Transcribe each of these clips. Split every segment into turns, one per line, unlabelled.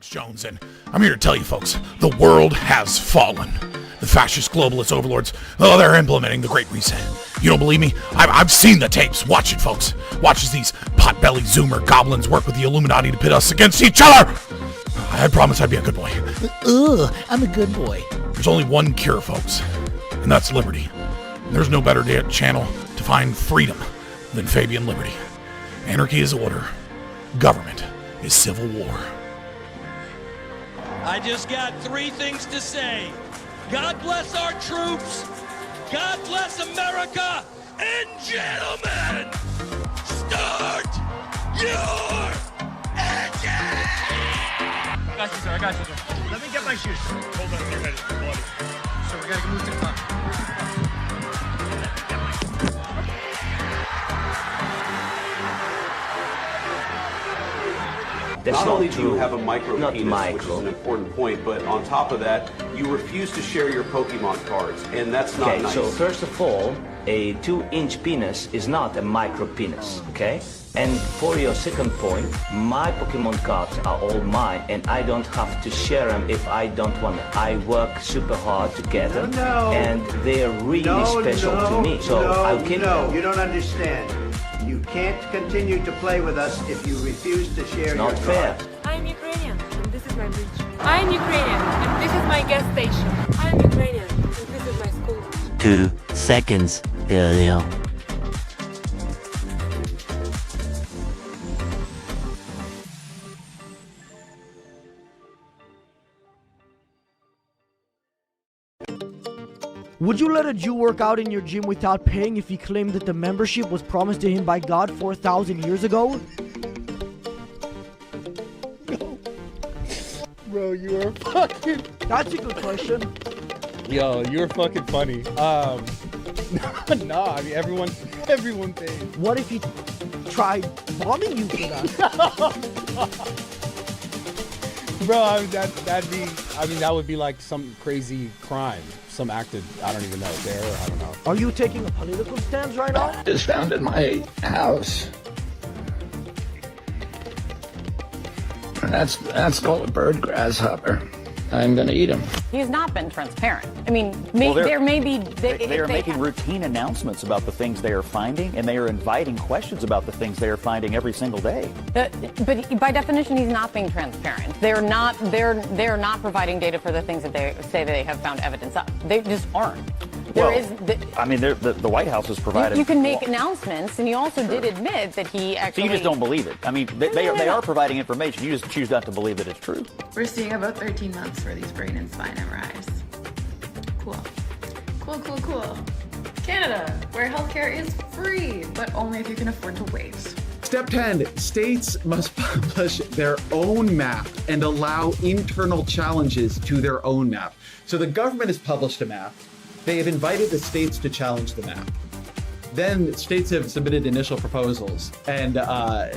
Alex Jones, and I'm here to tell you folks, the world has fallen. The fascist globalist overlords, they're implementing the Great Reset. You don't believe me? I've seen the tapes. Watch it, folks. Watch as these pot-bellied Zoomer goblins work with the Illuminati to pit us against each other. I promise I'd be a good boy.
I'm a good boy.
There's only one cure, folks, and that's liberty. And there's no better channel to find freedom than Fabian Liberty. Anarchy is order. Government is civil war.
I just got three things to say. God bless our troops. God bless America. And gentlemen, start your engine!
I got you, sir. Let me get my shoes. Hold on, your head is bloody. So we gotta move to the front.
Not only do you have a micro penis, which is an important point, but on top of that, you refuse to share your Pokemon cards, and that's not nice.
So first of all, a 2-inch penis is not a micro penis, okay? And for your second point, my Pokemon cards are all mine, and I don't have to share them if I don't want them. I work super hard together, and they're really special to me. So I'll keep them.
You don't understand. You can't continue to play with us if you refuse to share your
Not fair.
I'm Ukrainian, and this is my bridge. I'm Ukrainian, and this is my gas station. I'm Ukrainian, and this is my school.
2 seconds earlier.
Would you let a Jew work out in your gym without paying if he claimed that the membership was promised to him by God 4,000 years ago?
No. Bro, you are fucking...
That's a good question.
Yo, you're fucking funny. No, I mean, everyone pays.
What if he tried bombing you for that?
Bro, I mean, that would be like some crazy crime. Some act of, I don't even know, terror, I don't know.
Are you taking a political stance right now?
Just found in my house. That's called a bird grasshopper. I'm gonna eat him.
He's not been transparent. I mean, there may be...
They are making routine announcements about the things they are finding, and they are inviting questions about the things they are finding every single day.
But by definition, he's not being transparent. They're not providing data for the things that they say they have found evidence of. They just aren't.
The White House has provided...
You can make announcements, and you also did admit that he actually...
So you just don't believe it. I mean, they are providing information. You just choose not to believe that it's true.
We're seeing about 13 months for these brain and spine MRIs. Cool. Canada, where healthcare is free, but only if you can afford to wait.
Step 10, states must publish their own map and allow internal challenges to their own map. So the government has published a map. They have invited the states to challenge the map. Then states have submitted initial proposals, and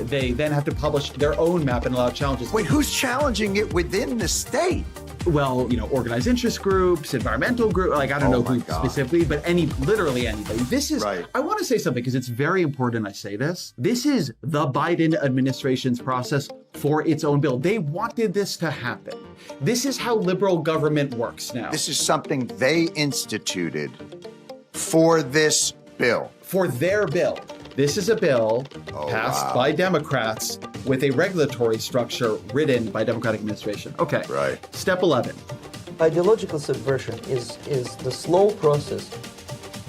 they then have to publish their own map and allow challenges.
Wait, who's challenging it within the state?
Well, organized interest groups, environmental groups, like I don't know who specifically, but literally anybody. This is, right. I want to say something because it's very important I say this. This is the Biden administration's process for its own bill. They wanted this to happen. This is how liberal government works now.
This is something they instituted for this bill.
For their bill. This is a bill passed by Democrats with a regulatory structure written by Democratic administration. Okay.
Right.
Step 11.
Ideological subversion is the slow process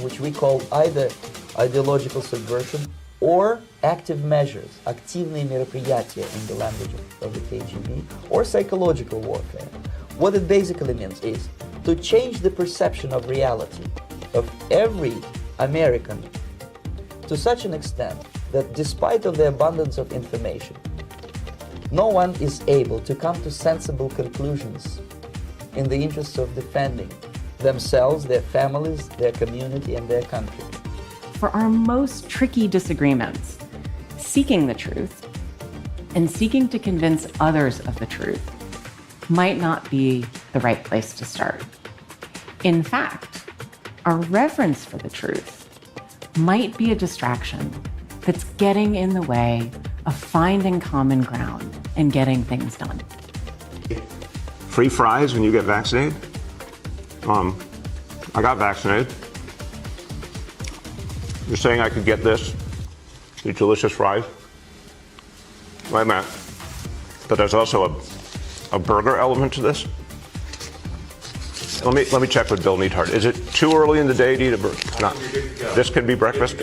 which we call either ideological subversion or active measures, активные мероприятия in the language of the KGB, or psychological warfare. What it basically means is to change the perception of reality of every American to such an extent that despite of the abundance of information, no one is able to come to sensible conclusions in the interests of defending themselves, their families, their community, and their country.
For our most tricky disagreements, seeking the truth and seeking to convince others of the truth might not be the right place to start. In fact, our reverence for the truth might be a distraction that's getting in the way of finding common ground and getting things done.
Free fries when you get vaccinated? I got vaccinated. You're saying I could get this? These delicious fries? Wait a minute. But there's also a burger element to this? Let me check with Bill Neathart. Is it too early in the day to eat a burger? No. This can be breakfast?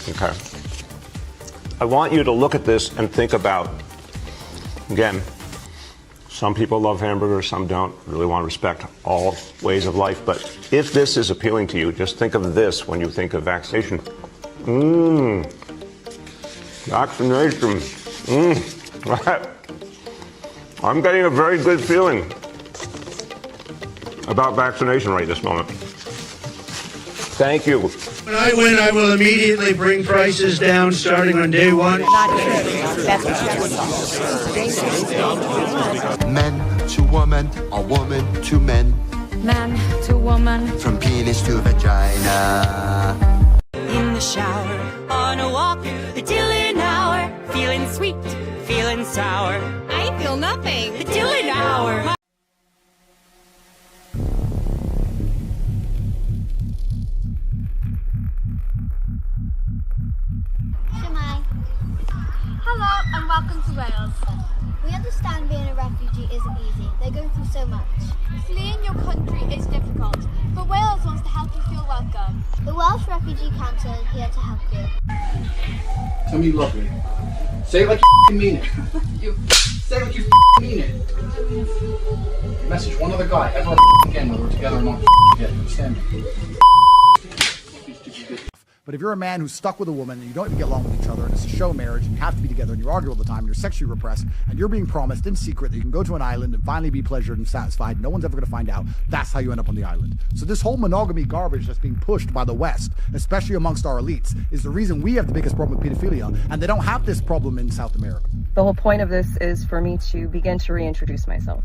Okay. I want you to look at this and think about, again, some people love hamburgers, some don't. Really want to respect all ways of life. But if this is appealing to you, just think of this when you think of vaccination. Vaccination. I'm getting a very good feeling about vaccination right this moment. Thank you.
When I win, I will immediately bring prices down starting on day one.
Men to woman, or woman to men.
Man to woman.
From penis to vagina.
In the shower, on a walk, the Dylan hour. Feeling sweet, feeling sour. I feel nothing. The Dylan hour.
Hello and welcome to Wales. We understand being a refugee isn't easy. They're going through so much. Fleeing your country is difficult, but Wales wants to help you feel welcome. The Welsh Refugee Council is here to help you.
Tell me you love me. Say it like you mean it. Say it like you mean it. Message one other guy ever again whether we're together or not. Yeah, understand me.
But if you're a man who's stuck with a woman and you don't even get along with each other and it's a show marriage and you have to be together and you argue all the time and you're sexually repressed and you're being promised in secret that you can go to an island and finally be pleasured and satisfied, no one's ever going to find out, that's how you end up on the island. So this whole monogamy garbage that's being pushed by the West, especially amongst our elites, is the reason we have the biggest problem with pedophilia, and they don't have this problem in South America.
The whole point of this is for me to begin to reintroduce myself.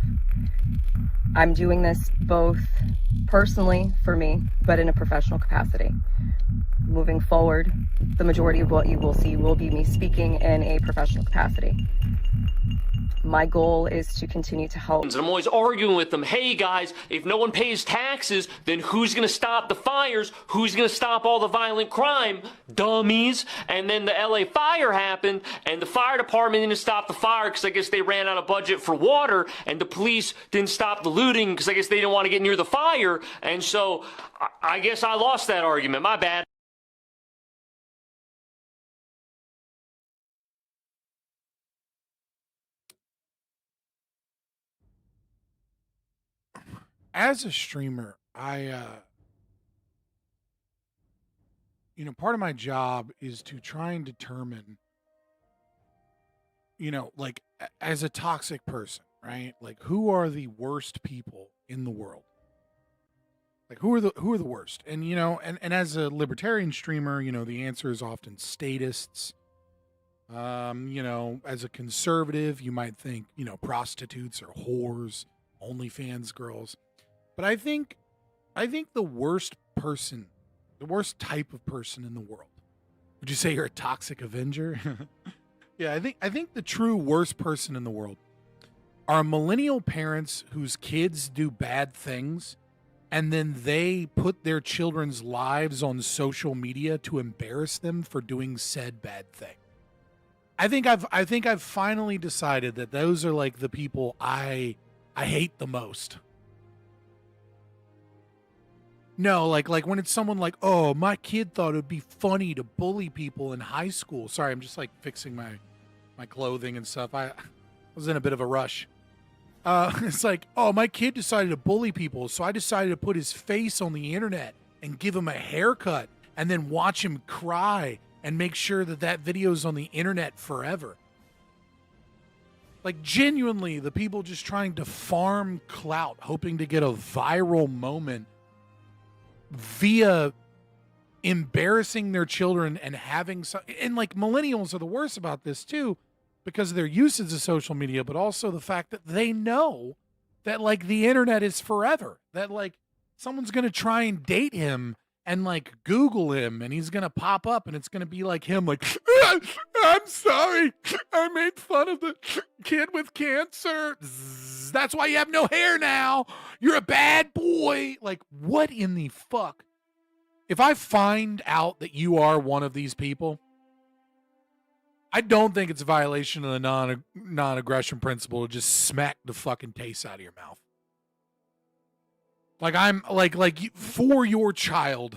I'm doing this both personally for me, but in a professional capacity. Moving forward, the majority of what you will see will be me speaking in a professional capacity. My goal is to continue to help.
And I'm always arguing with them, hey guys, if no one pays taxes, then who's going to stop the fires? Who's going to stop all the violent crime? Dummies. And then the LA fire happened, and the fire department didn't stop the fire because I guess they ran out of budget for water, and the police didn't stop the looting because I guess they didn't want to get near the fire. And so I guess I lost that argument. My bad.
As a streamer, part of my job is to try and determine, like as a toxic person, right? Like who are the worst people in the world? Like who are the worst? And and as a libertarian streamer, the answer is often statists. As a conservative, you might think, prostitutes or whores, OnlyFans girls. But I think the worst person, the worst type of person in the world. Would you say you're a toxic Avenger? Yeah, I think the true worst person in the world are millennial parents whose kids do bad things and then they put their children's lives on social media to embarrass them for doing said bad thing. I think I've finally decided that those are like the people I hate the most. No, like when it's someone like, oh, my kid thought it would be funny to bully people in high school. Sorry, I'm just like fixing my clothing and stuff. I was in a bit of a rush. It's like, oh, my kid decided to bully people, so I decided to put his face on the internet and give him a haircut and then watch him cry and make sure that video's on the internet forever. Like genuinely, the people just trying to farm clout, hoping to get a viral moment via embarrassing their children and having some, and like millennials are the worst about this too, because of their usage of social media, but also the fact that they know that like the internet is forever, that like someone's going to try and date him and like Google him, and he's gonna pop up, and it's gonna be like him, like, I'm sorry, I made fun of the kid with cancer. Zzz, that's why you have no hair now. You're a bad boy. Like, what in the fuck? If I find out that you are one of these people, I don't think it's a violation of the non-aggression principle to just smack the fucking taste out of your mouth. Like, I'm like for your child,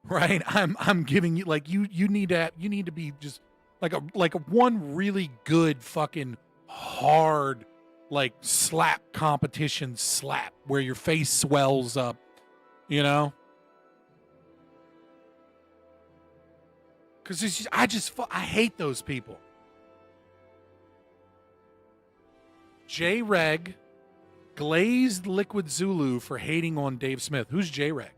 right? I'm giving you, like, you need to be just like a one really good fucking hard like slap competition slap where your face swells up, you know? Because I hate those people. J-Reg glazed Liquid Zulu for hating on Dave Smith. Who's J-Reg?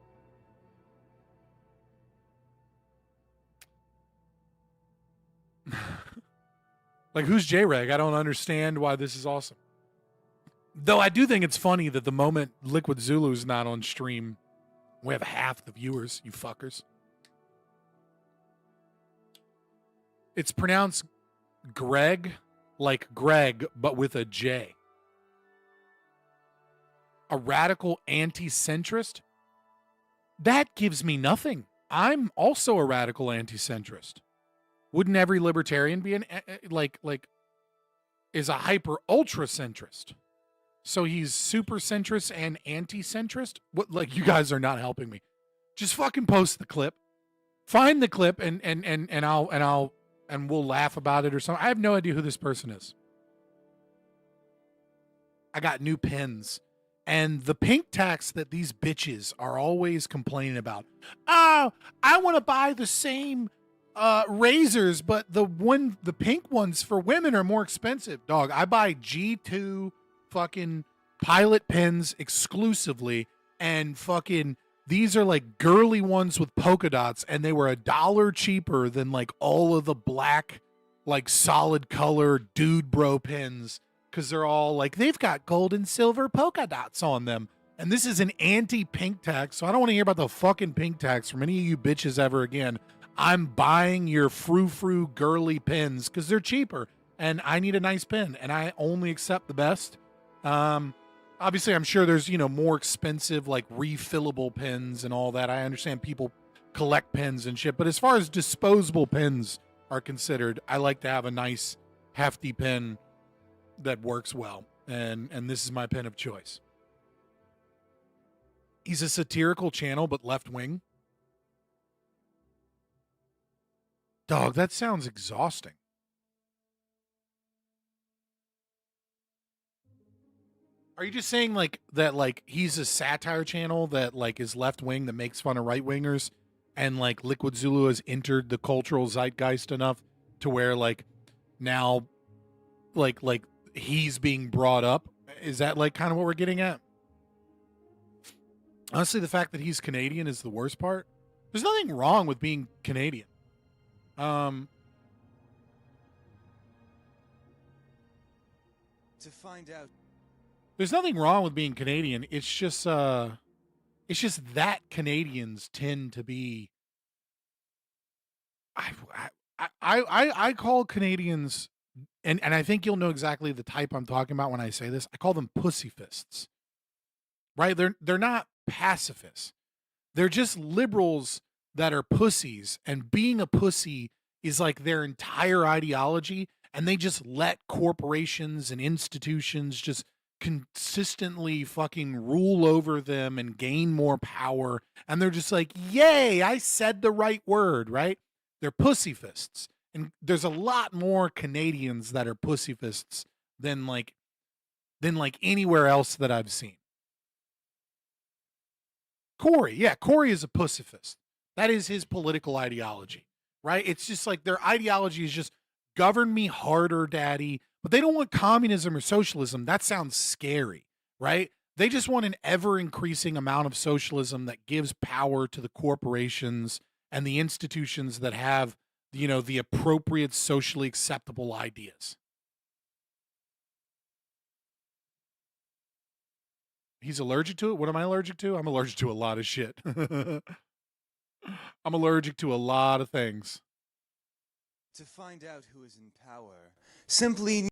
Like, who's J-Reg? I don't understand why this is awesome. Though I do think it's funny that the moment Liquid Zulu's not on stream, we have half the viewers, you fuckers. It's pronounced Greg, like Greg, but with a J. A radical anti-centrist? That gives me nothing. I'm also a radical anti-centrist. Wouldn't every libertarian be is a hyper ultra centrist? So he's super centrist and anti-centrist? What, like, you guys are not helping me. Just fucking post the clip. Find the clip and we'll laugh about it or something. I have no idea who this person is. I got new pens. And the pink tax that these bitches are always complaining about. Oh, I want to buy the same razors, but the pink ones for women are more expensive. Dog, I buy G2 fucking Pilot pens exclusively, and fucking these are like girly ones with polka dots, and they were $1 cheaper than like all of the black, like solid color dude bro pens, because they're all like, they've got gold and silver polka dots on them. And this is an anti-pink tax, so I don't want to hear about the fucking pink tax from any of you bitches ever again. I'm buying your frou-frou girly pens because they're cheaper, and I need a nice pen, and I only accept the best. Obviously, I'm sure there's, more expensive, like, refillable pens and all that. I understand people collect pens and shit, but as far as disposable pens are considered, I like to have a nice, hefty pen that works well, and this is my pen of choice. He's a satirical channel, but left-wing. Dog, that sounds exhausting. Are you just saying like that, like he's a satire channel that like is left-wing that makes fun of right-wingers, and like Liquid Zulu has entered the cultural zeitgeist enough to where like now like he's being brought up? Is that like kind of what we're getting at? Honestly, the fact that he's Canadian is the worst part. There's nothing wrong with being Canadian.
To find out.
There's nothing wrong with being Canadian. It's just that Canadians tend to be. I call Canadians, and I think you'll know exactly the type I'm talking about when I say this. I call them pussy fists. Right? They're not pacifists. They're just liberals that are pussies, and being a pussy is like their entire ideology, and they just let corporations and institutions just consistently fucking rule over them and gain more power, and they're just like, yay, I said the right word, right? They're pussy fists. And there's a lot more Canadians that are pussy fists than anywhere else that I've seen. Corey is a pussifist. That is his political ideology, right? It's just like their ideology is just govern me harder, daddy. But they don't want communism or socialism. That sounds scary, right? They just want an ever-increasing amount of socialism that gives power to the corporations and the institutions that have, the appropriate socially acceptable ideas. He's allergic to it? What am I allergic to? I'm allergic to a lot of shit. I'm allergic to a lot of things.
To find out who is in power, simply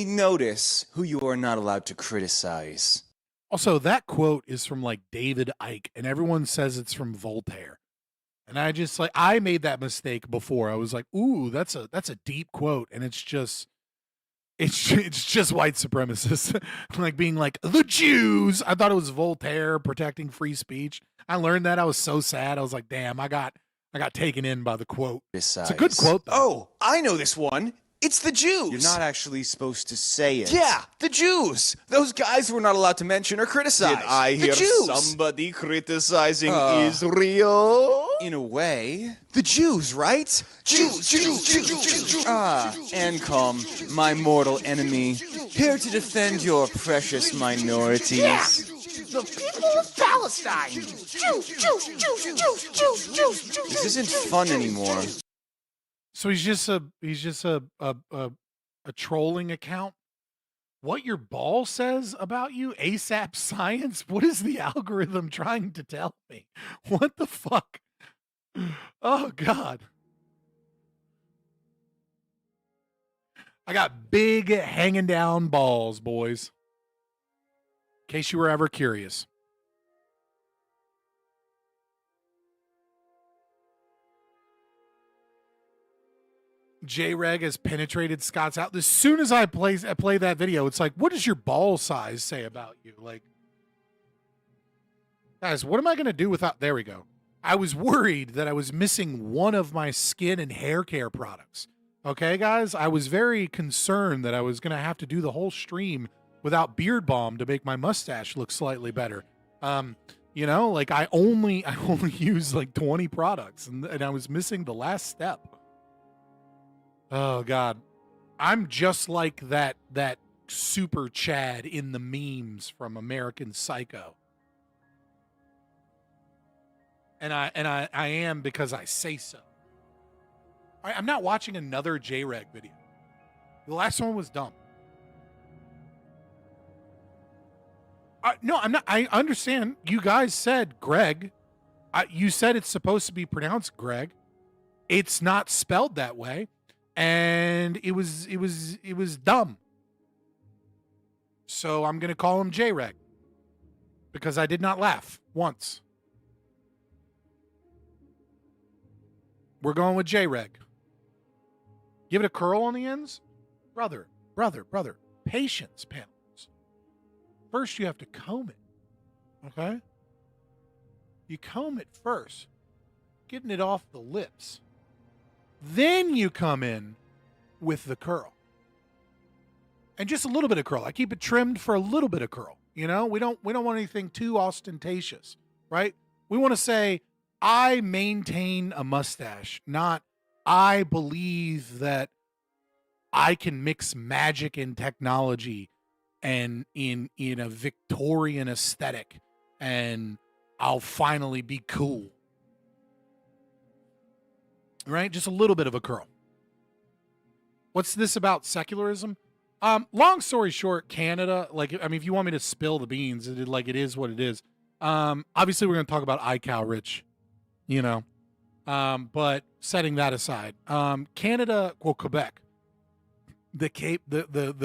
notice who you are not allowed to criticize.
Also, that quote is from like David Icke, and everyone says it's from Voltaire. And I just like I made that mistake before. I was like, "Ooh, that's a deep quote," and it's just white supremacists like being like the Jews. I thought it was Voltaire protecting free speech. I learned that. I was so sad. I was like, "Damn, I got taken in by the quote." It's a good quote, though.
Oh, I know this one. It's the Jews. You're not actually supposed to say it. Yeah, the Jews. Those guys we're not allowed to mention or criticize.
Did I
the
hear
Jews.
somebody criticizing Israel?
In a way. The Jews, right? Jews. Ah, Ancom, my mortal enemy. Here to defend your precious minorities.
Yeah. The people of Palestine. Jews.
This isn't fun anymore.
So he's just a trolling account. What your ball says about you, ASAP Science? What is the algorithm trying to tell me? What the fuck? Oh God. I got big hanging down balls, boys. In case you were ever curious. J-Reg has penetrated Scott's out. As soon as I play that video, it's like, what does your ball size say about you? Like, guys, what am I going to do without... There we go. I was worried that I was missing one of my skin and hair care products. Okay, guys? I was very concerned that I was going to have to do the whole stream without Beard Balm to make my mustache look slightly better. You know, like I only use like 20 products and I was missing the last step. Oh God, I'm just like that super Chad in the memes from American Psycho, and I am because I say so. I'm not watching another J-Reg video. The last one was dumb. No, I'm not. I understand. You guys said Greg. You said it's supposed to be pronounced Greg. It's not spelled that way. And it was dumb. So I'm going to call him J-Reg. Because I did not laugh once. We're going with J-Reg. Give it a curl on the ends? Brother. Patience, panels. First you have to comb it. Okay? You comb it first. Getting it off the lips. Then you come in with the curl. And just a little bit of curl. I keep it trimmed for a little bit of curl. You know, we don't want anything too ostentatious, right? We want to say, I maintain a mustache, not I believe that I can mix magic and technology and in a Victorian aesthetic and I'll finally be cool. Right? Just a little bit of a curl. What's this about secularism? Long story short, Canada, if you want me to spill the beans, it is what it is. Obviously we're going to talk about Icowrich, you know. But setting that aside, Canada, well, Quebec, the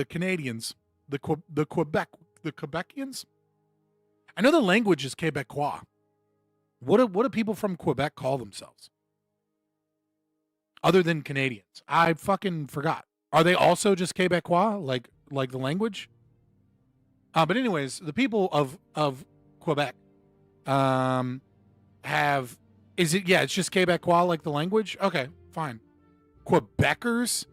Canadians, the Quebecians. I know the language is Quebecois. What do people from Quebec call themselves? Other than Canadians. I fucking forgot. Are they also just Quebecois, like the language? But anyways, the people of Quebec have... it's just Quebecois like the language? Okay, fine. Quebecers?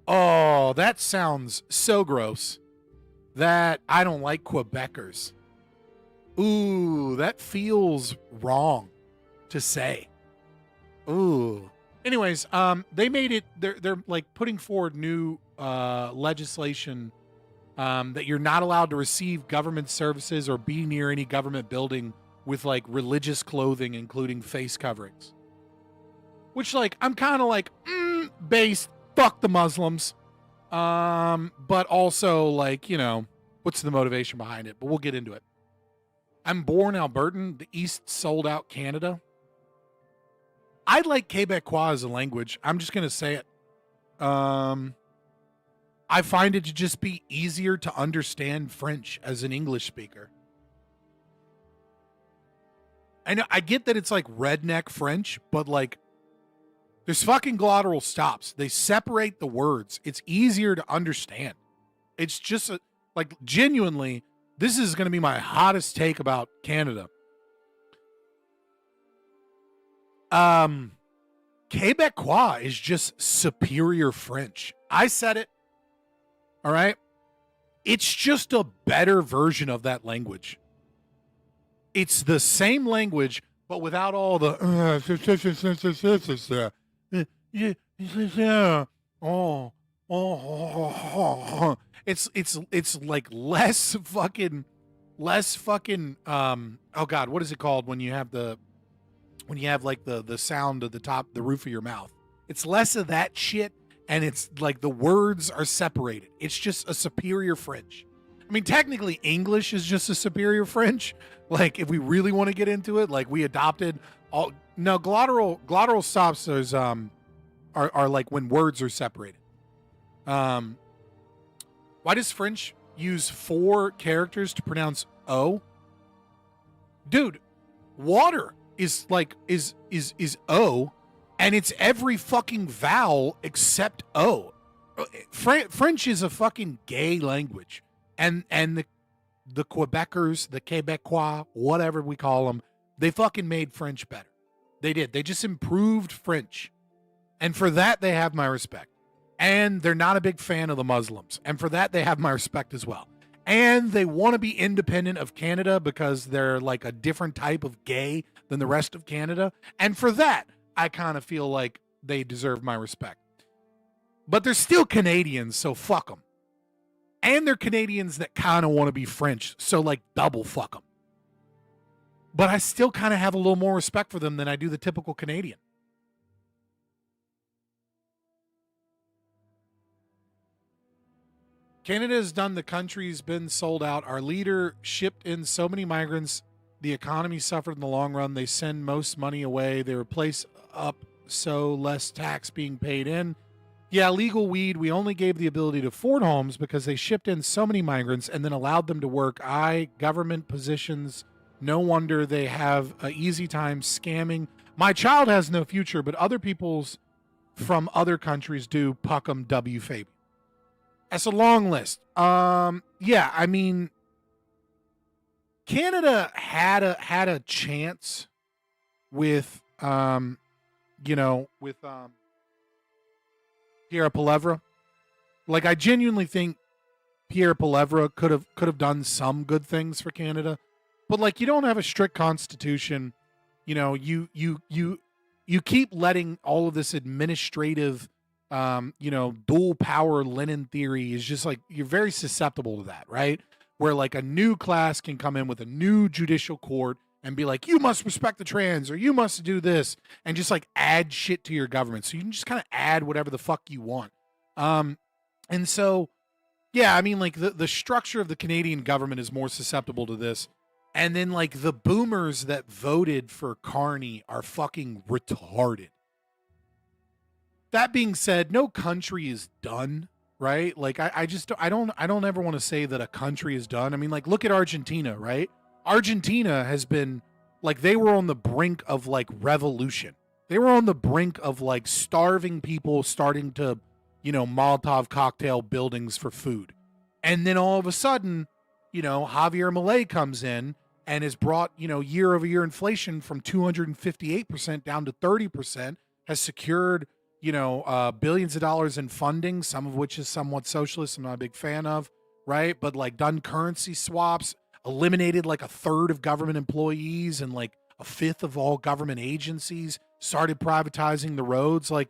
Oh, that sounds so gross. That I don't like Quebecers. Ooh, that feels wrong to say. Ooh. Anyways, they made it. They're like putting forward new legislation that you're not allowed to receive government services or be near any government building with like religious clothing, including face coverings. Which, like, I'm kind of like based. Fuck the Muslims. But also, like, you know, what's the motivation behind it? But we'll get into it. I'm born Albertan. The East sold out Canada. I like Quebecois as a language. I'm just going to say it. I find it to just be easier to understand French as an English speaker. I get that it's like redneck French, but like there's fucking glottal stops. They separate the words. It's easier to understand. It's just like genuinely, this is going to be my hottest take about Canada. Quebecois is just superior French. I said it. All right. It's just a better version of that language. It's the same language, but without all the it's like less fucking oh god, what is it called when you have like the sound of the top, the roof of your mouth? It's less of that shit, and it's like the words are separated. It's just a superior French. I mean, technically English is just a superior French. Like if we really want to get into it, like we adopted all glottal stops are like when words are separated. Why does French use 4 characters to pronounce O? Dude, water is O, and it's every fucking vowel except O. French is a fucking gay language, and the Quebecers, the Quebecois, whatever we call them, they fucking made French better. They did. They just improved French, and for that they have my respect. And they're not a big fan of the Muslims, and for that they have my respect as well. And they want to be independent of Canada because they're like a different type of gay than the rest of Canada. And for that, I kind of feel like they deserve my respect. But they're still Canadians, so fuck them. And they're Canadians that kind of want to be French, so like double fuck them. But I still kind of have a little more respect for them than I do the typical Canadian. Canada has done the country's been sold out. Our leader shipped in so many migrants. The economy suffered in the long run. They send most money away. They replace up so less tax being paid in. Yeah, legal weed. We only gave the ability to afford homes because they shipped in so many migrants and then allowed them to work. Government positions. No wonder they have an easy time scamming. My child has no future, but other people's from other countries do. Puckham W. Fabian. That's a long list. Yeah, I mean, Canada had a chance with Pierre Poilievre. Like, I genuinely think Pierre Poilievre could have done some good things for Canada, but like, you don't have a strict constitution. You know, you keep letting all of this administrative dual power Lenin theory is just like, you're very susceptible to that, right? Where like a new class can come in with a new judicial court and be like, you must respect the trans, or you must do this, and just like add shit to your government. So you can just kind of add whatever the fuck you want. And so, yeah, I mean, like the structure of the Canadian government is more susceptible to this. And then like the boomers that voted for Carney are fucking retarded. That being said, no country is done, right? Like I don't ever want to say that a country is done. I mean, like, look at Argentina, right? Argentina has been like, they were on the brink of like revolution. They were on the brink of like starving people starting to, Molotov cocktail buildings for food. And then all of a sudden, Javier Milei comes in and has brought, year over year inflation from 258% down to 30%, has secured billions of dollars in funding, some of which is somewhat socialist, I'm not a big fan of, right? But like done currency swaps, eliminated like a third of government employees and like a fifth of all government agencies, started privatizing the roads. Like,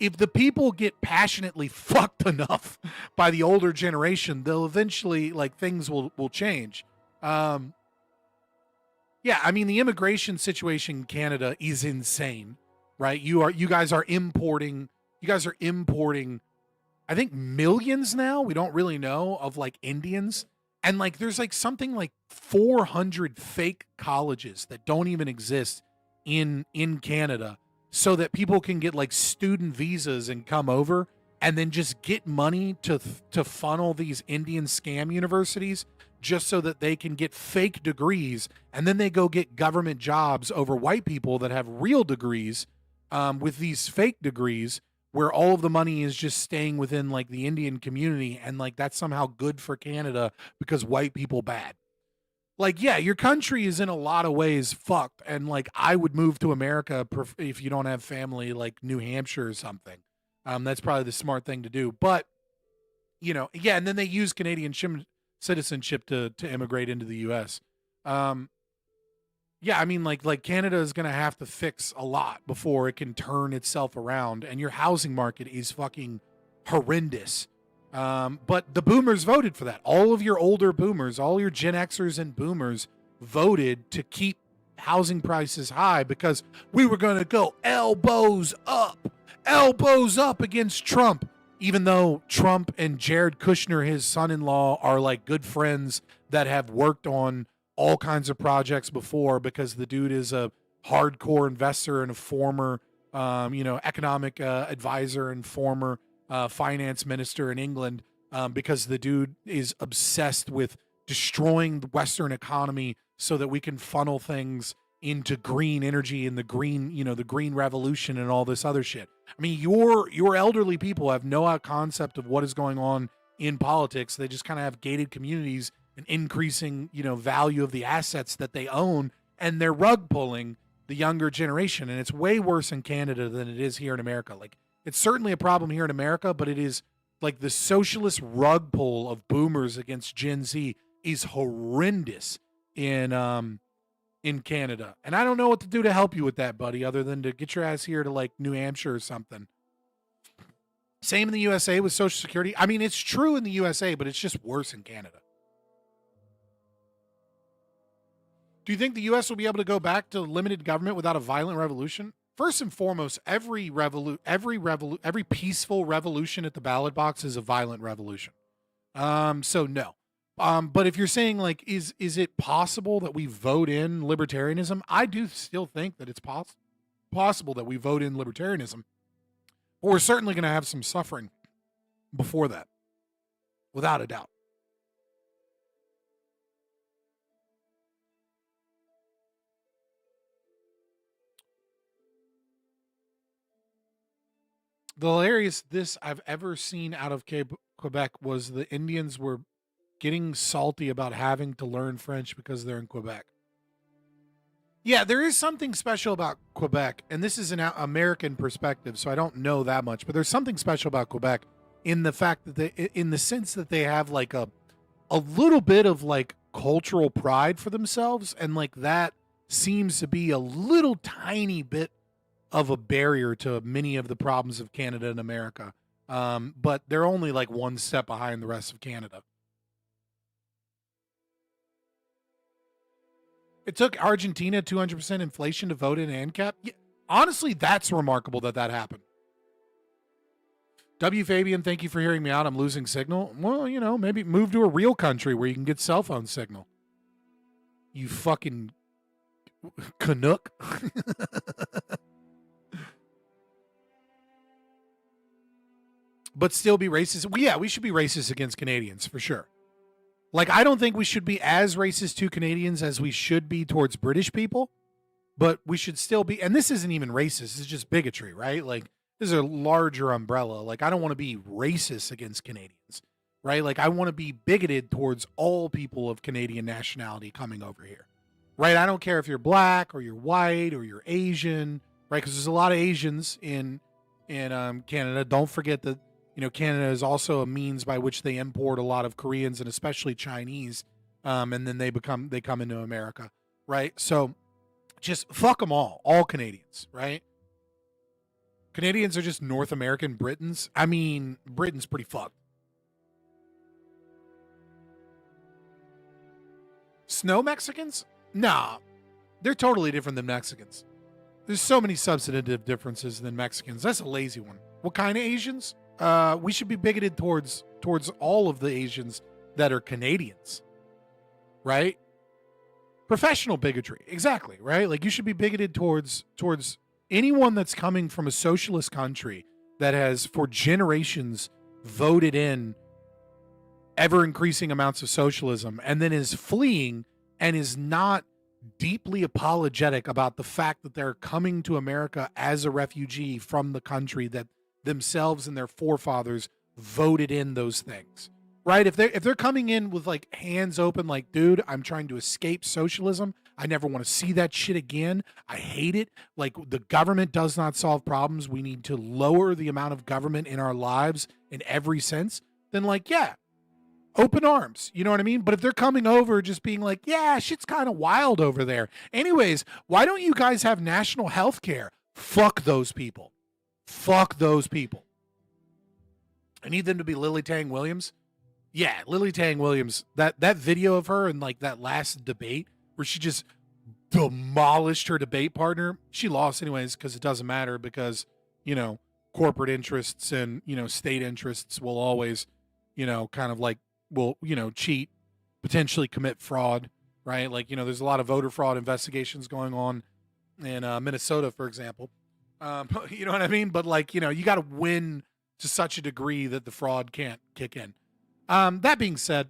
if the people get passionately fucked enough by the older generation, they'll eventually, like, things will change. Yeah, I mean, the immigration situation in Canada is insane. Right, you guys are importing, I think millions now, we don't really know, of like Indians. And like there's like something like 400 fake colleges that don't even exist in Canada, so that people can get like student visas and come over and then just get money to funnel these Indian scam universities just so that they can get fake degrees, and then they go get government jobs over white people that have real degrees with these fake degrees, where all of the money is just staying within like the Indian community, and like that's somehow good for Canada because white people bad. Like, yeah, your country is in a lot of ways fucked, and like I would move to America if you don't have family like New Hampshire or something. That's probably the smart thing to do. But you know, yeah, and then they use Canadian citizenship to immigrate into the U.S. Yeah, I mean, like Canada is gonna have to fix a lot before it can turn itself around, and your housing market is fucking horrendous. But the boomers voted for that. All of your older boomers, all your Gen Xers and boomers voted to keep housing prices high because we were gonna go elbows up against Trump. Even though Trump and Jared Kushner, his son-in-law, are like good friends that have worked on all kinds of projects before, because the dude is a hardcore investor and a former, economic advisor and former finance minister in England, because the dude is obsessed with destroying the Western economy so that we can funnel things into green energy and the green revolution and all this other shit. I mean, your elderly people have no concept of what is going on in politics. They just kind of have gated communities and increasing, value of the assets that they own, and they're rug pulling the younger generation. And it's way worse in Canada than it is here in America. Like, it's certainly a problem here in America, but it is like the socialist rug pull of boomers against Gen Z is horrendous in Canada. And I don't know what to do to help you with that, buddy, other than to get your ass here to like New Hampshire or something. Same in the USA with Social Security. I mean, it's true in the USA, but it's just worse in Canada. Do you think the US will be able to go back to limited government without a violent revolution? First and foremost, every peaceful revolution at the ballot box is a violent revolution. So no. But if you're saying like, is it possible that we vote in libertarianism? I do still think that it's possible that we vote in libertarianism. But we're certainly going to have some suffering before that, without a doubt. The hilarious this I've ever seen out of Quebec was the Indians were getting salty about having to learn French because they're in Quebec. Yeah, there is something special about Quebec, and this is an American perspective, so I don't know that much, but there's something special about Quebec in the fact that in the sense that they have like a little bit of like cultural pride for themselves, and like that seems to be a little tiny bit of a barrier to many of the problems of Canada and America. But they're only like one step behind the rest of Canada. It took Argentina 200% inflation to vote in ANCAP. Yeah, honestly, that's remarkable that happened. W. Fabian, thank you for hearing me out. I'm losing signal. Well, maybe move to a real country where you can get cell phone signal. You fucking Canuck. But still be racist. Well, yeah, we should be racist against Canadians for sure. Like, I don't think we should be as racist to Canadians as we should be towards British people, but we should still be, and this isn't even racist, it's just bigotry, right? Like, this is a larger umbrella. Like, I don't want to be racist against Canadians, right? Like, I want to be bigoted towards all people of Canadian nationality coming over here, right? I don't care if you're black or you're white or you're Asian, right? Because there's a lot of Asians in Canada. Don't forget that Canada is also a means by which they import a lot of Koreans and especially Chinese, and then they come into America, right? So just fuck them all Canadians, right? Canadians are just North American Britons. I mean, Britain's pretty fucked. Snow Mexicans? Nah, they're totally different than Mexicans. There's so many substantive differences than Mexicans. That's a lazy one. What kind of Asians? We should be bigoted towards all of the Asians that are Canadians, right? Professional bigotry, exactly, right? Like, you should be bigoted towards anyone that's coming from a socialist country that has for generations voted in ever increasing amounts of socialism and then is fleeing and is not deeply apologetic about the fact that they're coming to America as a refugee from the country that themselves and their forefathers voted in those things. Right? If they're coming in with like hands open, like, dude, I'm trying to escape socialism. I never want to see that shit again. I hate it. Like, the government does not solve problems. We need to lower the amount of government in our lives in every sense. Then, like, yeah, open arms. You know what I mean? But if they're coming over just being like, yeah, shit's kind of wild over there. Anyways, why don't you guys have national health care? Fuck those people. Fuck those people. I need them to be Lily Tang Williams. Yeah, Lily Tang Williams, that video of her in like that last debate where she just demolished her debate partner. She lost anyways because it doesn't matter because, you know, corporate interests and, you know, state interests will always, you know, kind of like will, you know, cheat, potentially commit fraud, right? Like, you know, there's a lot of voter fraud investigations going on in Minnesota, for example. You know what I mean? But like, you know, you got to win to such a degree that the fraud can't kick in. That being said,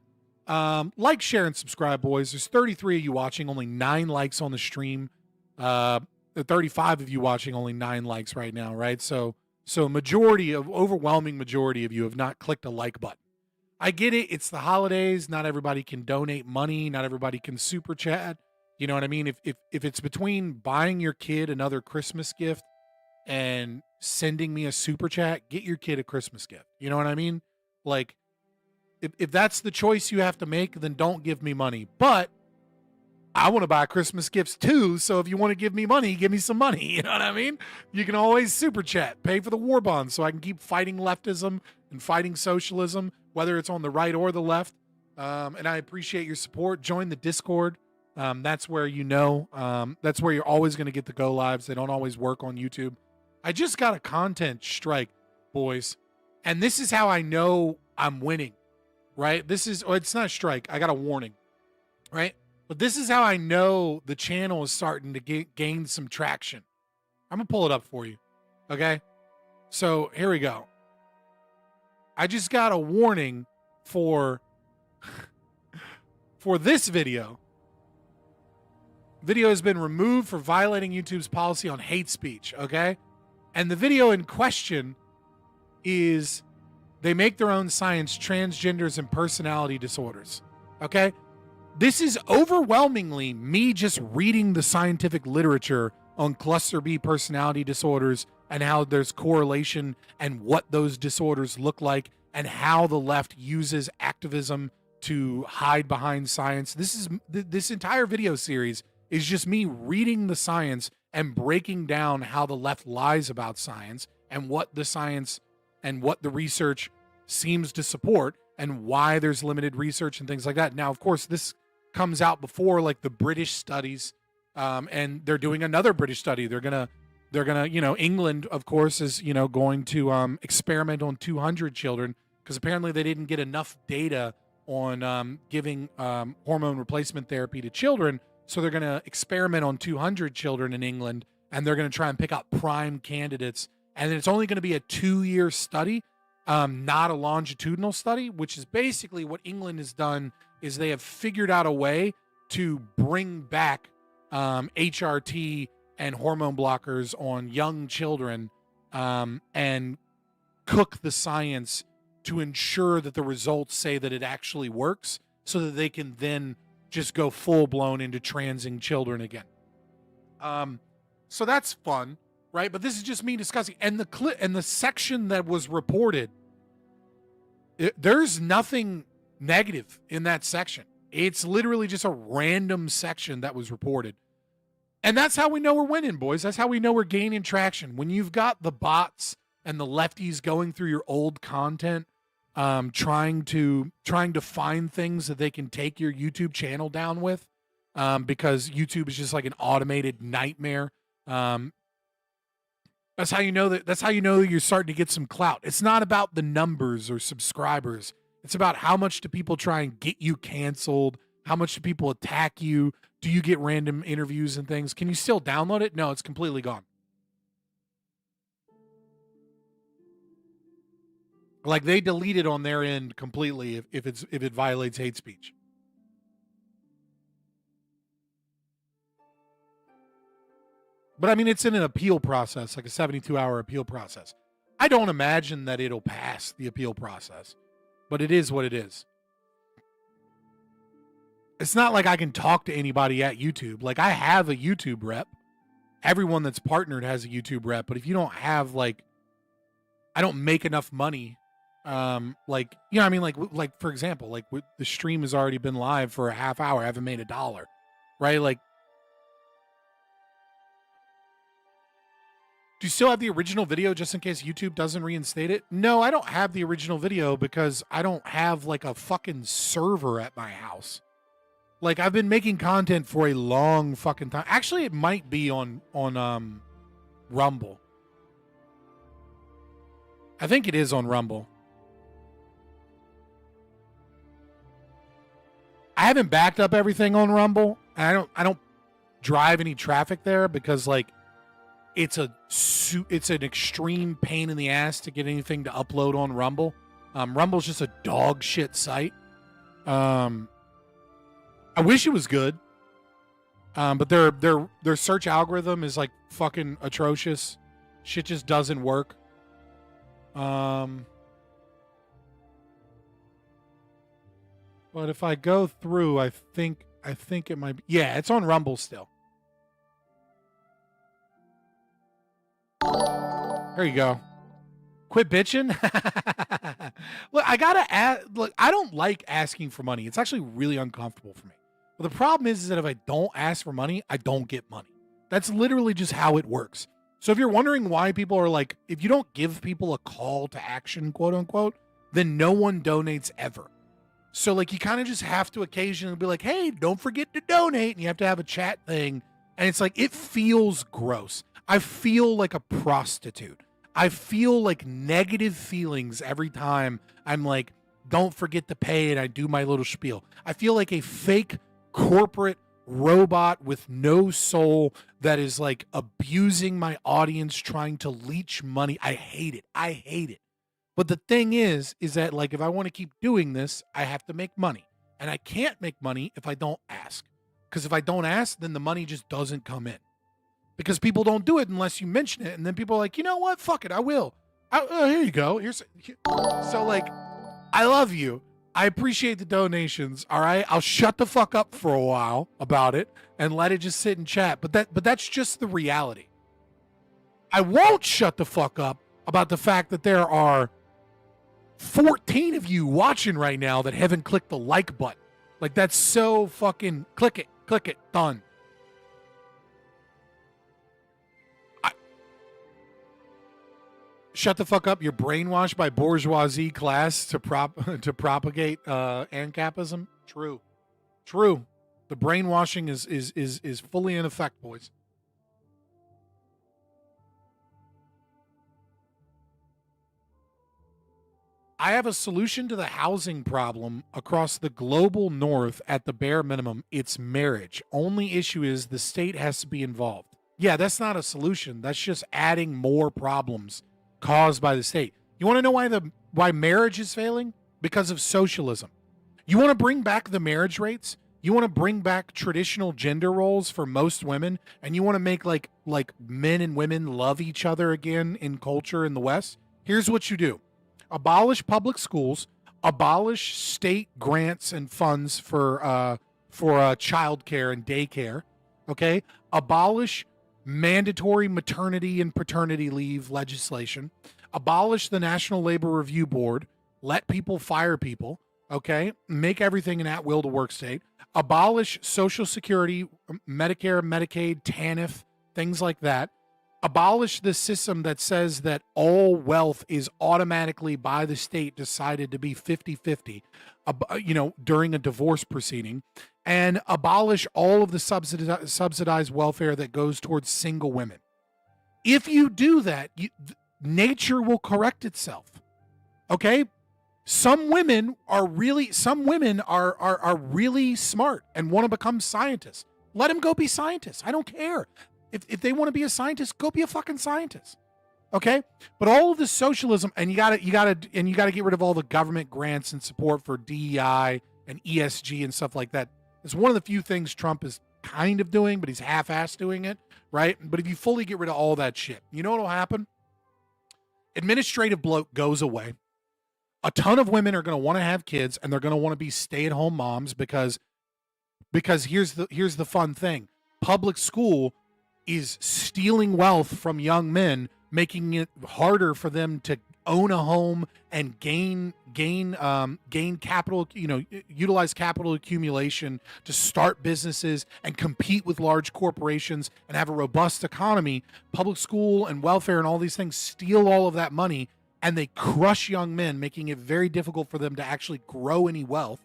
like, share, and subscribe, boys. There's 33 of you watching, only 9 likes on the stream. 35 of you watching, only 9 likes right now, right? So overwhelming majority of you have not clicked a like button. I get it. It's the holidays. Not everybody can donate money. Not everybody can super chat. You know what I mean? If it's between buying your kid another Christmas gift and sending me a super chat, get your kid a Christmas gift. You know what I mean? Like, if that's the choice you have to make, then don't give me money. But I want to buy Christmas gifts too. So if you want to give me money, give me some money. You know what I mean? You can always super chat, pay for the war bonds so I can keep fighting leftism and fighting socialism, whether it's on the right or the left. And I appreciate your support. Join the Discord. That's where, you know, that's where you're always going to get the go lives. They don't always work on YouTube. I just got a content strike, boys. And this is how I know I'm winning. Right? It's not a strike. I got a warning. Right? But this is how I know the channel is starting to gain some traction. I'm going to pull it up for you. Okay? So here we go. I just got a warning for this video. Video has been removed for violating YouTube's policy on hate speech. Okay? And the video in question is, they make their own science, transgenders, and personality disorders. Okay? This is overwhelmingly me just reading the scientific literature on cluster B personality disorders and how there's correlation and what those disorders look like and how the left uses activism to hide behind science. This entire video series is just me reading the science and breaking down how the left lies about science and what the science and what the research seems to support and why there's limited research and things like that. Now, of course, this comes out before like the British studies, and they're doing another British study. They're gonna, you know, England, of course, is, you know, going to experiment on 200 children because apparently they didn't get enough data on giving hormone replacement therapy to children. So they're gonna experiment on 200 children in England, and they're gonna try and pick out prime candidates. And it's only going to be a 2-year study, not a longitudinal study, which is basically what England has done. Is they have figured out a way to bring back HRT and hormone blockers on young children and cook the science to ensure that the results say that it actually works so that they can then just go full-blown into transing children again. So that's fun. Right, but this is just me discussing, and the clip and the section that was reported. There's nothing negative in that section. It's literally just a random section that was reported, and that's how we know we're winning, boys. That's how we know we're gaining traction. When you've got the bots and the lefties going through your old content, trying to find things that they can take your YouTube channel down with, because YouTube is just like an automated nightmare. That's how you know that you're starting to get some clout. It's not about the numbers or subscribers. It's about how much do people try and get you canceled, How much do people attack you? Do you get random interviews and things? Can you still download it? No, it's completely gone. Like they delete it on their end completely if it violates hate speech. But I mean, it's in an appeal process, like a 72-hour appeal process. I don't imagine that it'll pass the appeal process, but it is what it is. It's not like I can talk to anybody at YouTube. Like I have a YouTube rep. Everyone that's partnered has a YouTube rep, but if you don't have like, I don't make enough money. Like, you know what I mean? Like for example, like the stream has already been live for a half hour. I haven't made $1, right? Like, do you still have the original video just in case YouTube doesn't reinstate it? No, I don't have the original video because I don't have like a fucking server at my house. Like I've been making content for a long fucking time. Actually, it might be on Rumble. I think it is on Rumble. I haven't backed up everything on Rumble. And I don't drive any traffic there because like it's an extreme pain in the ass to get anything to upload on Rumble. Rumble's just a dog shit site. I wish it was good. But their search algorithm is like fucking atrocious. Shit just doesn't work. But if I go through, I think it might be, yeah, it's on Rumble still. There you go. Quit bitching. Look, I gotta ask. Look, I don't like asking for money. It's actually really uncomfortable for me. But the problem is that if I don't ask for money, I don't get money. That's literally just how it works. So if you're wondering why people are like, if you don't give people a call to action, quote unquote, then no one donates ever. So like you kind of just have to occasionally be like, hey, don't forget to donate. And you have to have a chat thing. And it's like, it feels gross. I feel like a prostitute. I feel like negative feelings every time I'm like, don't forget to pay, and I do my little spiel. I feel like a fake corporate robot with no soul that is like abusing my audience, trying to leech money. I hate it. I hate it. But the thing is that like, if I want to keep doing this, I have to make money, and I can't make money if I don't ask. Because if I don't ask, then the money just doesn't come in. Because people don't do it unless you mention it. And then people are like, you know what? Fuck it. I will. Here you go. So like, I love you. I appreciate the donations. All right. I'll shut the fuck up for a while about it and let it just sit and chat. But that's just the reality. I won't shut the fuck up about the fact that there are 14 of you watching right now that haven't clicked the like button. Like, that's so fucking, click it, done. Shut the fuck up. You're brainwashed by bourgeoisie class to propagate ANCAPism. True. The brainwashing is fully in effect, boys. I have a solution to the housing problem across the global north at the bare minimum. It's marriage. Only issue is the state has to be involved. Yeah, that's not a solution. That's just adding more problems caused by the state. You want to know why marriage is failing? Because of socialism. You want to bring back the marriage rates? You want to bring back traditional gender roles for most women, and you want to make like men and women love each other again in culture in the West? Here's what you do. Abolish public schools, abolish state grants and funds for child care and daycare, okay? Abolish mandatory maternity and paternity leave legislation, abolish the National Labor Review Board, let people fire people, okay? Make everything an at-will to work state, abolish Social Security, Medicare, Medicaid, TANF, things like that. Abolish the system that says that all wealth is automatically by the state decided to be 50-50, during a divorce proceeding, and abolish all of the subsidized welfare that goes towards single women. If you do that, nature will correct itself. Okay? some women are really smart and want to become scientists. Let them go be scientists. I don't care. If they want to be a scientist, go be a fucking scientist. Okay? But all of this socialism, and you gotta get rid of all the government grants and support for DEI and ESG and stuff like that. It's one of the few things Trump is kind of doing, but he's half-assed doing it, right? But if you fully get rid of all that shit, you know what'll happen? Administrative bloat goes away. A ton of women are going to want to have kids, and they're going to want to be stay-at-home moms because here's the fun thing. Public school is stealing wealth from young men, making it harder for them to own a home and gain capital, utilize capital accumulation to start businesses and compete with large corporations and have a robust economy. Public school and welfare and all these things steal all of that money, and they crush young men, making it very difficult for them to actually grow any wealth.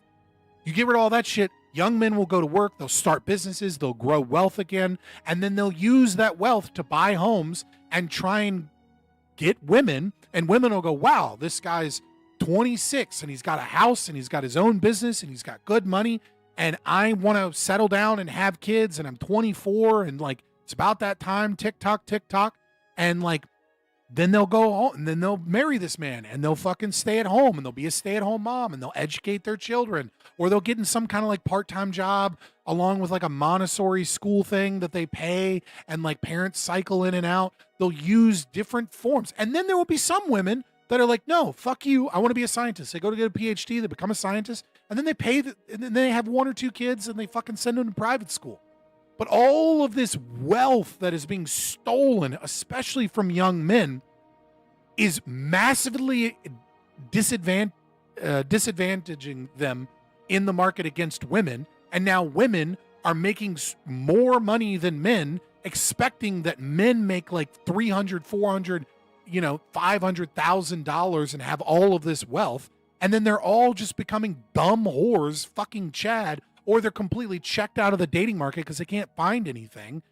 You get rid of all that shit, young men will go to work, they'll start businesses, they'll grow wealth again, and then they'll use that wealth to buy homes and try and get women, and women will go, wow, this guy's 26 and he's got a house and he's got his own business and he's got good money, and I want to settle down and have kids, and I'm 24 and like it's about that time, tick tock, and like then they'll go home and then they'll marry this man and they'll fucking stay at home and they'll be a stay-at-home mom and they'll educate their children, or they'll get in some kind of like part-time job along with like a Montessori school thing that they pay, and like parents cycle in and out. They'll use different forms. And then there will be some women that are like, no, fuck you, I want to be a scientist. They go to get a PhD, they become a scientist, and then they pay and then they have 1 or 2 kids and they fucking send them to private school. But all of this wealth that is being stolen, especially from young men, is massively disadvantaging them in the market against women. And now women are making more money than men, expecting that men make like $300, $400, $500,000 and have all of this wealth. And then they're all just becoming dumb whores, fucking Chad, or they're completely checked out of the dating market because they can't find anything.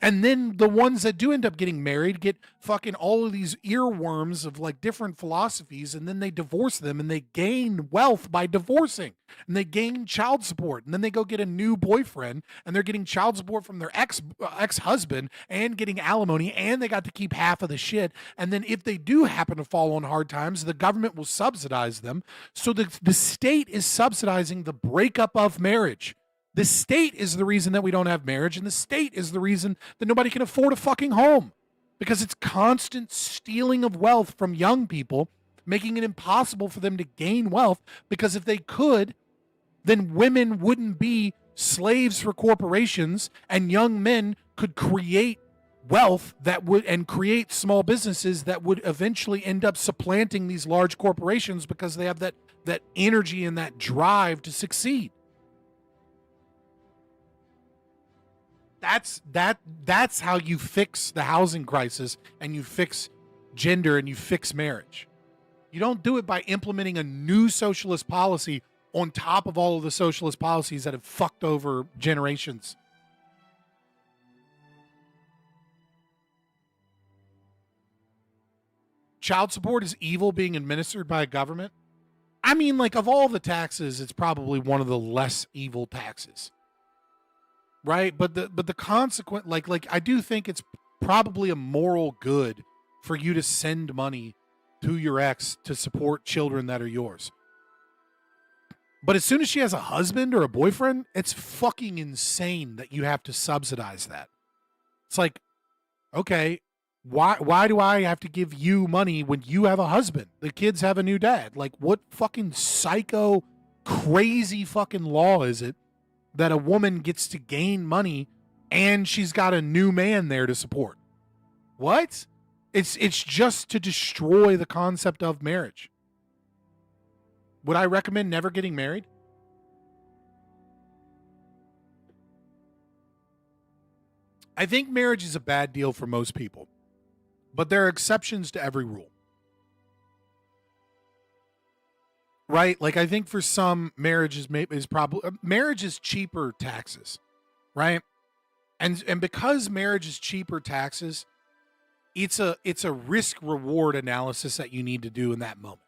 And then the ones that do end up getting married get fucking all of these earworms of like different philosophies, and then they divorce them and they gain wealth by divorcing, and they gain child support, and then they go get a new boyfriend and they're getting child support from their ex-husband and getting alimony, and they got to keep half of the shit. And then if they do happen to fall on hard times, the government will subsidize them. So the state is subsidizing the breakup of marriage. The state is the reason that we don't have marriage, and the state is the reason that nobody can afford a fucking home, because it's constant stealing of wealth from young people, making it impossible for them to gain wealth, because if they could, then women wouldn't be slaves for corporations, and young men could create wealth that would, and create small businesses that would eventually end up supplanting these large corporations because they have that energy and that drive to succeed. That's how you fix the housing crisis, and you fix gender, and you fix marriage. You don't do it by implementing a new socialist policy on top of all of the socialist policies that have fucked over generations. Child support is evil being administered by a government. I mean, like, of all the taxes, it's probably one of the less evil taxes. Right, but the consequent, like I do think it's probably a moral good for you to send money to your ex to support children that are yours. But as soon as she has a husband or a boyfriend, it's fucking insane that you have to subsidize that. It's like, okay, why do I have to give you money when you have a husband? The kids have a new dad. Like, what fucking psycho, crazy fucking law is it that a woman gets to gain money and she's got a new man there to support? What? It's just to destroy the concept of marriage. Would I recommend never getting married? I think marriage is a bad deal for most people, but there are exceptions to every rule. Right? Like, I think for some, marriage is cheaper taxes, right? And because marriage is cheaper taxes, it's a risk reward analysis that you need to do in that moment.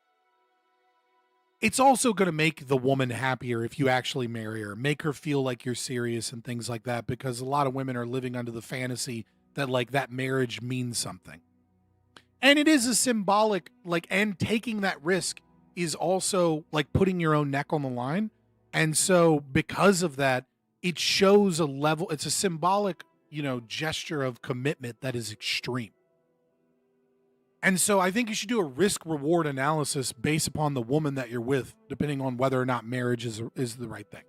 it's also going to make the woman happier if you actually marry her, make her feel like you're serious and things like that, because a lot of women are living under the fantasy that like that marriage means something. And it is a symbolic, like, and taking that risk is also like putting your own neck on the line. And so because of that, it shows a level, it's a symbolic, gesture of commitment that is extreme. And so I think you should do a risk reward analysis based upon the woman that you're with, depending on whether or not marriage is the right thing.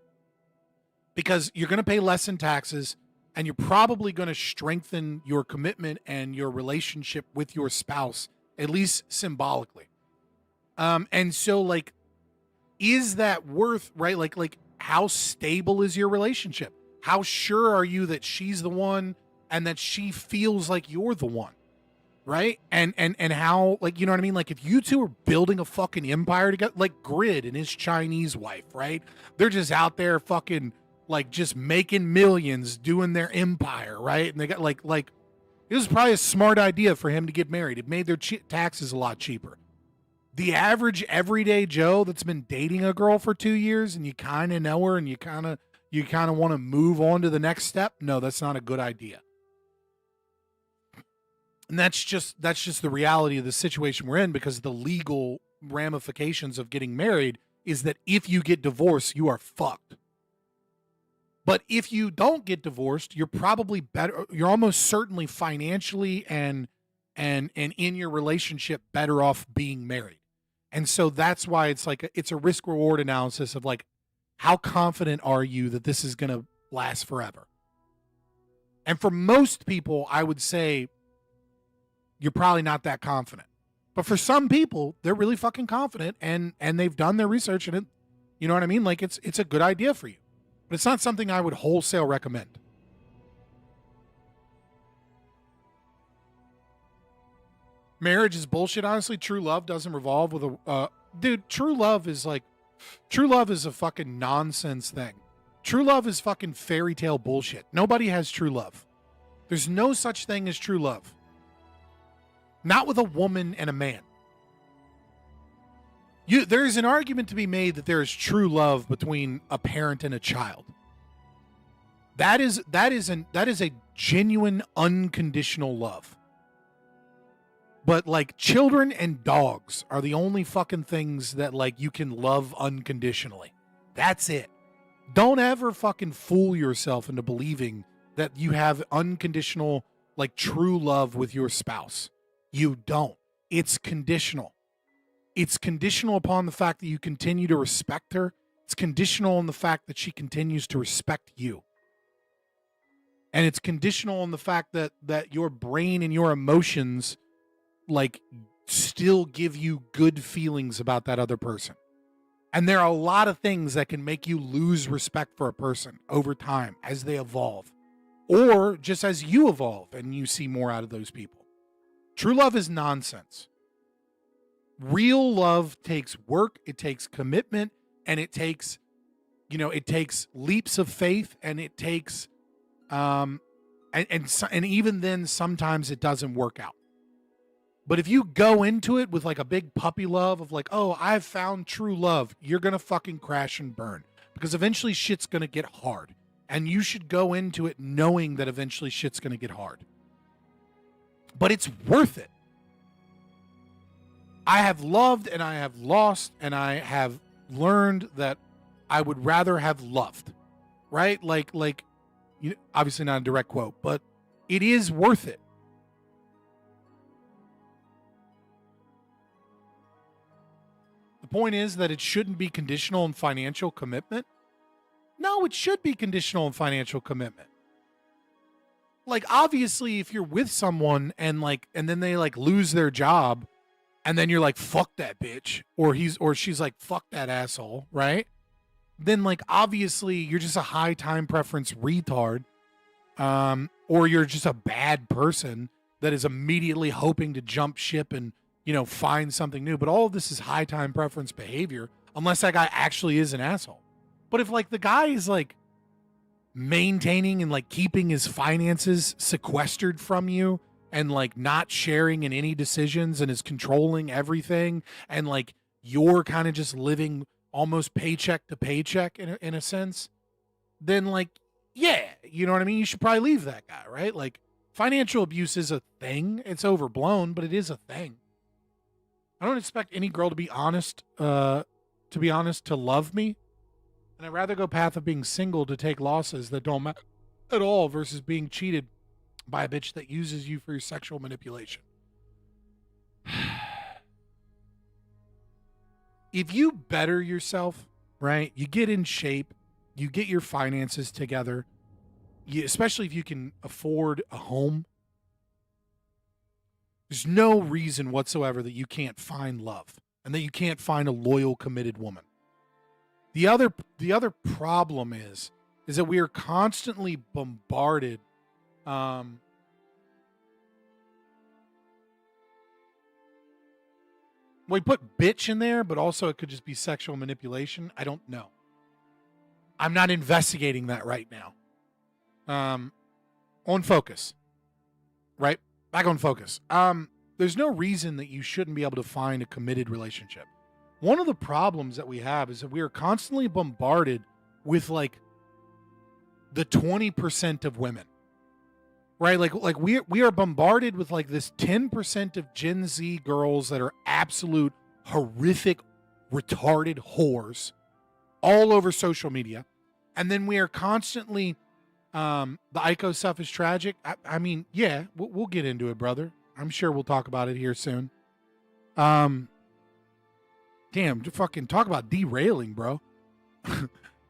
Because you're going to pay less in taxes, and you're probably going to strengthen your commitment and your relationship with your spouse, at least symbolically. And so like, is that worth, right? Like how stable is your relationship? How sure are you that she's the one and that she feels like you're the one? Right? And how, like, you know what I mean? Like, if you two are building a fucking empire together, like Grid and his Chinese wife, right? They're just out there fucking, like, just making millions doing their empire, right? And they got, like, it was probably a smart idea for him to get married. It made their taxes a lot cheaper. The average everyday Joe that's been dating a girl for 2 years and you kind of know her and you kind of want to move on to the next step, no, that's not a good idea. And that's just the reality of the situation we're in, because the legal ramifications of getting married is that if you get divorced, you are fucked. But if you don't get divorced, you're probably better. You're almost certainly financially and in your relationship better off being married. And so that's why it's a risk reward analysis of like, how confident are you that this is going to last forever? And for most people, I would say, you're probably not that confident. But for some people, they're really fucking confident and they've done their research and it, you know what I mean? Like it's a good idea for you. But it's not something I would wholesale recommend. Marriage is bullshit. Honestly, true love doesn't revolve with dude, true love is a fucking nonsense thing. True love is fucking fairy tale bullshit. Nobody has true love. There's no such thing as true love. Not with a woman and a man. There's an argument to be made that there is true love between a parent and a child. That is a genuine unconditional love. But like children and dogs are the only fucking things that like you can love unconditionally. That's it. Don't ever fucking fool yourself into believing that you have unconditional, like true love with your spouse. You don't. It's conditional. It's conditional upon the fact that you continue to respect her. It's conditional on the fact that she continues to respect you. And it's conditional on the fact that your brain and your emotions like still give you good feelings about that other person. And there are a lot of things that can make you lose respect for a person over time as they evolve, or just as you evolve and you see more out of those people. True love is nonsense. Real love takes work, it takes commitment, and it takes leaps of faith, and it takes and even then sometimes it doesn't work out. But if you go into it with like a big puppy love of like, oh, I've found true love, you're going to fucking crash and burn, because eventually shit's going to get hard. And you should go into it knowing that eventually shit's going to get hard. But it's worth it. I have loved and I have lost and I have learned that I would rather have loved, right? Like obviously not a direct quote, but it is worth it. The point is that it shouldn't be conditional on financial commitment. No, it should be conditional on financial commitment. Like, obviously, if you're with someone and then they like lose their job, and then you're like, fuck that bitch, or she's like, fuck that asshole, right? Then like, obviously, you're just a high time preference retard, or you're just a bad person that is immediately hoping to jump ship and, find something new. But all of this is high time preference behavior, unless that guy actually is an asshole. But if like the guy is like maintaining and like keeping his finances sequestered from you and like not sharing in any decisions and is controlling everything and like you're kind of just living almost paycheck to paycheck in a sense, then like, yeah, you know what I mean? You should probably leave that guy, right? Like, financial abuse is a thing. It's overblown, but it is a thing. I don't expect any girl to be honest, to love me. And I'd rather go path of being single to take losses that don't matter at all versus being cheated by a bitch that uses you for your sexual manipulation. If you better yourself, right? You get in shape, you get your finances together, especially if you can afford a home. There's no reason whatsoever that you can't find love and that you can't find a loyal, committed woman. The other problem is that we are constantly bombarded. We put bitch in there, but also it could just be sexual manipulation. I don't know. I'm not investigating that right now. On focus. Right? Back on focus. There's no reason that you shouldn't be able to find a committed relationship. One of the problems that we have is that we are constantly bombarded with like the 20% of women. Right? Like we are bombarded with like this 10% of Gen Z girls that are absolute horrific, retarded whores all over social media. And then we are constantly, the Ico stuff is tragic. I mean, yeah, we'll get into it, brother. I'm sure we'll talk about it here soon. Damn, fucking talk about derailing, bro.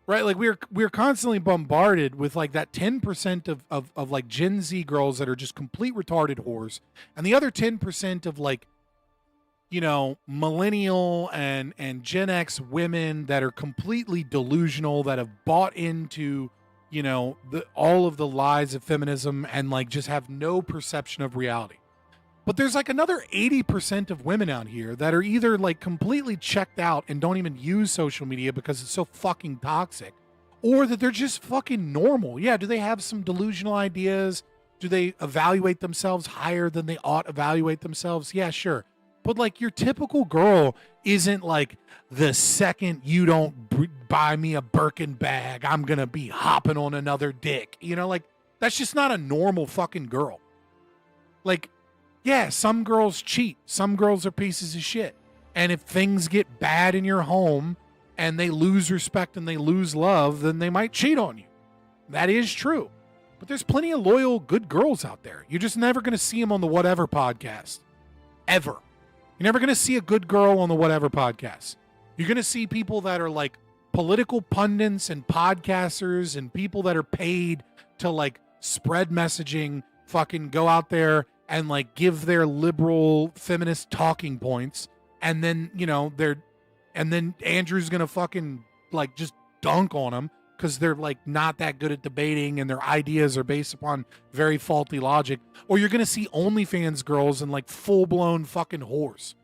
Right, like we're constantly bombarded with like that 10% of like Gen Z girls that are just complete retarded whores, and the other 10% of like, you know, millennial and Gen X women that are completely delusional, that have bought into, you know, all of the lies of feminism and like just have no perception of reality. But there's like another 80% of women out here that are either like completely checked out and don't even use social media because it's so fucking toxic, or that they're just fucking normal. Yeah, do they have some delusional ideas? Do they evaluate themselves higher than they ought evaluate themselves? Yeah, sure. But like your typical girl isn't like, the second you don't buy me a Birkin bag, I'm going to be hopping on another dick. You know, like that's just not a normal fucking girl. Like, yeah, some girls cheat. Some girls are pieces of shit. And if things get bad in your home and they lose respect and they lose love, then they might cheat on you. That is true. But there's plenty of loyal, good girls out there. You're just never going to see them on the Whatever podcast. Ever. You're never going to see a good girl on the Whatever podcast. You're going to see people that are like political pundits and podcasters and people that are paid to like spread messaging, fucking go out there and like give their liberal feminist talking points, and then, you know, and then Andrew's gonna fucking like just dunk on them because they're like not that good at debating and their ideas are based upon very faulty logic. Or you're gonna see OnlyFans girls and like full-blown fucking whores.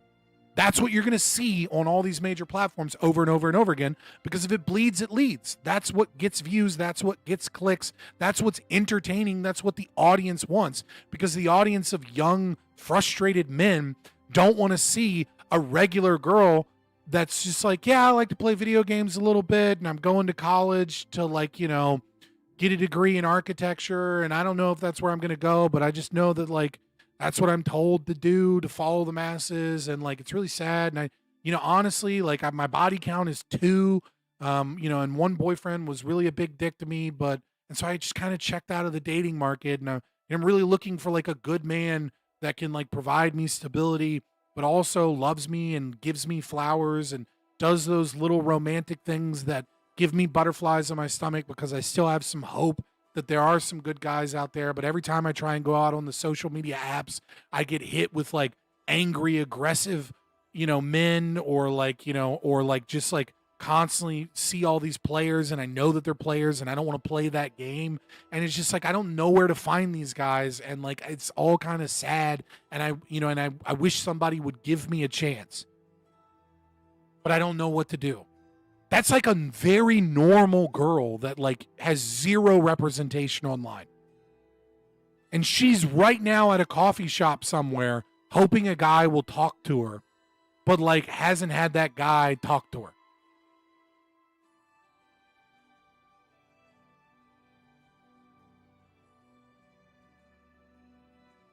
That's what you're going to see on all these major platforms over and over and over again, because if it bleeds, it leads. That's what gets views. That's what gets clicks. That's what's entertaining. That's what the audience wants, because the audience of young, frustrated men don't want to see a regular girl that's just like, yeah, I like to play video games a little bit, and I'm going to college to like, you know, get a degree in architecture, and I don't know if that's where I'm going to go, but I just know that like, that's what I'm told to do, to follow the masses. And like, it's really sad. And I, you know, honestly, like my body count is 2, you know, and one boyfriend was really a big dick to me, and so I just kind of checked out of the dating market, and I'm really looking for like a good man that can like provide me stability, but also loves me and gives me flowers and does those little romantic things that give me butterflies in my stomach, because I still have some hope that there are some good guys out there. But every time I try and go out on the social media apps, I get hit with like angry, aggressive, you know, men, or like, you know, or like just like constantly see all these players, and I know that they're players and I don't want to play that game. And it's just like, I don't know where to find these guys. And like, it's all kind of sad. And I wish somebody would give me a chance, but I don't know what to do. That's like a very normal girl that like has zero representation online. And she's right now at a coffee shop somewhere hoping a guy will talk to her. but like hasn't had that guy talk to her.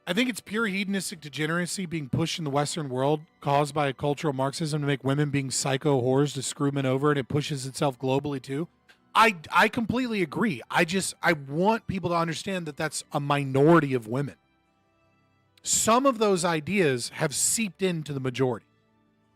I think it's pure hedonistic degeneracy being pushed in the Western world, caused by a cultural Marxism to make women being psycho whores to screw men over, and it pushes itself globally too. I completely agree. I want people to understand that that's a minority of women. Some of those ideas have seeped into the majority,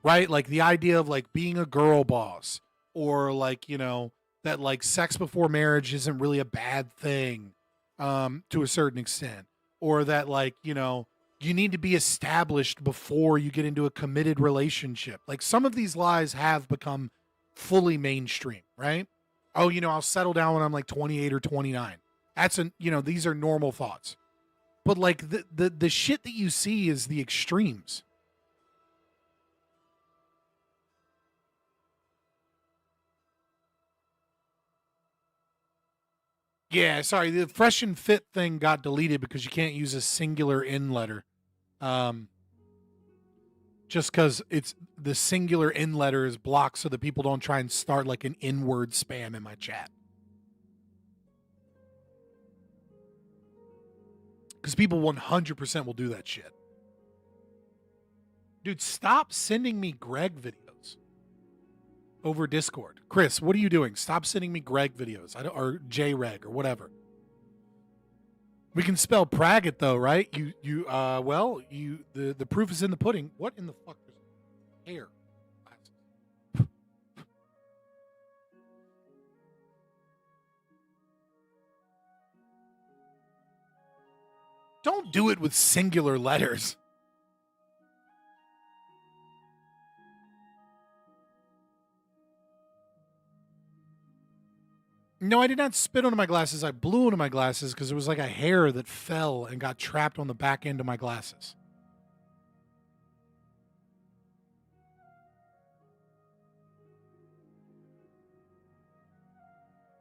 right? Like the idea of like being a girl boss, or like, you know, that like sex before marriage isn't really a bad thing, to a certain extent. Or that, like, you know, you need to be established before you get into a committed relationship. Like, some of these lies have become fully mainstream, right? Oh, you know, I'll settle down when I'm like 28 or 29. These are normal thoughts. But like the shit that you see is the extremes. Yeah, sorry. The fresh and fit thing got deleted because you can't use a singular in letter. Just because it's the singular in letter is blocked so that people don't try and start like an in-word spam in my chat. Because people 100% will do that shit. Dude, stop sending me Greg videos over Discord. Chris, what are you doing? Stop sending me Greg videos, or J-Reg, or whatever. We can spell Praggett though, right? The proof is in the pudding. What in the fuck is hair? Don't do it with singular letters. No, I did not spit onto my glasses. I blew into my glasses because it was like a hair that fell and got trapped on the back end of my glasses.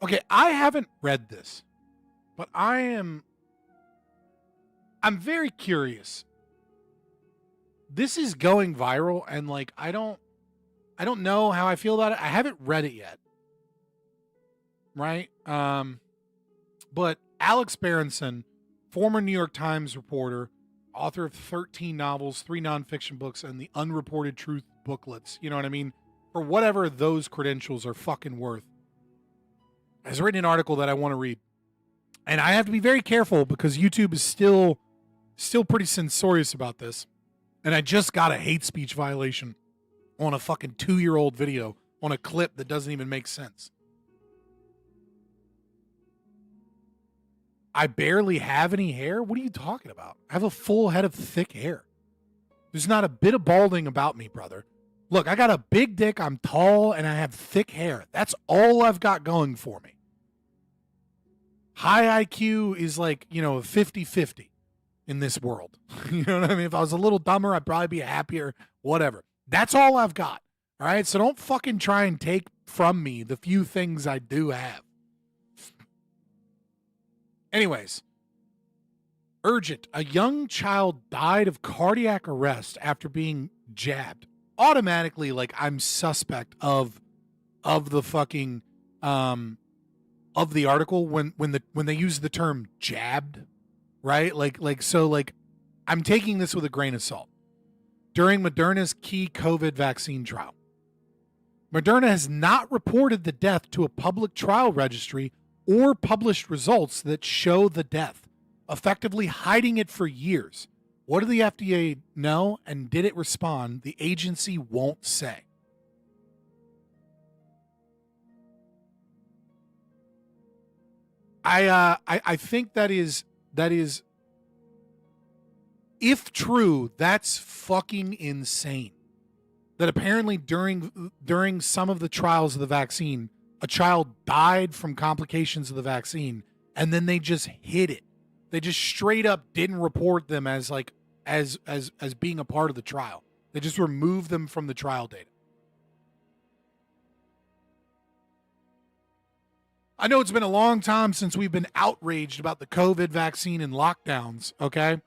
Okay, I haven't read this, but I'm very curious. This is going viral, and like I don't know how I feel about it. I haven't read it yet. Right? But Alex Berenson, former New York Times reporter, author of 13 novels, 3 nonfiction books, and the Unreported Truth booklets, you know what I mean? For whatever those credentials are fucking worth, has written an article that I want to read. And I have to be very careful because YouTube is still pretty censorious about this. And I just got a hate speech violation on a fucking 2-year-old video on a clip that doesn't even make sense. I barely have any hair? What are you talking about? I have a full head of thick hair. There's not a bit of balding about me, brother. Look, I got a big dick, I'm tall, and I have thick hair. That's all I've got going for me. High IQ is like, 50-50 in this world. You know what I mean? If I was a little dumber, I'd probably be happier, whatever. That's all I've got. All right? So don't fucking try and take from me the few things I do have. Anyways, urgent. A young child died of cardiac arrest after being jabbed. Automatically, like, I'm suspect of the fucking of the article when they use the term jabbed, right? Like I'm taking this with a grain of salt. During Moderna's key COVID vaccine trial, Moderna has not reported the death to a public trial registry or published results that show the death, effectively hiding it for years. What did the FDA know, and did it respond? The agency won't say. I think that is if true, that's fucking insane. That apparently during some of the trials of the vaccine, a child died from complications of the vaccine, and then they just hid it. They just straight up didn't report them as being a part of the trial. They just removed them from the trial data. I know it's been a long time since we've been outraged about the COVID vaccine and lockdowns, okay?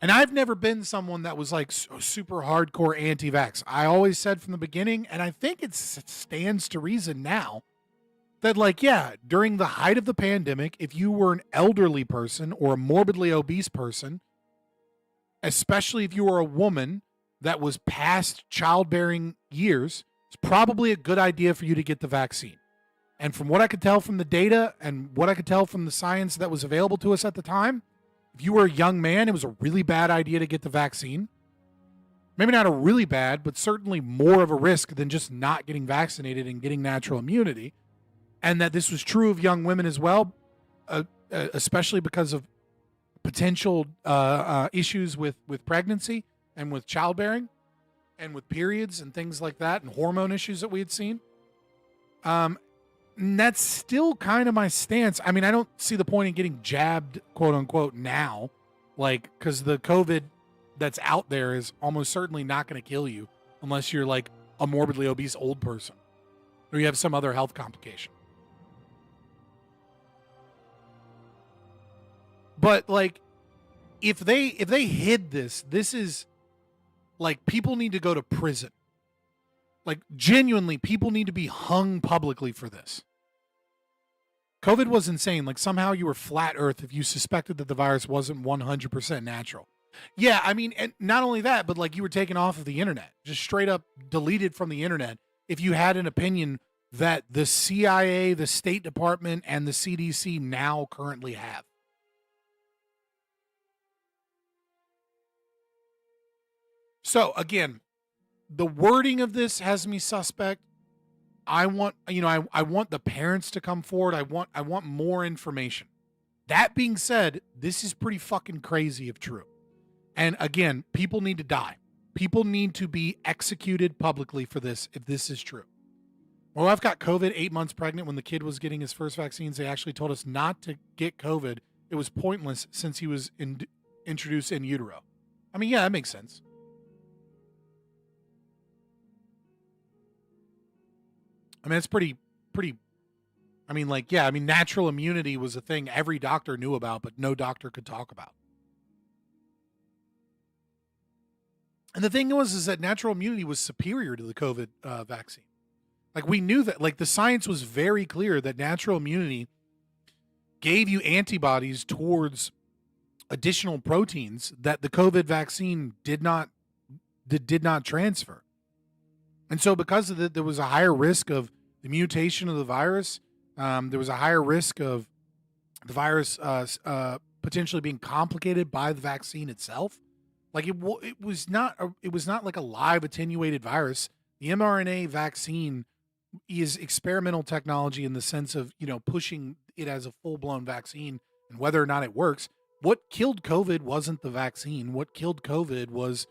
And I've never been someone that was like super hardcore anti-vax. I always said from the beginning, and I think it stands to reason now, that like, yeah, during the height of the pandemic, if you were an elderly person or a morbidly obese person, especially if you were a woman that was past childbearing years, it's probably a good idea for you to get the vaccine. And from what I could tell from the data and what I could tell from the science that was available to us at the time, if you were a young man, it was a really bad idea to get the vaccine. Maybe not a really bad, but certainly more of a risk than just not getting vaccinated and getting natural immunity. And that this was true of young women as well, especially because of potential issues with pregnancy and with childbearing and with periods and things like that and hormone issues that we had seen. And that's still kind of my stance. I mean, I don't see the point in getting jabbed, quote unquote, now, like, because the COVID that's out there is almost certainly not going to kill you unless you're like a morbidly obese old person or you have some other health complication. But like, if they hid this is like, people need to go to prison. Like, genuinely, people need to be hung publicly for this. COVID was insane. Like, somehow you were flat earth if you suspected that the virus wasn't 100% natural. Yeah, I mean, and not only that, but like, you were taken off of the internet, just straight up deleted from the internet if you had an opinion that the CIA, the State Department, and the CDC now currently have. So, again, the wording of this has me suspect. I want the parents to come forward. I want more information. That being said, this is pretty fucking crazy if true. And again, people need to die. People need to be executed publicly for this if this is true. My wife got COVID 8 months pregnant when the kid was getting his first vaccines. They actually told us not to get COVID. It was pointless since he was introduced in utero. I mean, yeah, that makes sense. I mean, it's pretty, I mean, like, yeah, I mean, natural immunity was a thing every doctor knew about, but no doctor could talk about. And the thing is that natural immunity was superior to the COVID vaccine. Like, we knew that, like, the science was very clear that natural immunity gave you antibodies towards additional proteins that the COVID vaccine did not transfer. And so because of that, there was a higher risk of the mutation of the virus. There was a higher risk of the virus potentially being complicated by the vaccine itself. Like, it was not like a live attenuated virus. The mRNA vaccine is experimental technology in the sense of, you know, pushing it as a full-blown vaccine and whether or not it works. What killed COVID wasn't the vaccine. What killed COVID was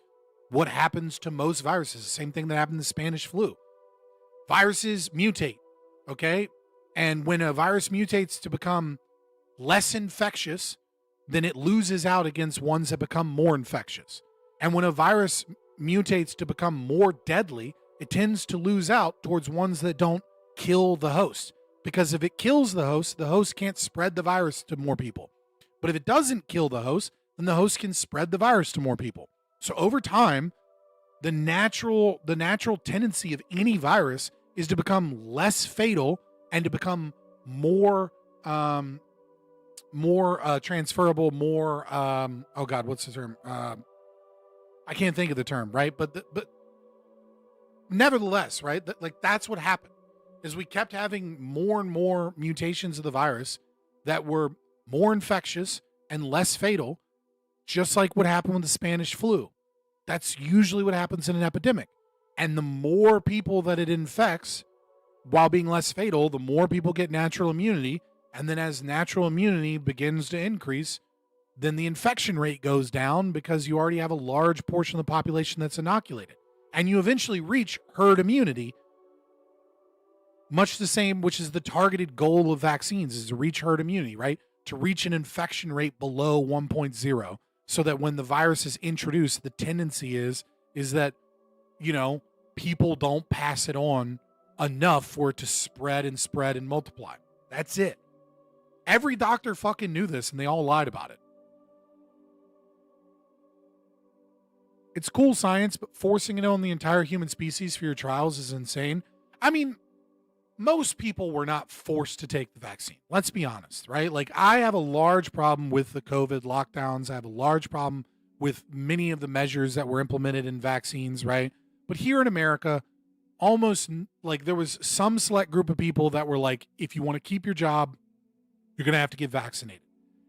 what happens to most viruses. The same thing that happened to the Spanish flu. Viruses mutate, okay? And when a virus mutates to become less infectious, then it loses out against ones that become more infectious. And when a virus mutates to become more deadly, it tends to lose out towards ones that don't kill the host. Because if it kills the host can't spread the virus to more people. But if it doesn't kill the host, then the host can spread the virus to more people. So over time, the natural tendency of any virus is to become less fatal and to become more transferable, more oh God, what's the term? I can't think of the term, right? But nevertheless, right? That's what happened. Is we kept having more and more mutations of the virus that were more infectious and less fatal, just like what happened with the Spanish flu. That's usually what happens in an epidemic. And the more people that it infects, while being less fatal, the more people get natural immunity. And then as natural immunity begins to increase, then the infection rate goes down because you already have a large portion of the population that's inoculated. And you eventually reach herd immunity, much the same, which is the targeted goal of vaccines, is to reach herd immunity, right? To reach an infection rate below 1.0, so that when the virus is introduced, the tendency is that, you know, people don't pass it on enough for it to spread and multiply. That's it. Every doctor fucking knew this, and they all lied about it. It's cool science, but forcing it on the entire human species for your trials is insane. I mean, most people were not forced to take the vaccine. Let's be honest, right? Like, I have a large problem with the COVID lockdowns. I have a large problem with many of the measures that were implemented in vaccines, right? But here in America, almost like there was some select group of people that were like, if you want to keep your job, you're going to have to get vaccinated.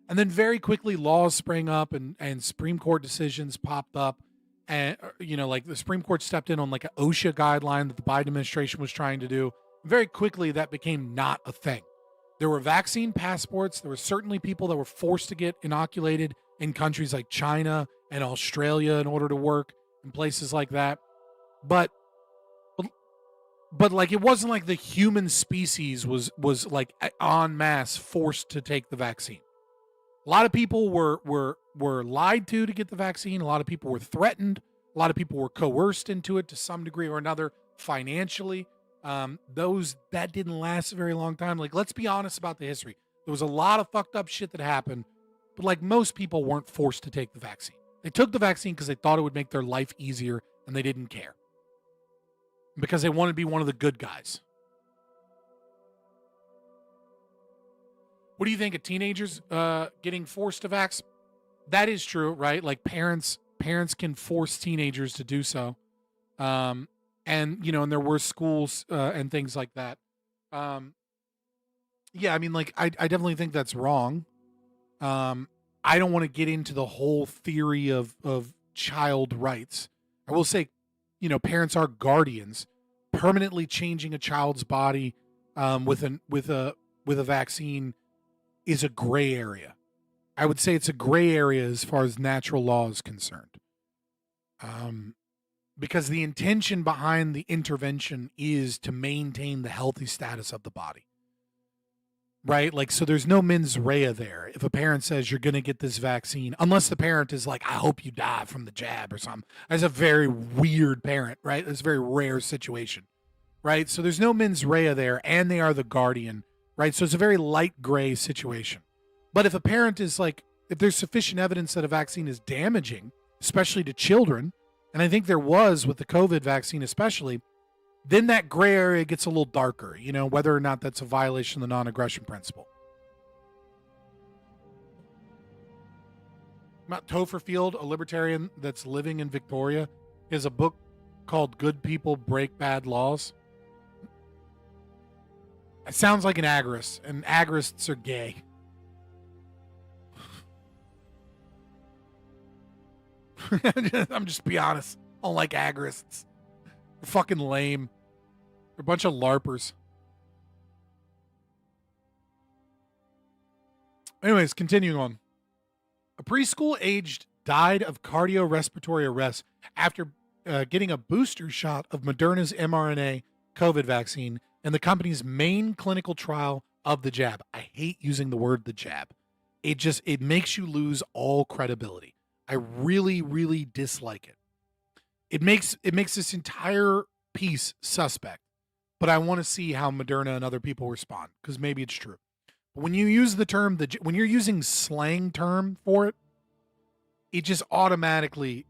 And then very quickly laws sprang up and Supreme Court decisions popped up. And, like the Supreme Court stepped in on like an OSHA guideline that the Biden administration was trying to do. Very quickly, that became not a thing. There were vaccine passports. There were certainly people that were forced to get inoculated in countries like China and Australia in order to work in places like that. But like, it wasn't like the human species was like en masse forced to take the vaccine. A lot of people were lied to get the vaccine. A lot of people were threatened. A lot of people were coerced into it to some degree or another financially. That didn't last a very long time. Like, let's be honest about the history. There was a lot of fucked up shit that happened, but like most people weren't forced to take the vaccine. They took the vaccine because they thought it would make their life easier and they didn't care. Because they wanted to be one of the good guys. What do you think of teenagers getting forced to vax? That is true, right? Like parents can force teenagers to do so. And there were schools and things like that. Yeah, I mean, like, I definitely think that's wrong. I don't want to get into the whole theory of child rights. I will say, parents are guardians. Permanently changing a child's body with a vaccine is a gray area. I would say it's a gray area as far as natural law is concerned. Because the intention behind the intervention is to maintain the healthy status of the body. Right? Like, so there's no mens rea there. If a parent says you're going to get this vaccine, unless the parent is like, I hope you die from the jab or something. That's a very weird parent, right? It's a very rare situation, right? So there's no mens rea there, and they are the guardian, right? So it's a very light gray situation. But if a parent is like, if there's sufficient evidence that a vaccine is damaging, especially to children, and I think there was with the COVID vaccine especially, then that gray area gets a little darker, whether or not that's a violation of the non-aggression principle. Matt Topherfield, a libertarian that's living in Victoria, has a book called Good People Break Bad Laws. It sounds like an agorist, and agorists are gay. I'm just be honest. I don't like agorists. They're fucking lame. They're a bunch of LARPers. Anyways, continuing on. A preschool aged died of cardiorespiratory arrest after getting a booster shot of Moderna's mRNA COVID vaccine in the company's main clinical trial of the jab. I hate using the word the jab. It makes you lose all credibility. I really, really dislike it. It makes this entire piece suspect. But I want to see how Moderna and other people respond, because maybe it's true. But when you use the term, when you're using slang term for it, it just automatically,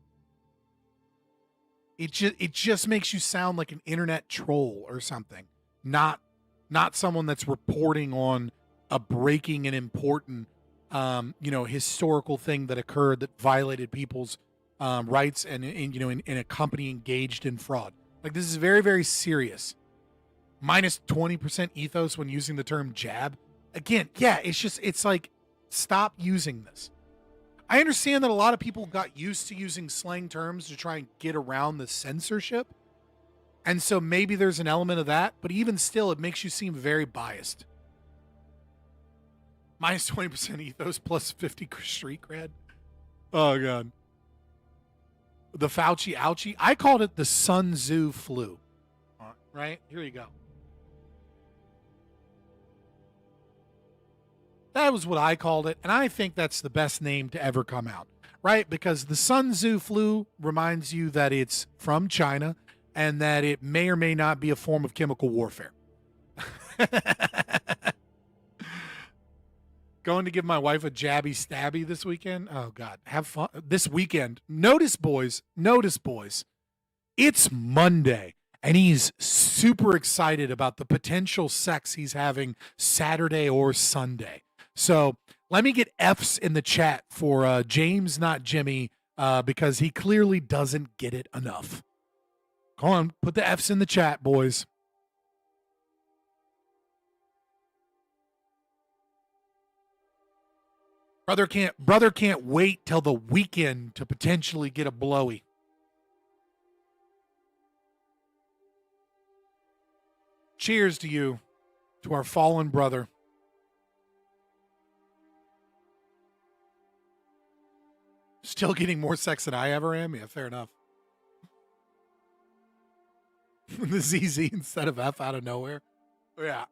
it just makes you sound like an internet troll or something, not someone that's reporting on a breaking and important, historical thing that occurred that violated people's rights and in a company engaged in fraud. Like, this is very, very serious. Minus 20% ethos when using the term jab. Again, yeah, it's like, stop using this. I understand that a lot of people got used to using slang terms to try and get around the censorship. And so maybe there's an element of that, but even still, it makes you seem very biased. Minus 20% ethos plus 50 street cred. Oh, God. The Fauci ouchie. I called it the Sun Tzu flu. Right? Here you go. That was what I called it, and I think that's the best name to ever come out, right? Because the Sun Tzu flu reminds you that it's from China and that it may or may not be a form of chemical warfare. Going to give my wife a jabby stabby this weekend. Oh God, have fun this weekend. Notice, boys. It's Monday, and he's super excited about the potential sex he's having Saturday or Sunday. So let me get F's in the chat for James, not Jimmy, because he clearly doesn't get it enough. Come on, put the F's in the chat, boys. Brother can't wait till the weekend to potentially get a blowy. Cheers to you, to our fallen brother. Still getting more sex than I ever am? Yeah, fair enough. The ZZ instead of F out of nowhere. Yeah.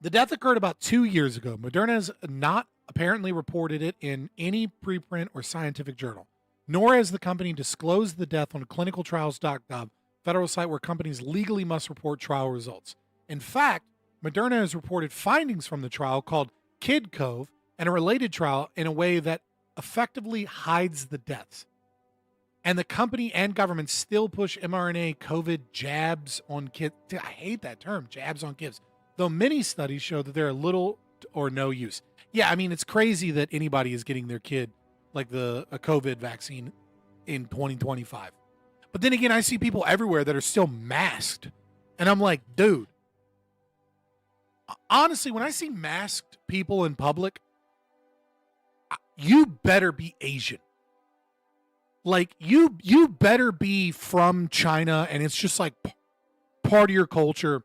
The death occurred about 2 years ago. Moderna has not apparently reported it in any preprint or scientific journal, nor has the company disclosed the death on clinicaltrials.gov, federal site where companies legally must report trial results. In fact, Moderna has reported findings from the trial called Kid Cove and a related trial in a way that effectively hides the deaths. And the company and government still push mRNA COVID jabs on kids. I hate that term, jabs on kids. Though many studies show that they're little or no use. Yeah, I mean, it's crazy that anybody is getting their kid like a COVID vaccine in 2025. But then again, I see people everywhere that are still masked. And I'm like, dude, honestly, when I see masked people in public, you better be Asian. Like, you better be from China, and it's just like part of your culture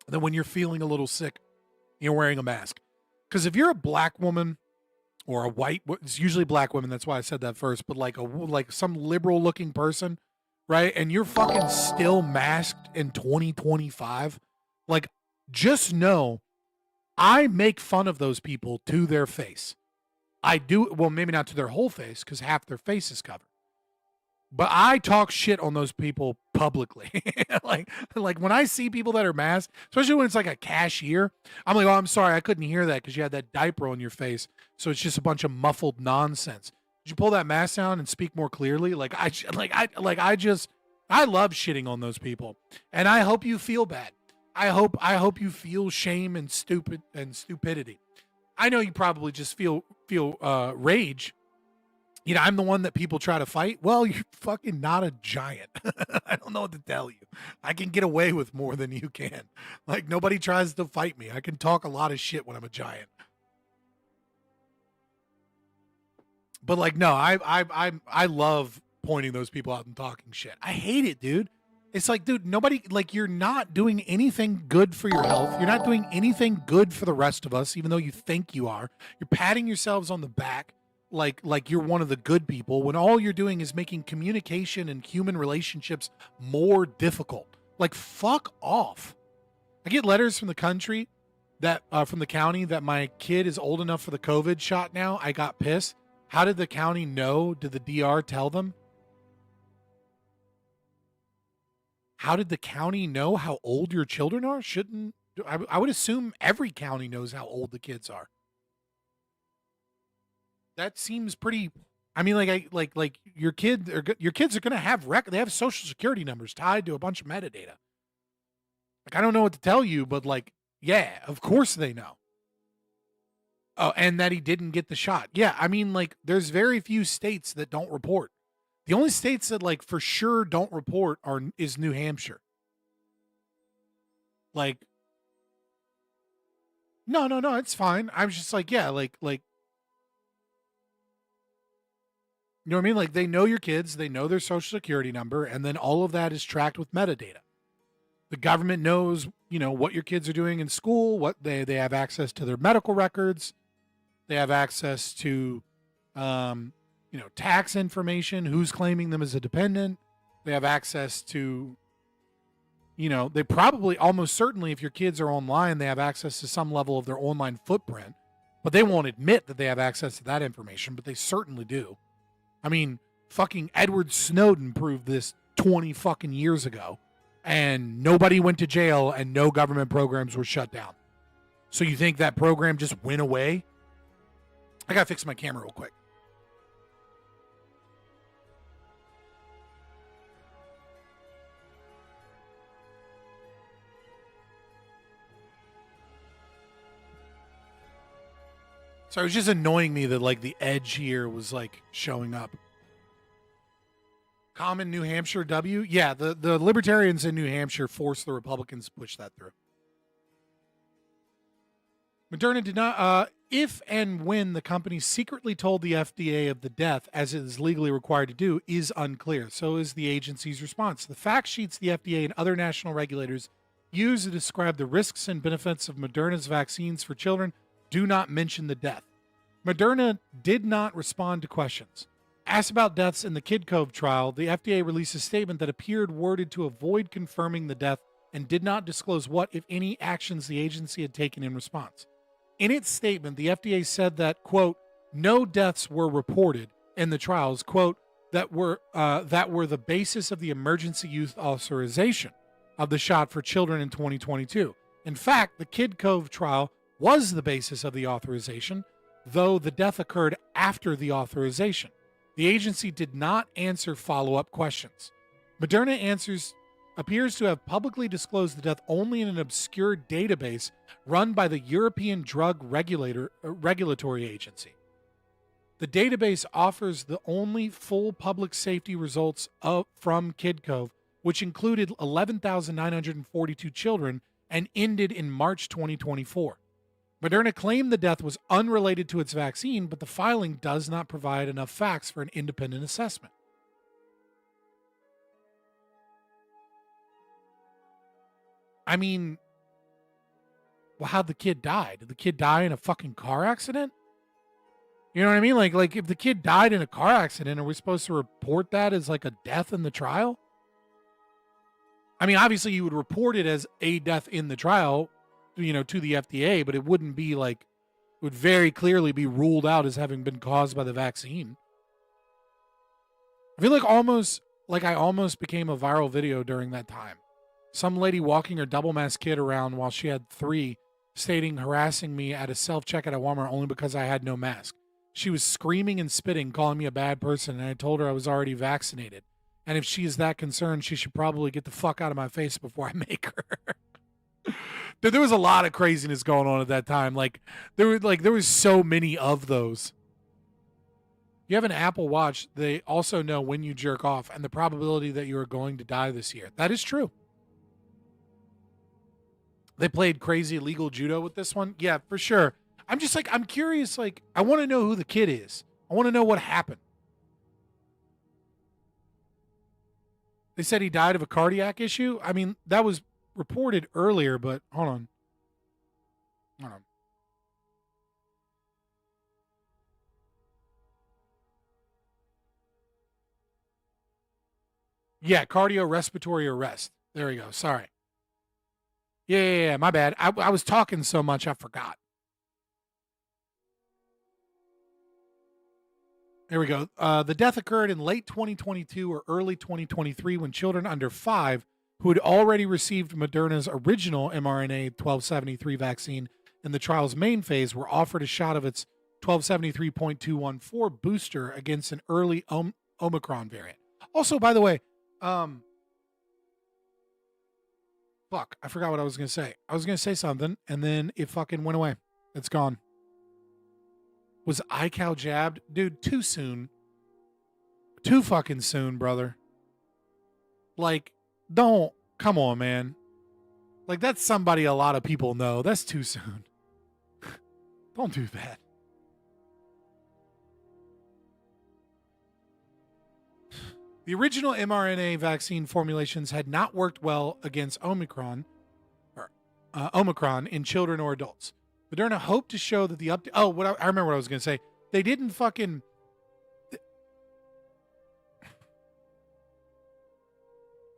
that when you're feeling a little sick, you're wearing a mask. Because if you're a black woman or a white, it's usually black women, that's why I said that first, but like some liberal looking person, right? And you're fucking still masked in 2025, like, just know I make fun of those people to their face. I do, well, maybe not to their whole face because half their face is covered. But I talk shit on those people publicly. like when I see people that are masked, especially when it's like a cashier, I'm like, oh, I'm sorry, I couldn't hear that because you had that diaper on your face. So it's just a bunch of muffled nonsense. Did you pull that mask down and speak more clearly? I love shitting on those people, and I hope you feel bad. I hope you feel shame and stupidity. I know you probably just feel rage. You know, I'm the one that people try to fight. Well, you're fucking not a giant. I don't know what to tell you. I can get away with more than you can. Like, nobody tries to fight me. I can talk a lot of shit when I'm a giant. But like, no, I love pointing those people out and talking shit. I hate it, dude. It's like, dude, nobody, like, you're not doing anything good for your health. You're not doing anything good for the rest of us, even though you think you are. You're patting yourselves on the back like you're one of the good people when all you're doing is making communication and human relationships more difficult. Like, fuck off. I get letters from the country that from the county that my kid is old enough for the COVID shot now. I got pissed. How did the county know? Did the DR tell them? How did the county know how old your children are? I would assume every county knows how old the kids are. That seems pretty. I mean, like your kids are going to have they have social security numbers tied to a bunch of metadata. Like, I don't know what to tell you, but like, yeah, of course they know. Oh, and that he didn't get the shot. Yeah, I mean, like, there's very few states that don't report. The only states that, like, for sure don't report is New Hampshire. Like, no, it's fine. I was just like, yeah, like, you know what I mean? Like, they know your kids, they know their social security number, and then all of that is tracked with metadata. The government knows, you know, what your kids are doing in school, what they have access to their medical records. They have access to, you know, tax information, who's claiming them as a dependent. They have access to, you know, they probably, almost certainly, if your kids are online, they have access to some level of their online footprint, but they won't admit that they have access to that information, but they certainly do. I mean, fucking Edward Snowden proved this 20 fucking years ago, and nobody went to jail and no government programs were shut down. So you think that program just went away I gotta fix my camera real quick. So it was just annoying me that like the edge here was like showing up. Common New Hampshire W? Yeah, the libertarians in New Hampshire forced the Republicans to push that through. Moderna did not, if and when the company secretly told the FDA of the death, as it is legally required to do, is unclear. So is the agency's response. The fact sheets the FDA and other national regulators use to describe the risks and benefits of Moderna's vaccines for children do not mention the death. Moderna did not respond to questions. Asked about deaths in the Kid Cove trial, the FDA released a statement that appeared worded to avoid confirming the death and did not disclose what, if any, actions the agency had taken in response. In its statement, the FDA said that, quote, no deaths were reported in the trials, quote, that were the basis of the emergency use authorization of the shot for children in 2022. In fact, the Kid Cove trial was the basis of the authorization, though the death occurred after the authorization. The agency did not answer follow-up questions. Moderna appears to have publicly disclosed the death only in an obscure database run by the European Drug Regulatory Agency. The database offers the only full public safety results from Kid Cove, which included 11,942 children and ended in March 2024. Moderna claimed the death was unrelated to its vaccine, but the filing does not provide enough facts for an independent assessment. I mean, well, how'd the kid die? Did the kid die in a fucking car accident? You know what I mean? Like if the kid died in a car accident, are we supposed to report that as like a death in the trial? I mean, obviously you would report it as a death in the trial, you know, to the FDA, but it wouldn't be like, it would very clearly be ruled out as having been caused by the vaccine. I feel like I almost became a viral video during that time. Some lady walking her double-masked kid around while she had 3, stating harassing me at a self-checkout at Walmart only because I had no mask. She was screaming and spitting, calling me a bad person, and I told her I was already vaccinated. And if she is that concerned, she should probably get the fuck out of my face before I make her. Dude, there was a lot of craziness going on at that time. Like there was so many of those. You have an Apple Watch, they also know when you jerk off and the probability that you are going to die this year. That is true. They played crazy illegal judo with this one. Yeah, for sure. I'm just like, I'm curious. Like, I want to know who the kid is. I want to know what happened. They said he died of a cardiac issue. I mean, that was reported earlier, but hold on. Hold on. Yeah, cardiorespiratory arrest. There we go. Sorry. Yeah, my bad. I was talking so much I forgot. There we go. The death occurred in late 2022 or early 2023 when children under 5 who had already received Moderna's original mRNA 1273 vaccine in the trial's main phase were offered a shot of its 1273.214 booster against an early Omicron variant. Also, by the way, fuck, I forgot what I was going to say. I was going to say something, and then it fucking went away. It's gone. Was Icow jabbed? Dude, too soon. Too fucking soon, brother. Like, don't. Come on, man. Like, that's somebody a lot of people know. That's too soon. Don't do that. The original mRNA vaccine formulations had not worked well against Omicron in children or adults. Moderna hoped to show that the update. Oh, I remember what I was going to say. They didn't fucking.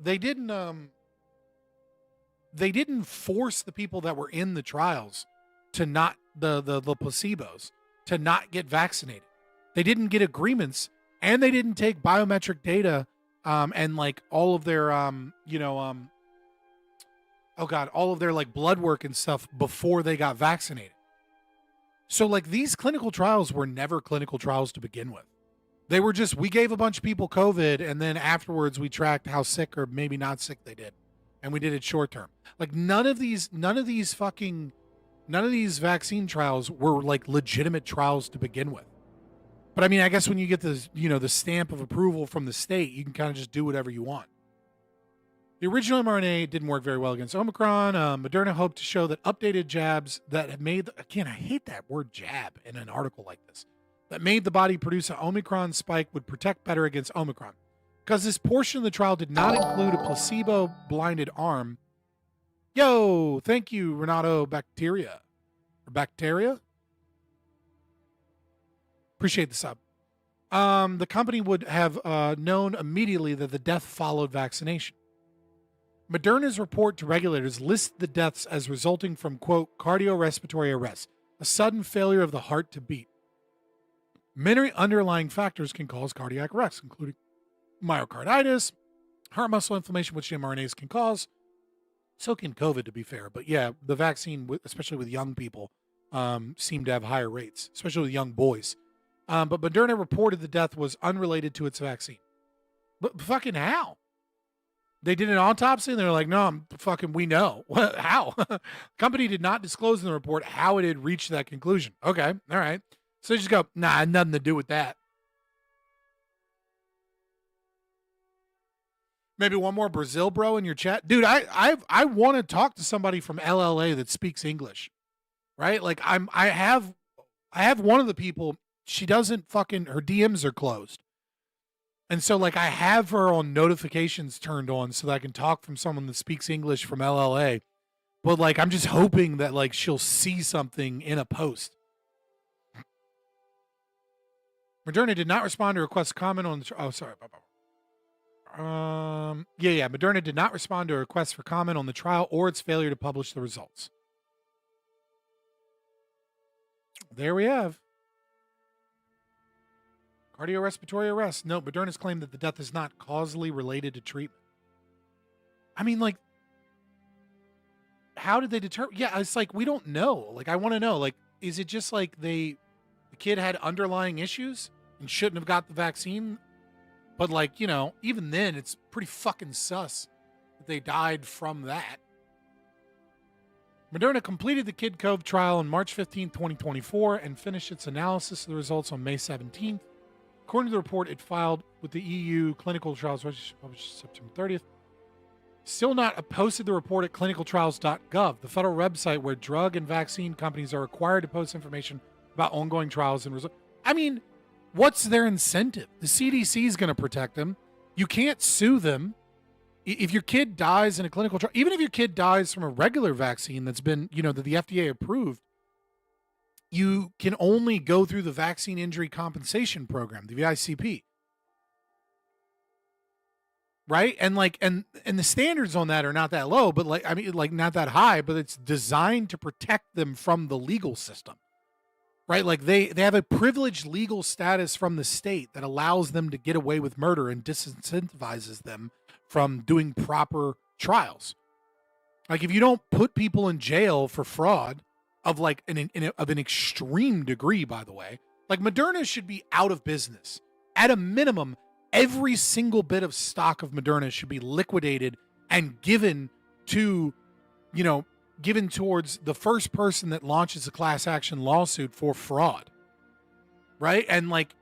They didn't. They didn't force the people that were in the trials to not the placebos to not get vaccinated. They didn't get agreements, and they didn't take biometric data, and like all of their all of their like blood work and stuff before they got vaccinated. So like these clinical trials were never clinical trials to begin with. They were just, we gave a bunch of people COVID and then afterwards we tracked how sick or maybe not sick they did. And we did it short term. Like none of these vaccine trials were like legitimate trials to begin with. But I mean, I guess when you get the stamp of approval from the state, you can kind of just do whatever you want. The original mRNA didn't work very well against Omicron. Moderna hoped to show that updated jabs that have made, again, I hate that word jab in an article like this, that made the body produce an Omicron spike would protect better against Omicron. Because this portion of the trial did not include a placebo-blinded arm. Yo, thank you, Renato Bacteria. Or Bacteria? Appreciate the sub. The company would have known immediately that the death followed vaccination. Moderna's report to regulators lists the deaths as resulting from, quote, cardiorespiratory arrest, a sudden failure of the heart to beat. Many underlying factors can cause cardiac arrest, including myocarditis, heart muscle inflammation, which mRNAs can cause. So can COVID, to be fair. But yeah, the vaccine, especially with young people, seem to have higher rates, especially with young boys. But Moderna reported the death was unrelated to its vaccine. But fucking how? They did an autopsy and they're like, no, we know. How? Company did not disclose in the report how it had reached that conclusion. Okay, all right. So they just go, nah, nothing to do with that. Maybe one more Brazil bro in your chat. Dude, I want to talk to somebody from LLA that speaks English. Right? Like I have one of the people, she doesn't her DMs are closed. And so like I have her on notifications turned on so that I can talk from someone that speaks English from LLA. But like I'm just hoping that like she'll see something in a post. Moderna did not respond to request comment on the Moderna did not respond to a request for comment on the trial or its failure to publish the results. There we have. Cardiorespiratory arrest. No, Moderna's claimed that the death is not causally related to treatment. I mean, like, how did they determine? Yeah, it's like, we don't know. Like, I want to know, like, is it just like the kid had underlying issues and shouldn't have got the vaccine? But like, even then, it's pretty fucking sus that they died from that. Moderna completed the Kid Cove trial on March 15, 2024, and finished its analysis of the results on May 17th. According to the report, it filed with the EU Clinical Trials Registry, published September 30th. Still not posted the report at clinicaltrials.gov, the federal website where drug and vaccine companies are required to post information about ongoing trials and results. I mean, what's their incentive? The CDC is going to protect them. You can't sue them. If your kid dies in a clinical trial, even if your kid dies from a regular vaccine that's been, that the FDA approved, you can only go through the Vaccine Injury Compensation Program, the VICP. Right? And like, and the standards on that are not that low, but not that high, but it's designed to protect them from the legal system. Right? Like they have a privileged legal status from the state that allows them to get away with murder and disincentivizes them from doing proper trials. Like if you don't put people in jail for fraud of like of an extreme degree, by the way, like Moderna should be out of business. At a minimum, every single bit of stock of Moderna should be liquidated and given to, given towards the first person that launches a class action lawsuit for fraud. Right? And like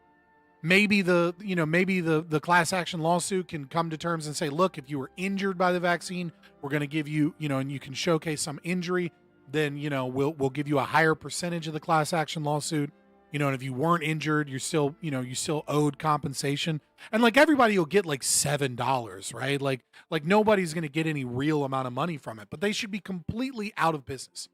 maybe the class action lawsuit can come to terms and say, look, if you were injured by the vaccine, we're going to give you, and you can showcase some injury, then, we'll give you a higher percentage of the class action lawsuit. And if you weren't injured, you're still, you still owed compensation. And like everybody will get like $7, right? Like nobody's going to get any real amount of money from it, but they should be completely out of business.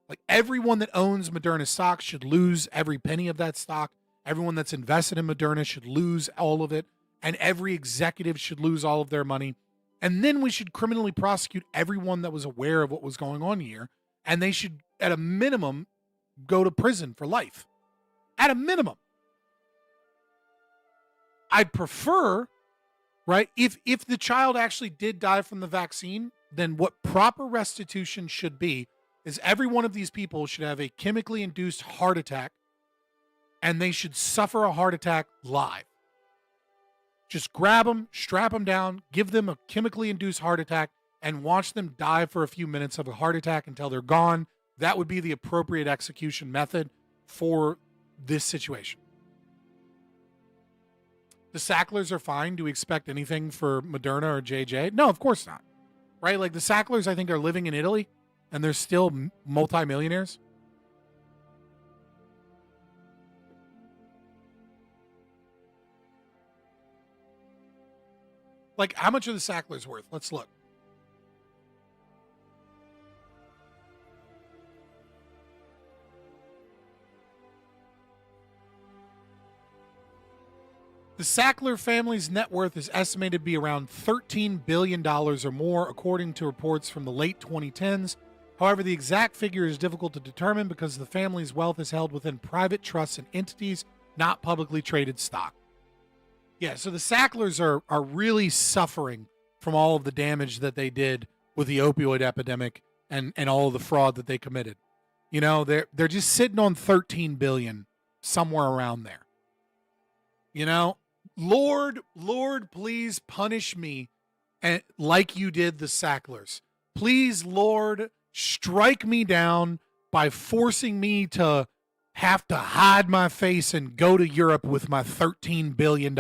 Like everyone that owns Moderna stock should lose every penny of that stock. Everyone that's invested in Moderna should lose all of it. And every executive should lose all of their money. And then we should criminally prosecute everyone that was aware of what was going on here. And they should, at a minimum, go to prison for life. At a minimum. I'd prefer, right, if the child actually did die from the vaccine, then what proper restitution should be is every one of these people should have a chemically induced heart attack, and they should suffer a heart attack live. Just grab them, strap them down, give them a chemically induced heart attack, and watch them die for a few minutes of a heart attack until they're gone. That would be the appropriate execution method for this situation. The Sacklers are fine. Do we expect anything for Moderna or JJ? No, of course not. Right? Like the Sacklers, I think, are living in Italy, and they're still multimillionaires. Like, how much are the Sacklers worth? Let's look. The Sackler family's net worth is estimated to be around $13 billion or more, according to reports from the late 2010s. However, the exact figure is difficult to determine because the family's wealth is held within private trusts and entities, not publicly traded stock. Yeah, so the Sacklers are really suffering from all of the damage that they did with the opioid epidemic and all of the fraud that they committed. You know, they're just sitting on $13 billion, somewhere around there. You know, Lord, please punish me like you did the Sacklers. Please, Lord, strike me down by forcing me to have to hide my face and go to Europe with my $13 billion.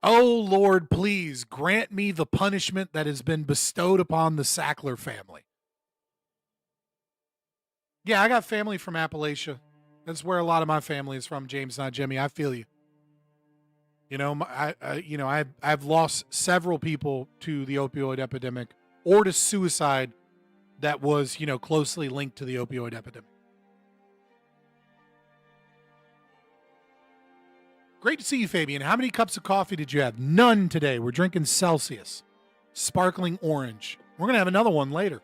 Oh, Lord, please grant me the punishment that has been bestowed upon the Sackler family. Yeah, I got family from Appalachia. That's where a lot of my family is from, James, not Jimmy. I feel you. You know, I've lost several people to the opioid epidemic or to suicide that was, closely linked to the opioid epidemic. Great to see you, Fabian. How many cups of coffee did you have? None today. We're drinking Celsius. Sparkling orange. We're going to have another one later.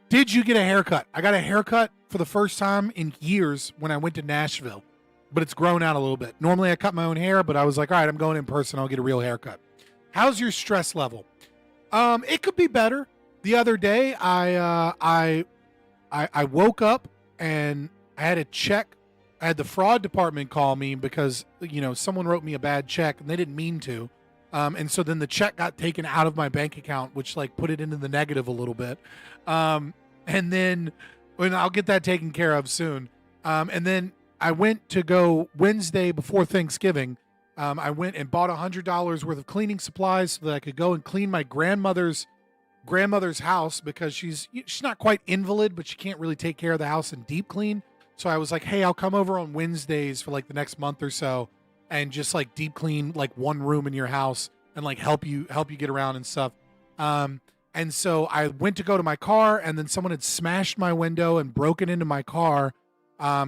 Did you get a haircut? I got a haircut for the first time in years when I went to Nashville, but it's grown out a little bit. Normally I cut my own hair, but I was like, all right, I'm going in person. I'll get a real haircut. How's your stress level? It could be better. The other day, I woke up and I had a check. I had the fraud department call me because, someone wrote me a bad check and they didn't mean to. And so then the check got taken out of my bank account, which put it into the negative a little bit. And then I'll get that taken care of soon. And then I went to go Wednesday before Thanksgiving. I went and bought $100 worth of cleaning supplies so that I could go and clean my grandmother's house because she's not quite invalid, but she can't really take care of the house and deep clean. So I was like, hey, I'll come over on Wednesdays for the next month or so and just deep clean one room in your house and help you get around and stuff. And so I went to go to my car and then someone had smashed my window and broken into my car.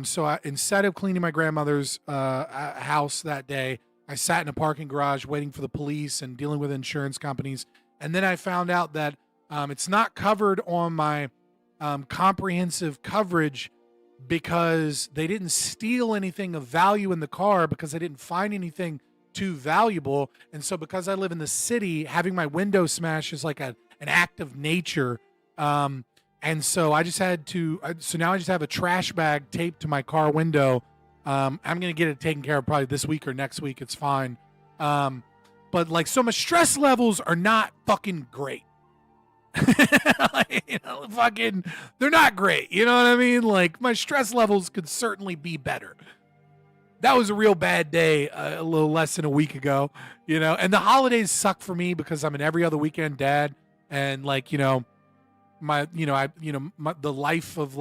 So instead of cleaning my grandmother's house that day, I sat in a parking garage waiting for the police and dealing with insurance companies. And then I found out that it's not covered on my comprehensive coverage because they didn't steal anything of value in the car because I didn't find anything too valuable. And so because I live in the city, having my window smashed is an act of nature. And so I just had to, so now I just have a trash bag taped to my car window. I'm going to get it taken care of probably this week or next week. It's fine. But so my stress levels are not fucking great. They're not great. You know what I mean? My stress levels could certainly be better. That was a real bad day a little less than a week ago, and the holidays suck for me because I'm an every other weekend dad. And the life of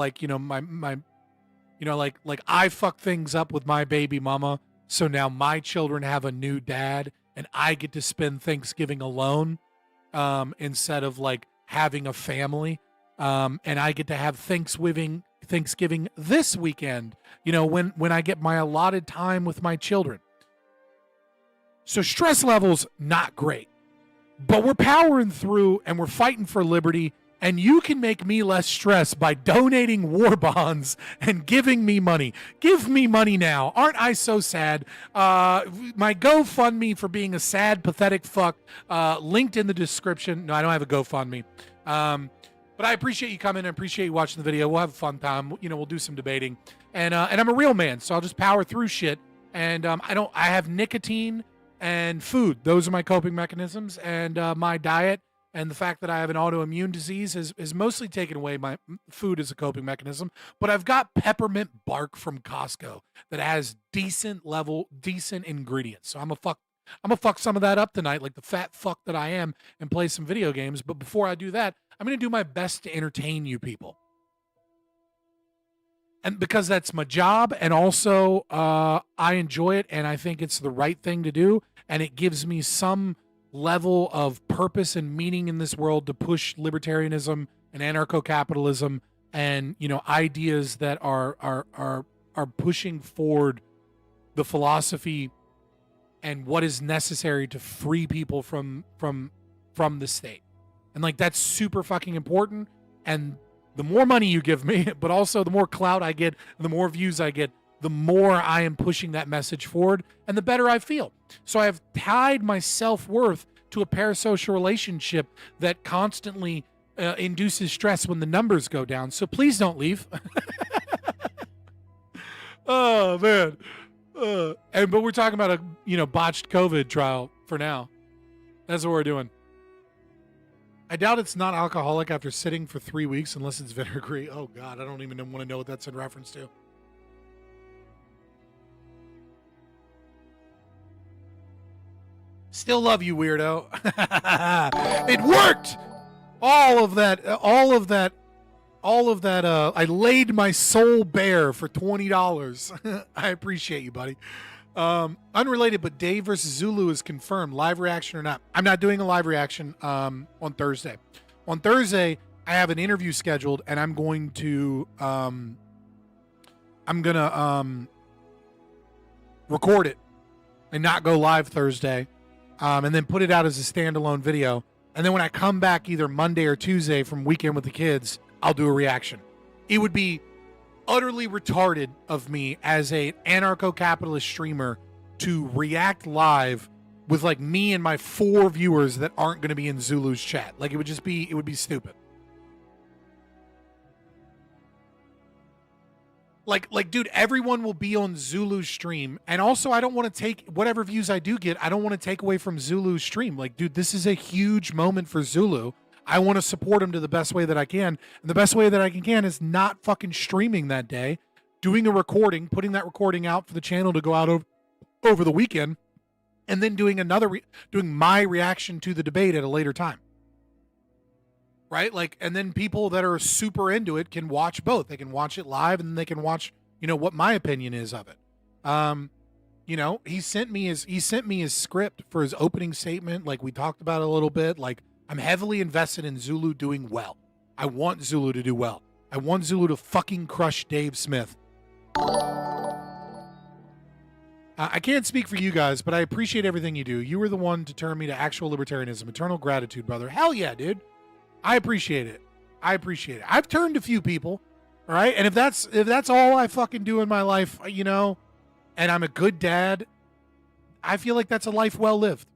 I fuck things up with my baby mama. So now my children have a new dad and I get to spend Thanksgiving alone, instead of having a family. And I get to have Thanksgiving this weekend, when I get my allotted time with my children. So stress levels, not great, but we're powering through and we're fighting for liberty. And you can make me less stressed by donating war bonds and giving me money. Give me money now. Aren't I so sad? My GoFundMe for being a sad, pathetic fuck, linked in the description. No, I don't have a GoFundMe. But I appreciate you coming. I appreciate you watching the video. We'll have a fun time. We'll do some debating. And I'm a real man, so I'll just power through shit. And I have nicotine and food. Those are my coping mechanisms. And my diet and the fact that I have an autoimmune disease has mostly taken away my food as a coping mechanism. But I've got peppermint bark from Costco that has decent ingredients. So I'm gonna fuck some of that up tonight, like the fat fuck that I am, and play some video games. But before I do that, I'm gonna do my best to entertain you people. And because that's my job, and also I enjoy it, and I think it's the right thing to do, and it gives me some level of purpose and meaning in this world to push libertarianism and anarcho-capitalism and ideas that are pushing forward the philosophy and what is necessary to free people from the state. And like that's super fucking important. And the more money you give me, but also the more clout I get, the more views I get, the more I am pushing that message forward, and the better I feel. So I have tied my self-worth to a parasocial relationship that constantly induces stress when the numbers go down. So please don't leave. Oh, man. But we're talking about a botched COVID trial for now. That's what we're doing. I doubt it's not alcoholic after sitting for 3 weeks unless it's vinegary. Oh, God, I don't even want to know what that's in reference to. Still love you, weirdo. It worked! All of that, I laid my soul bare for $20. I appreciate you, buddy. Unrelated, but Dave versus Zulu is confirmed. Live reaction or not? I'm not doing a live reaction on Thursday. On Thursday, I have an interview scheduled, and I'm going to record it and not go live Thursday, and then put it out as a standalone video. And then when I come back either Monday or Tuesday from Weekend with the Kids, I'll do a reaction. It would be utterly retarded of me as an anarcho-capitalist streamer to react live with like me and my 4 viewers that aren't going to be in Zulu's chat. Like it would be stupid. Like, dude, everyone will be on Zulu's stream. And also, I don't want to take whatever views I do get. I don't want to take away from Zulu's stream. Like, dude, this is a huge moment for Zulu. I want to support him to the best way that I can. And the best way that I can is not fucking streaming that day, doing a recording, putting that recording out for the channel to go out over the weekend, and then doing doing my reaction to the debate at a later time. Right? Like, and then people that are super into it can watch both. They can watch it live, and they can watch, what my opinion is of it. He sent me his script for his opening statement. Like we talked about it a little bit. Like, I'm heavily invested in Zulu doing well. I want Zulu to do well. I want Zulu to fucking crush Dave Smith. I can't speak for you guys, but I appreciate everything you do. You were the one to turn me to actual libertarianism. Eternal gratitude, brother. Hell yeah, dude. I appreciate it. I've turned a few people, all right? And if that's all I fucking do in my life, and I'm a good dad, I feel like that's a life well lived.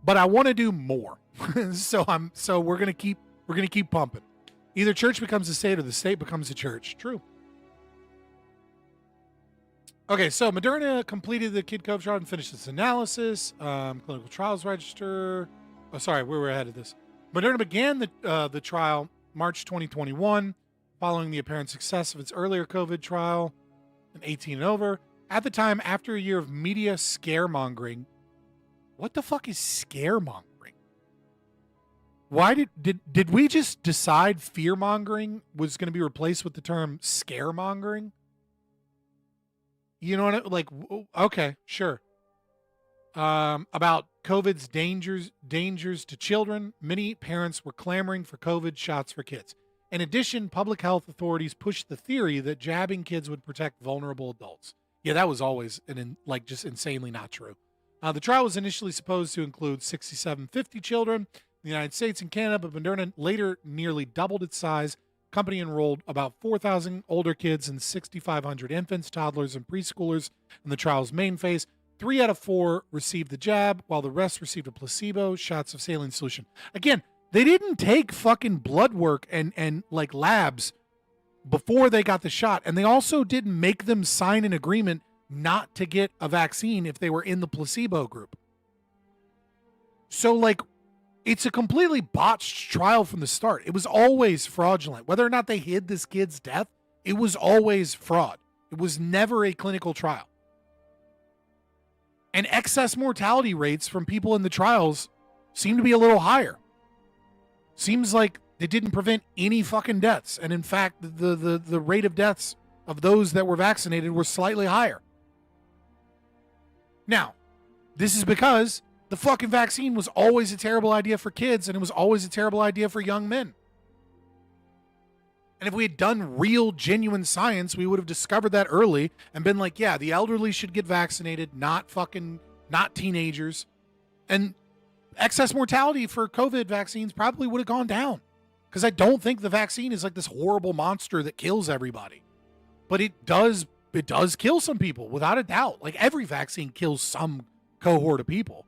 But I want to do more. So we're going to keep pumping. Either church becomes a state or the state becomes a church. True. Okay, so Moderna completed the Kid COVID trial and finished its analysis. Clinical trials register. Oh, sorry, we were ahead of this. Moderna began the trial March 2021, following the apparent success of its earlier COVID trial in 18 and over. At the time, after a year of media scaremongering, what the fuck is scaremongering? Why did we just decide fearmongering was going to be replaced with the term scaremongering? You know what? Okay, sure. About COVID's dangers to children, many parents were clamoring for COVID shots for kids. In addition, public health authorities pushed the theory that jabbing kids would protect vulnerable adults. Yeah, that was always just insanely not true. The trial was initially supposed to include 6,750 children. in the United States and Canada, but Moderna later nearly doubled its size. Company enrolled about 4,000 older kids and 6,500 infants, toddlers, and preschoolers in the trial's main phase. 3 out of 4 received the jab, while the rest received a placebo, shots of saline solution. Again, they didn't take fucking blood work and like labs before they got the shot. And they also didn't make them sign an agreement not to get a vaccine if they were in the placebo group. So, like, it's a completely botched trial from the start. It was always fraudulent. Whether or not they hid this kid's death, it was always fraud. It was never a clinical trial. And excess mortality rates from people in the trials seem to be a little higher. Seems like they didn't prevent any fucking deaths. And in fact, the rate of deaths of those that were vaccinated were slightly higher. Now, this is because the fucking vaccine was always a terrible idea for kids, and it was always a terrible idea for young men. And if we had done real, genuine science, we would have discovered that early and been like, yeah, the elderly should get vaccinated, not teenagers. And excess mortality for COVID vaccines probably would have gone down. Because I don't think the vaccine is like this horrible monster that kills everybody. But it does kill some people, without a doubt. Like, every vaccine kills some cohort of people.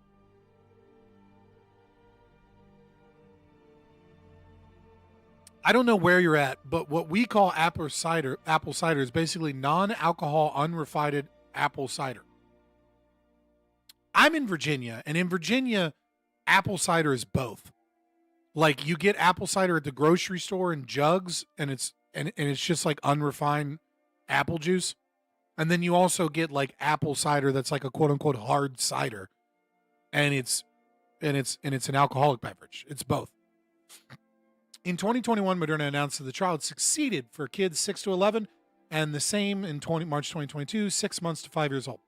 I don't know where you're at, but what we call apple cider is basically non-alcohol, unrefined apple cider. I'm in Virginia, and in Virginia, apple cider is both. Like, you get apple cider at the grocery store in jugs, and it's just like unrefined apple juice. And then you also get like apple cider that's like a quote unquote hard cider. And it's an alcoholic beverage. It's both. In 2021, Moderna announced that the trial had succeeded for kids 6 to 11, and the same in March 2022, 6 months to 5 years old.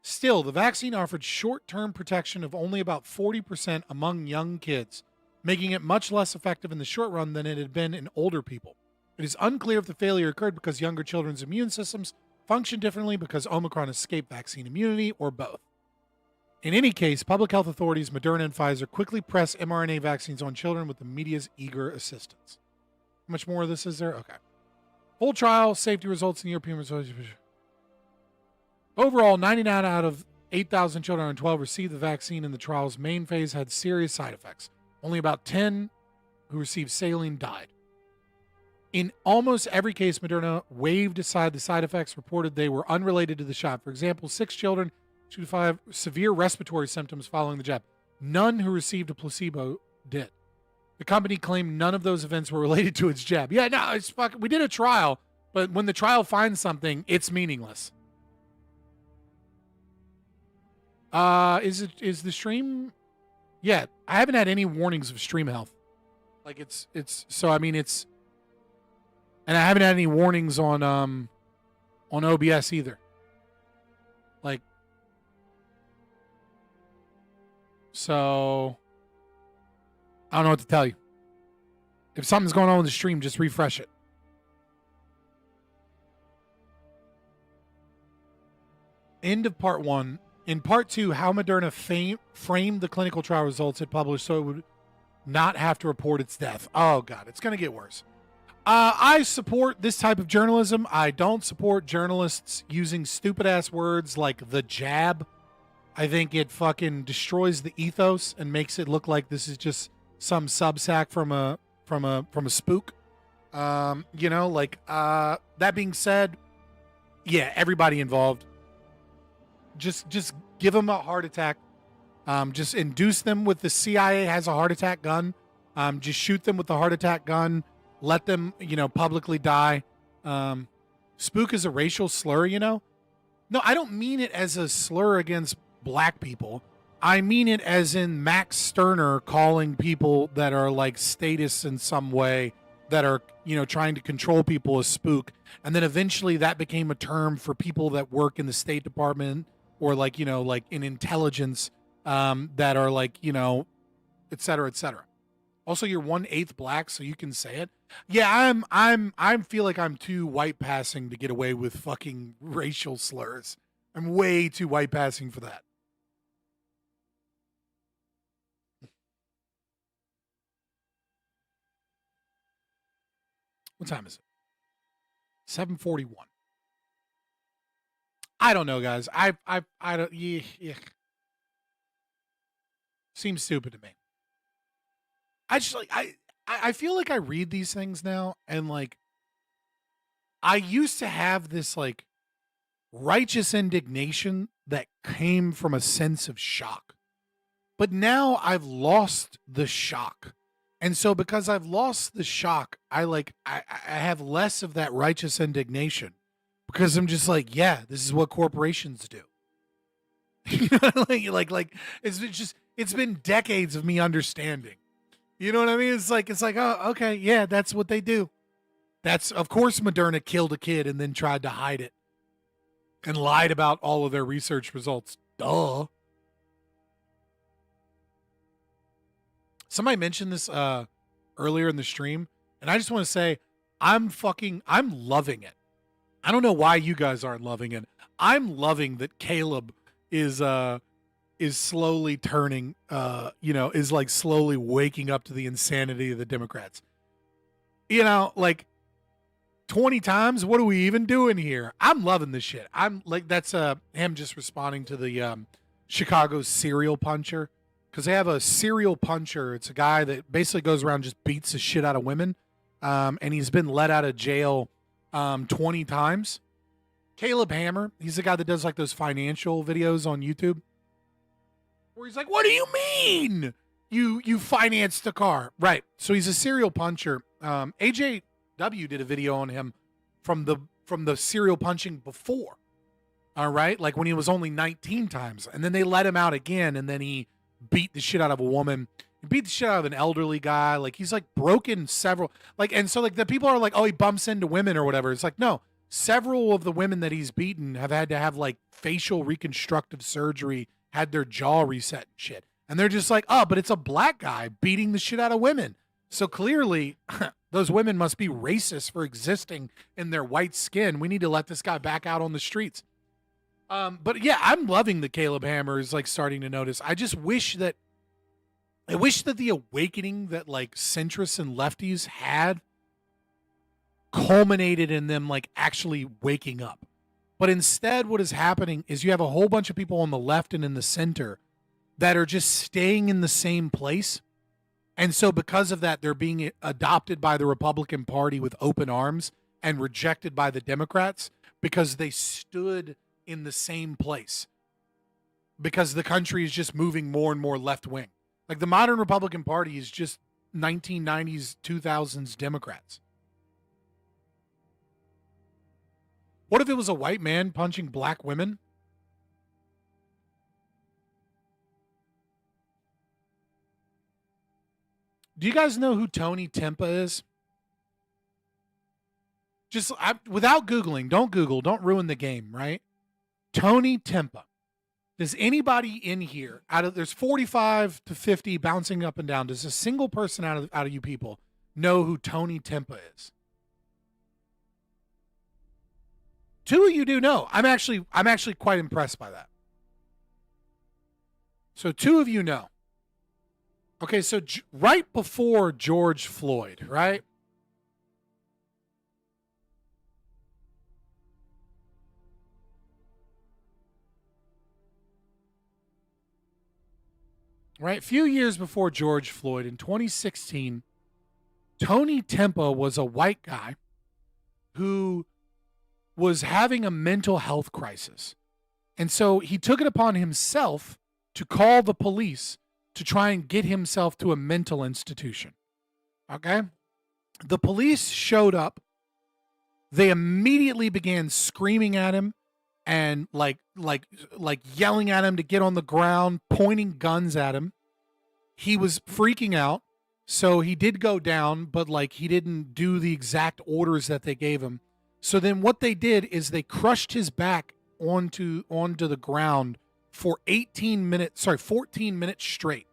Still, the vaccine offered short-term protection of only about 40% among young kids, making it much less effective in the short run than it had been in older people. It is unclear if the failure occurred because younger children's immune systems function differently because Omicron escaped vaccine immunity, or both. In any case, public health authorities, Moderna and Pfizer, quickly press mRNA vaccines on children with the media's eager assistance. How much more of this is there? Okay. Full trial, safety results in European results. Overall, 99 out of 8,000 children under 12 received the vaccine in the trial's main phase had serious side effects. Only about 10 who received saline died. In almost every case, Moderna waved aside the side effects, reported they were unrelated to the shot. For example, 6 children, 2 to 5, severe respiratory symptoms following the jab. None who received a placebo did. The company claimed none of those events were related to its jab. Yeah, no, it's fucking. We did a trial, but when the trial finds something, it's meaningless. Is the stream? Yeah, I haven't had any warnings of stream health. Like it's so I mean it's, and I haven't had any warnings on OBS either. Like, so I don't know what to tell you. If something's going on with the stream, just refresh it. End of part 1. In part 2, how Moderna framed the clinical trial results it published so it would not have to report its death. Oh, God, it's going to get worse. I support this type of journalism. I don't support journalists using stupid-ass words like the jab. I think it fucking destroys the ethos and makes it look like this is just some subsack from a spook. You know, like, that being said, yeah, everybody involved. Just give them a heart attack. Just induce them with the CIA has a heart attack gun. Just shoot them with the heart attack gun. Let them, publicly die. Spook is a racial slur, No, I don't mean it as a slur against black people. I mean it as in Max Stirner calling people that are like status in some way, that are, trying to control people as spook. And then eventually that became a term for people that work in the State Department or like, like in intelligence, that are like, et cetera, et cetera. Also, you're 1/8 black, so you can say it. Yeah, I feel like I'm too white passing to get away with fucking racial slurs. I'm way too white passing for that. What time is it? 7:41. I don't know, guys. I don't. Yeah. Seems stupid to me. I just like I feel like I read these things now, and like I used to have this like righteous indignation that came from a sense of shock. But now I've lost the shock. And so because I've lost the shock, I have less of that righteous indignation because I'm just like, yeah, this is what corporations do. like it's been decades of me understanding. You know what I mean? It's like, oh, okay, yeah, that's what they do. That's, of course, Moderna killed a kid and then tried to hide it and lied about all of their research results. Duh. Somebody mentioned this earlier in the stream, and I just want to say I'm loving it. I don't know why you guys aren't loving it. I'm loving that Caleb is slowly turning, is like slowly waking up to the insanity of the Democrats. You know, like 20 times, what are we even doing here? I'm loving this shit. I'm like, that's him just responding to the Chicago serial puncher. Because they have a serial puncher. It's a guy that basically goes around and just beats the shit out of women. And he's been let out of jail 20 times. Caleb Hammer, he's the guy that does like those financial videos on YouTube. Where he's like, what do you mean? You financed the car. Right. So he's a serial puncher. AJW did a video on him from the serial punching before. All right. Like when he was only 19 times. And then they let him out again. And then he beat the shit out of a woman. He beat the shit out of an elderly guy. Like he's like broken several, like, and so like the people are like, oh, he bumps into women or whatever. It's like, no, several of the women that he's beaten have had to have like facial reconstructive surgery, had their jaw reset and shit. And they're just like, oh, but it's a black guy beating the shit out of women. So clearly those women must be racist for existing in their white skin. We need to let this guy back out on the streets. But yeah, I'm loving that Caleb Hammer is like starting to notice. I wish that the awakening that like centrists and lefties had culminated in them like actually waking up. But instead what is happening is you have a whole bunch of people on the left and in the center that are just staying in the same place. And so because of that, they're being adopted by the Republican Party with open arms and rejected by the Democrats because they stood in the same place, because the country is just moving more and more left wing. Like the modern Republican Party is just 1990s, 2000s Democrats. What if it was a white man punching black women? Do you guys know who Tony Timpa is? Just without Googling, don't Google, don't ruin the game, right? Tony Timpa. Does anybody in here, there's 45 to 50 bouncing up and down, does a single person out of you people know who Tony Timpa is? Two of you do know. I'm actually quite impressed by that. So two of you know. Okay, so right before George Floyd, right? Right, a few years before George Floyd, in 2016, Tony Timpa was a white guy who was having a mental health crisis. And so he took it upon himself to call the police to try and get himself to a mental institution. Okay? The police showed up. They immediately began screaming at him and like yelling at him to get on the ground, pointing guns at him. He was freaking out. So he did go down, but like he didn't do the exact orders that they gave him. So then what they did is they crushed his back onto the ground for 14 minutes straight.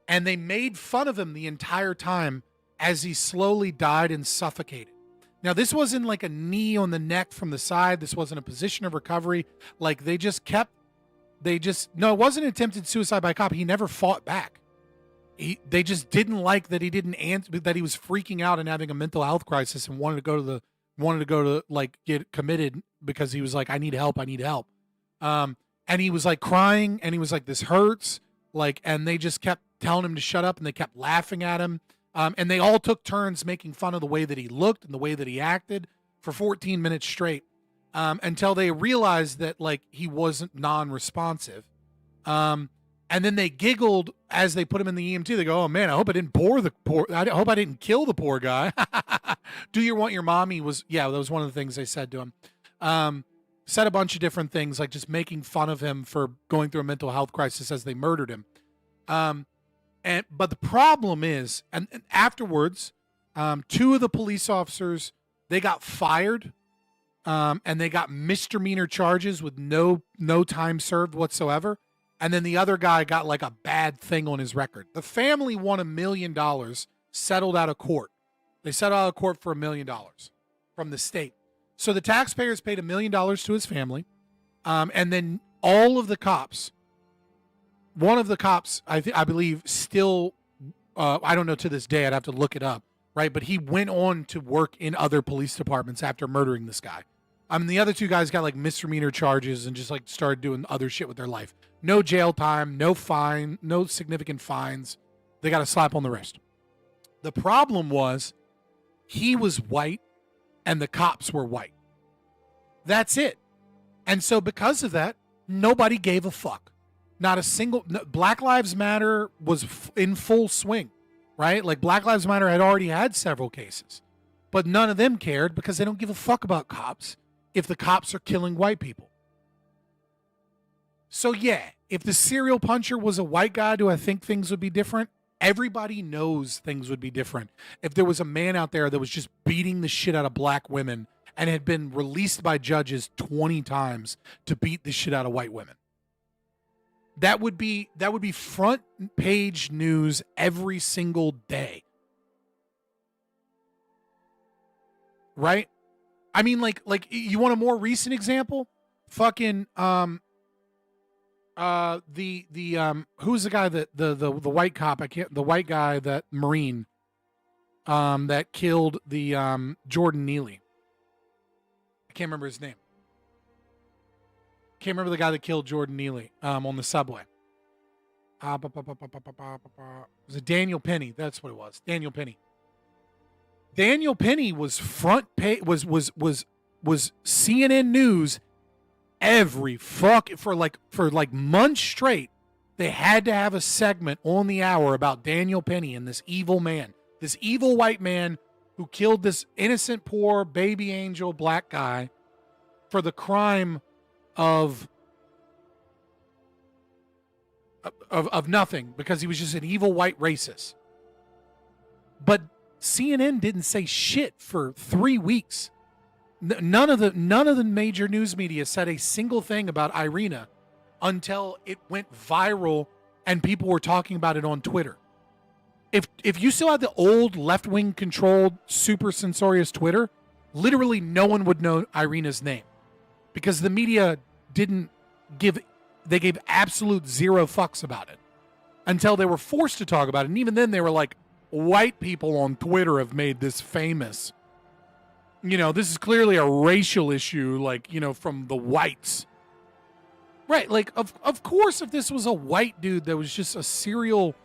And they made fun of him the entire time as he slowly died and suffocated. Now, this wasn't like a knee on the neck from the side. This wasn't a position of recovery. Like it wasn't attempted suicide by a cop. He never fought back. they just didn't like that he didn't answer, that he was freaking out and having a mental health crisis and wanted to go to like get committed because he was like, I need help. And he was like crying and he was like, this hurts. Like, and they just kept telling him to shut up and they kept laughing at him. And they all took turns making fun of the way that he looked and the way that he acted for 14 minutes straight, until they realized that like he wasn't non-responsive. And then they giggled as they put him in the EMT. They go, "Oh man, I hope I didn't I hope I didn't kill the poor guy." Do you want your mommy? That was one of the things they said to him. Said a bunch of different things, like just making fun of him for going through a mental health crisis as they murdered him. But the problem is, and afterwards, 2 of the police officers, they got fired, and they got misdemeanor charges with no time served whatsoever. And then the other guy got like a bad thing on his record. The family won $1 million, settled out of court. They settled out of court for $1 million from the state. So the taxpayers paid $1 million to his family. And then all of the cops, one of the cops, I believe still, I don't know to this day, I'd have to look it up, right? But he went on to work in other police departments after murdering this guy. The other 2 guys got like misdemeanor charges and just like started doing other shit with their life. No jail time, no fine, no significant fines. They got a slap on the wrist. The problem was he was white and the cops were white. That's it. And so because of that, nobody gave a fuck. Not a single. Black Lives Matter was in full swing, right? Like Black Lives Matter had already had several cases, but none of them cared because they don't give a fuck about cops if the cops are killing white people. So yeah, if the serial puncher was a white guy, do I think things would be different? Everybody knows things would be different if there was a man out there that was just beating the shit out of black women and had been released by judges 20 times to beat the shit out of white women. That would be front page news every single day. Right? I mean, like you want a more recent example? Fucking who's the guy that the white cop, the white guy, that Marine that killed the Jordan Neely. I can't remember his name. Can't remember the guy that killed Jordan Neely on the subway. Was it Daniel Penny? That's what it was. Daniel Penny. Daniel Penny was front page, was CNN News every for months straight. They had to have a segment on the hour about Daniel Penny and this evil man, this evil white man who killed this innocent, poor baby angel black guy for the crime of nothing, because he was just an evil white racist. But CNN didn't say shit for 3 weeks. None of the major news media said a single thing about Irina until it went viral and people were talking about it on Twitter. If you still had the old left-wing controlled super censorious Twitter, literally no one would know Irina's name, because the media they gave absolute zero fucks about it until they were forced to talk about it. And even then they were like, white people on Twitter have made this famous. This is clearly a racial issue, from the whites. Right, of course, if this was a white dude that was just a serial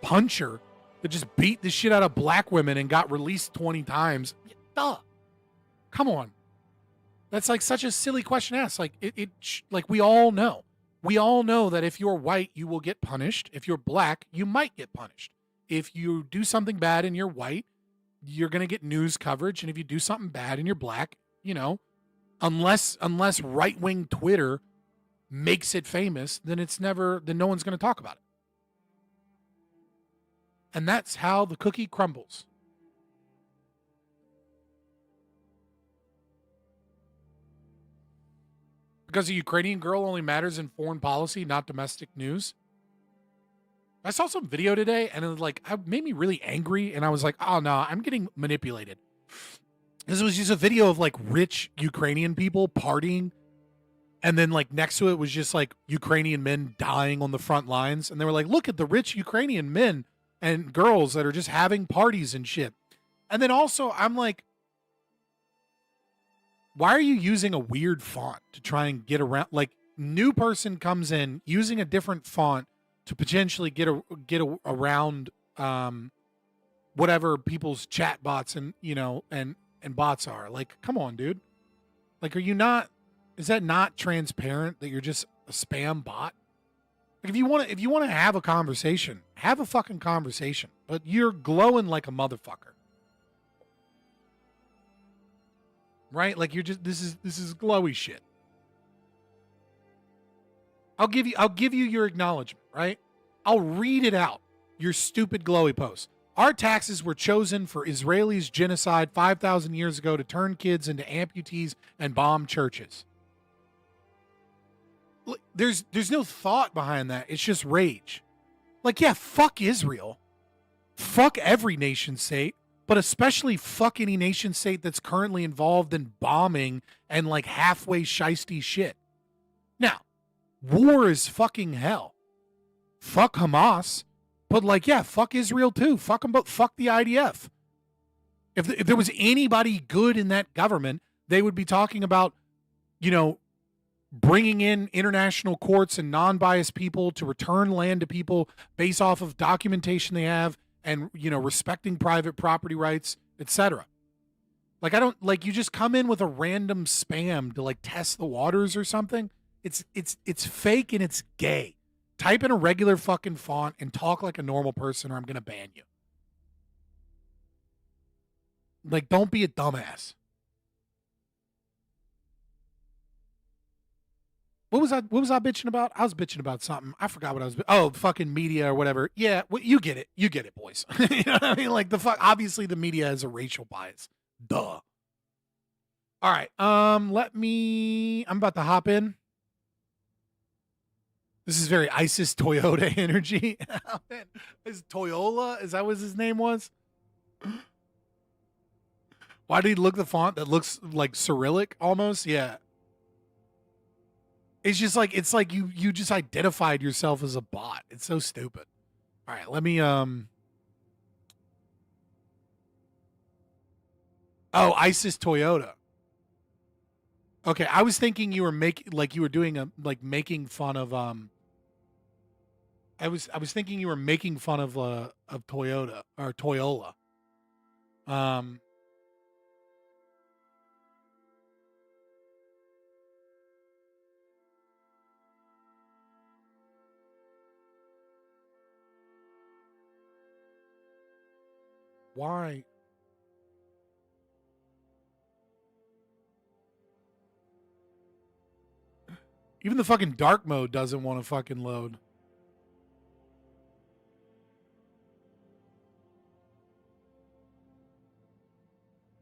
puncher that just beat the shit out of black women and got released 20 times, duh. Come on. That's like such a silly question to ask. We all know. We all know that if you're white, you will get punished. If you're black, you might get punished. If you do something bad and you're white, you're going to get news coverage. And if you do something bad and you're black, unless right-wing Twitter makes it famous, then no one's going to talk about it. And that's how the cookie crumbles. Because a Ukrainian girl only matters in foreign policy, not domestic news. I saw some video today and it made me really angry. And I was like, oh no, I'm getting manipulated. This was just a video of rich Ukrainian people partying And then like next to it was just like Ukrainian men dying on the front lines. And they were like, look at the rich Ukrainian men and girls that are just having parties and shit. And then also I'm like, why are you using a weird font to try and get around? Like, new person comes in using a different font to potentially get around whatever people's chat bots and bots are. Like, come on, dude. Like, are you not? Is that not transparent that you're just a spam bot? Like, if you want to have a conversation, have a fucking conversation. But you're glowing like a motherfucker. Right? Like, you're just this is glowy shit. I'll give you your acknowledgement, right? I'll read it out. Your stupid glowy post. Our taxes were chosen for Israelis' genocide 5,000 years ago to turn kids into amputees and bomb churches. There's no thought behind that. It's just rage. Like, yeah, fuck Israel. Fuck every nation state, but especially fuck any nation state that's currently involved in bombing and like halfway shiesty shit. Now, war is fucking hell. Fuck Hamas. But like, yeah, fuck Israel too. Fuck them both. Fuck the IDF. If there was anybody good in that government, they would be talking about, bringing in international courts and non-biased people to return land to people based off of documentation they have and, respecting private property rights, etc. Like, I don't, like, you just come in with a random spam to like test the waters or something. It's fake and it's gay. Type in a regular fucking font and talk like a normal person or I'm going to ban you. Like, don't be a dumbass. What was I bitching about? I was bitching about something. I forgot what I was. Oh, fucking media or whatever. Yeah, well, you get it. You get it, boys. You know what I mean? Like, obviously the media has a racial bias. Duh. All right. I'm about to hop in. This is very ISIS Toyota energy. Is Toyola? Is that what his name was? Why did he look the font that looks like Cyrillic almost? Yeah. It's like you just identified yourself as a bot. It's so stupid. All right, let me Oh, ISIS Toyota. Okay, I was thinking you were making fun of I was thinking you were making fun of Toyota or Toyola. Why? Even the fucking dark mode doesn't want to fucking load.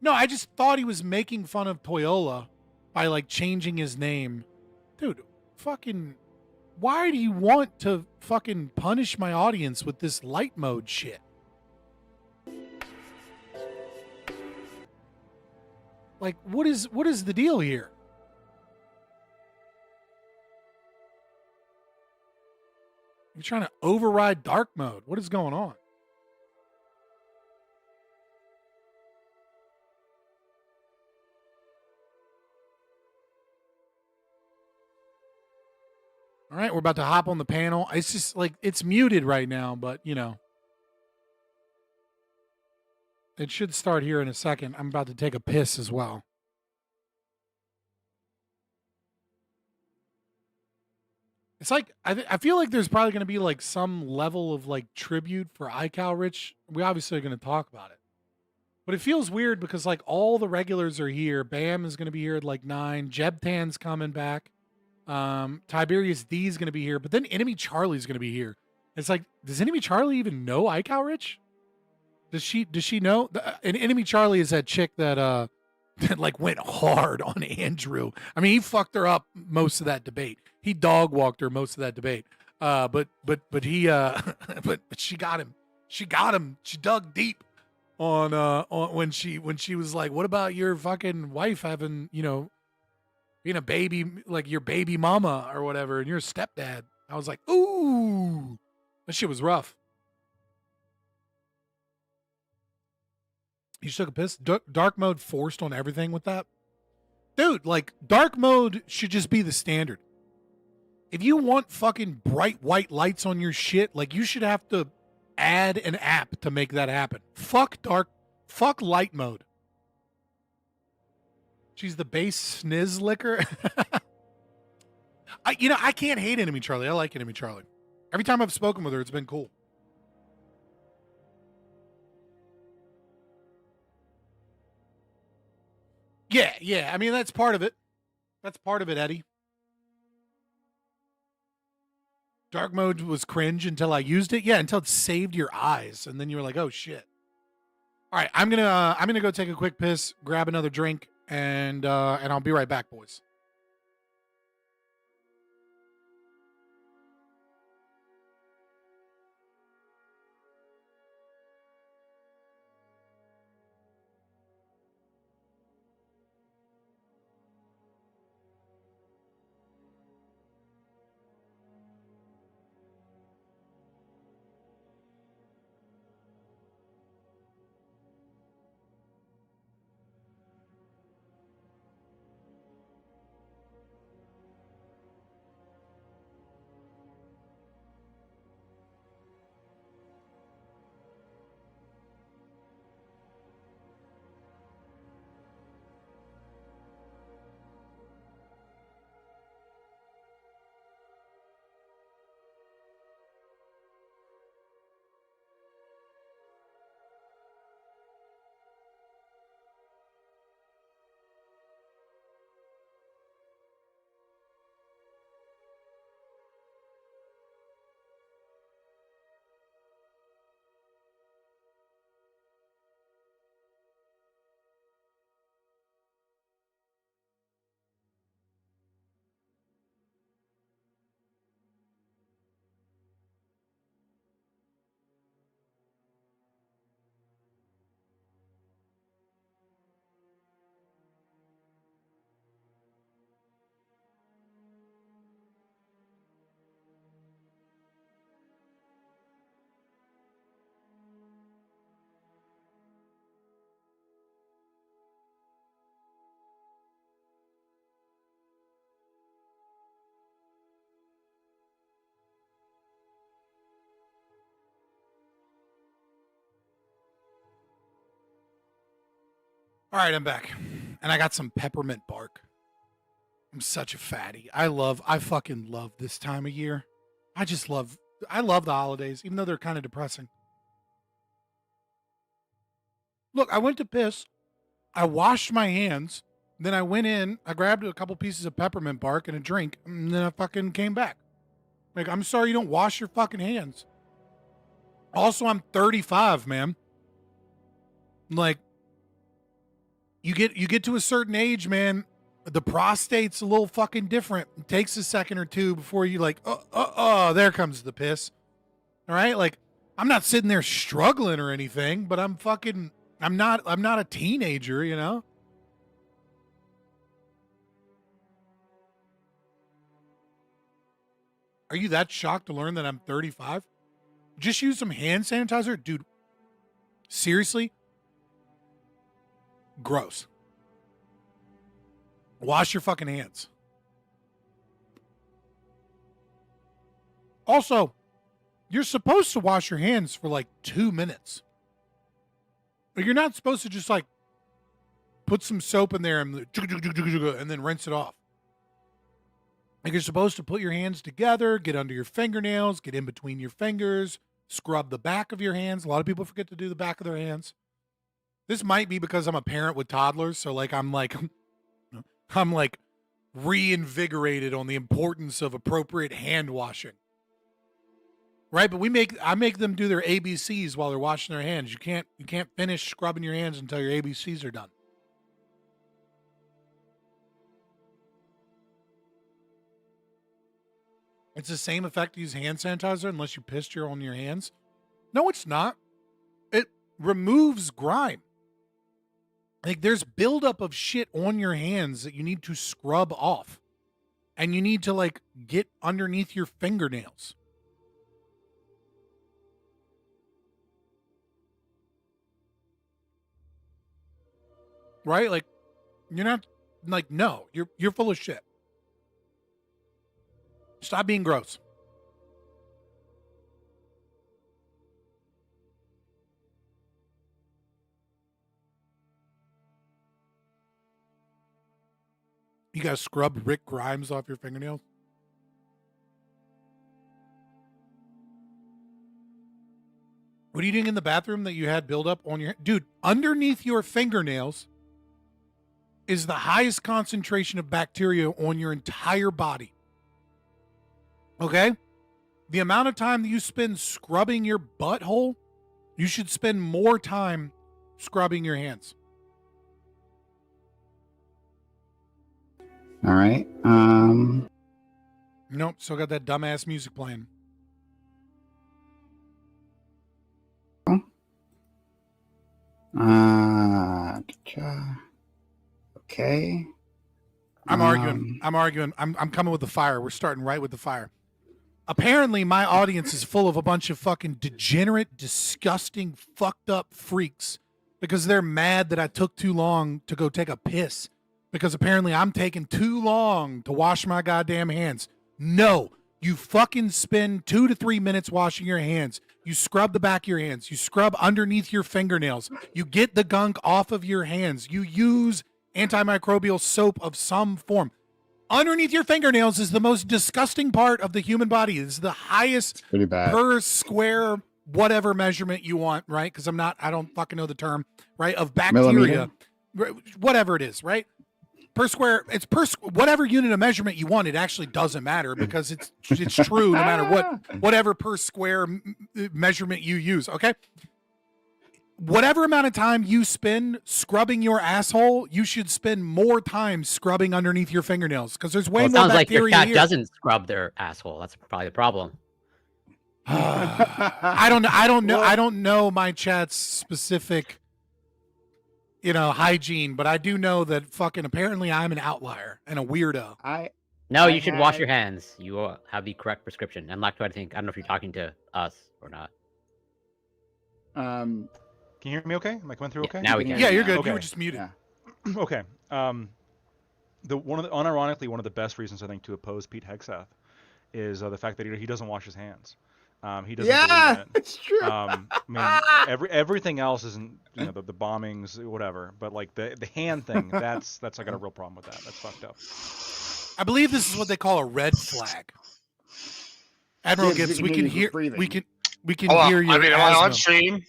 No, I just thought he was making fun of Toyola by like changing his name. Dude, fucking, why do you want to fucking punish my audience with this light mode shit? Like, what is the deal here? You're trying to override dark mode. What is going on? All right, we're about to hop on the panel. It's just like, it's muted right now, but it should start here in a second. I'm about to take a piss as well. It's like, I feel like there's probably going to be like some level of like tribute for Icowrich. We obviously are going to talk about it. But it feels weird because like all the regulars are here. Bam is going to be here at like 9. Jebtan's coming back. Tiberius D is going to be here. But then Enemy Charlie's going to be here. It's like, does Enemy Charlie even know Icowrich? Does she know? And Enemy Charlie is that chick that that like went hard on Andrew. I mean, he fucked her up most of that debate. He dog walked her most of that debate. But he but she got him. She got him. She dug deep on when she was like, "What about your fucking wife having, being a baby, like your baby mama or whatever, and you're a stepdad. I was like, ooh, that shit was rough. You took a piss? Dark mode forced on everything with that? Dude, like, dark mode should just be the standard. If you want fucking bright white lights on your shit, like, you should have to add an app to make that happen. Fuck light mode. She's the base sniz licker. I can't hate Enemy Charlie. I like Enemy Charlie. Every time I've spoken with her, it's been cool. Yeah. I mean, that's part of it. That's part of it, Eddie. Dark mode was cringe until I used it. Yeah, until it saved your eyes, and then you were like, "Oh shit!" All right, I'm gonna go take a quick piss, grab another drink, and I'll be right back, boys. All right, I'm back. And I got some peppermint bark. I'm such a fatty. I fucking love this time of year. I love the holidays, even though they're kind of depressing. Look, I went to piss. I washed my hands. Then I went in. I grabbed a couple pieces of peppermint bark and a drink. And then I fucking came back. Like, I'm sorry you don't wash your fucking hands. Also, I'm 35, man. Like, you get to a certain age, man, the prostate's a little fucking different. It takes a second or two before you like, there comes the piss. All right? Like, I'm not sitting there struggling or anything, but I'm not a teenager, you know? Are you that shocked to learn that I'm 35? Just use some hand sanitizer? Dude, seriously? Gross. Wash your fucking hands. Also, you're supposed to wash your hands for like 2 minutes. You're not supposed to just like put some soap in there and then rinse it off. Like, you're supposed to put your hands together, get under your fingernails, get in between your fingers, scrub the back of your hands. A lot of people forget to do the back of their hands. This might be because I'm a parent with toddlers, so like I'm reinvigorated on the importance of appropriate hand washing. Right? But I make them do their ABCs while they're washing their hands. You can't finish scrubbing your hands until your ABCs are done. It's the same effect to use hand sanitizer unless you pissed on your hands. No, it's not. It removes grime. Like, there's buildup of shit on your hands that you need to scrub off. And you need to, like, get underneath your fingernails. Right? Like, you're not, like, no. You're full of shit. Stop being gross. You gotta scrub Rick Grimes off your fingernails? What are you doing in the bathroom that you had buildup on your... Dude, underneath your fingernails is the highest concentration of bacteria on your entire body. Okay? The amount of time that you spend scrubbing your butthole, you should spend more time scrubbing your hands.
All right.
Nope, still got that dumbass music playing.
Okay.
I'm arguing. I'm coming with the fire. We're starting right with the fire. Apparently, my audience is full of a bunch of fucking degenerate, disgusting, fucked up freaks because they're mad that I took too long to go take a piss. Because apparently I'm taking too long to wash my goddamn hands. No, you fucking spend 2 to 3 minutes washing your hands. You scrub the back of your hands. You scrub underneath your fingernails. You get the gunk off of your hands. You use antimicrobial soap of some form. Underneath your fingernails is the most disgusting part of the human body. It's the highest
pretty bad.
Per square whatever measurement you want, right? Because I don't fucking know the term, right? Of bacteria, whatever it is, right? Per square, it's whatever unit of measurement you want. It actually doesn't matter because it's true no matter whatever per square measurement you use. Okay, whatever amount of time you spend scrubbing your asshole, you should spend more time scrubbing underneath your fingernails because there's way more
sounds
bacteria
like your cat
here.
doesn't scrub their asshole. That's probably the problem.
I don't know my chat's specific, hygiene, but I do know that fucking apparently I'm an outlier and a weirdo.
You should wash your hands. You have the correct prescription. And Lacto, I don't know if you're talking to us or not.
Can you hear me okay? Am I coming through okay?
Now we can.
Yeah, you're good.
Okay.
You were just muted.
Yeah. Okay. Unironically, one of the best reasons I think to oppose Pete Hegseth is the fact that he doesn't wash his hands. He doesn't.
Yeah,
it.
it's true.
I mean, everything else isn't, the bombings, whatever. But like the hand thing, that's I got a real problem with that. That's fucked up.
I believe this is what they call a red flag. Admiral Gibbs, we can hear hear you.
I mean, am I on stream?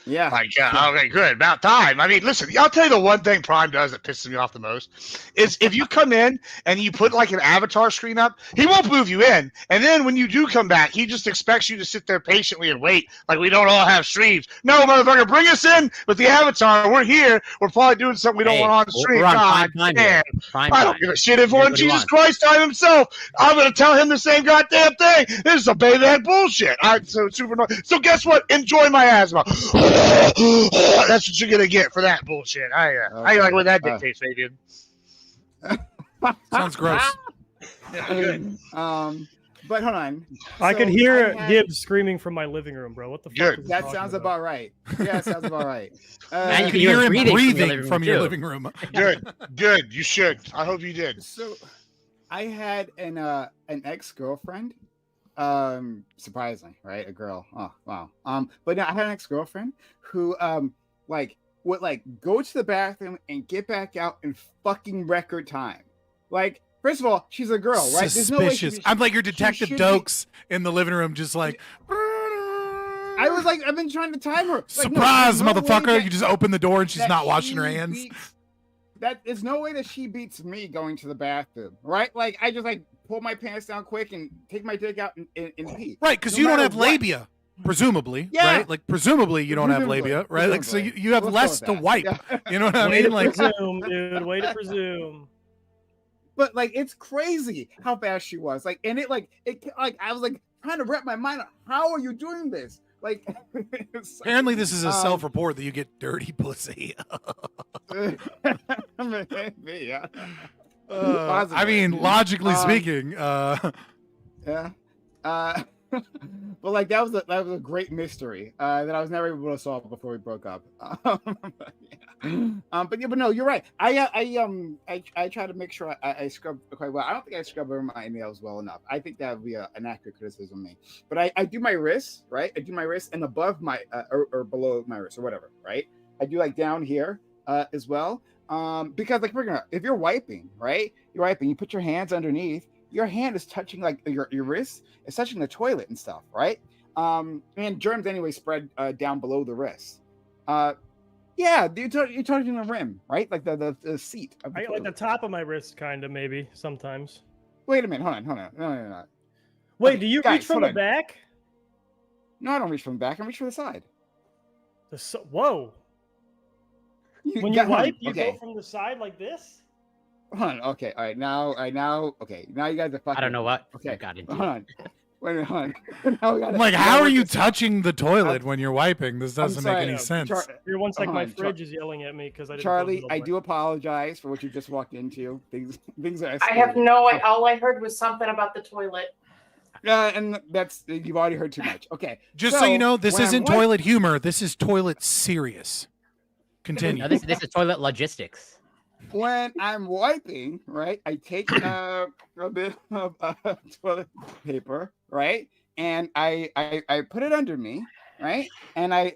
Yeah.
My God. Okay, good. About time. I mean, listen, I'll tell you the one thing Prime does that pisses me off the most is if you come in and you put like an avatar screen up, he won't move you in. And then when you do come back, he just expects you to sit there patiently and wait like we don't all have streams. No, motherfucker, bring us in with the avatar. We're here. We're probably doing something we don't want on the stream. God damn. I don't give a shit if one Jesus Christ time himself. I'm going to tell him the same goddamn thing. This is a Bayback bullshit. So guess what? Enjoy my asthma. That's what you're gonna get for that bullshit. I like what that dictates, Fabian.
Sounds gross.
Good.
But hold on.
I could hear Gibbs screaming from my living room, bro. What the fuck? Is
that sounds about right. Yeah, it sounds about right.
And you can hear him breathing from your living room.
Good. You should. I hope you did.
So, I had an ex-girlfriend. Surprisingly, right? A girl. Oh, wow. But no, I had an ex-girlfriend who would go to the bathroom and get back out in fucking record time. Like, first of all, she's a girl, right?
Suspicious. There's no way I'm like your Detective Dokes in the living room, just like.
I was like, I've been trying to time her.
Surprise, motherfucker! You just open the door and she's not washing her hands.
There's no way that she beats me going to the bathroom, right? Like, I just pull my pants down quick and take my dick out and pee.
Right, because you don't have labia, presumably.
Yeah.
Right? Like, presumably you don't have labia, right? Like, so you have less to wipe. Yeah. You know what I mean?
Like, presume, dude. Way to presume.
But it's crazy how fast she was. I was trying to wrap my mind on how are you doing this? Like,
Apparently, this is a self-report that you get dirty pussy.
maybe, yeah.
I mean, logically speaking,
yeah. But like that was a great mystery that I was never able to solve before we broke up. But no, you're right. I try to make sure I scrub quite well. I don't think I scrub over my nails well enough. I think that would be an accurate criticism of me. But I do my wrists, right? I do my wrists and above my or below my wrist or whatever, right? I do like down here as well. Because like if you're wiping, right? You're wiping, you put your hands underneath. Your hand is touching like your wrist, it's touching the toilet and stuff, right? And germs anyway spread down below the wrist. Yeah, you're touching the rim, right? Like the seat. Of the
like the top of my wrist, kind of maybe sometimes.
Wait a minute, hold on. No.
Wait,
Okay,
do you
guys,
reach from
hold
the
on.
back?
No, I don't reach from the back. I reach from the side.
Whoa! When you wipe, you go from the side like this.
Hold on. Okay. All right. Now. Okay. Now you guys are fucking.
I don't know what.
Okay.
Got into.
Hold on. Wait a minute. Hold on. Now we gotta,
I'm like, how are you touching the toilet when you're wiping? This doesn't make
sorry,
any sense.
Here, one sec.
Hold
My
on,
fridge is yelling at me because I didn't.
Charlie, I do apologize for what you just walked into. Things are.
I have no idea. All I heard was something about the toilet.
Yeah, and that's you've already heard too much. Okay.
Just so you know, this
when I'm
isn't
wiping-
toilet humor. This is toilet serious. Continue.
No, this is toilet logistics.
When I'm wiping, right, I take a bit of toilet paper, right, and I put it under me, right, and I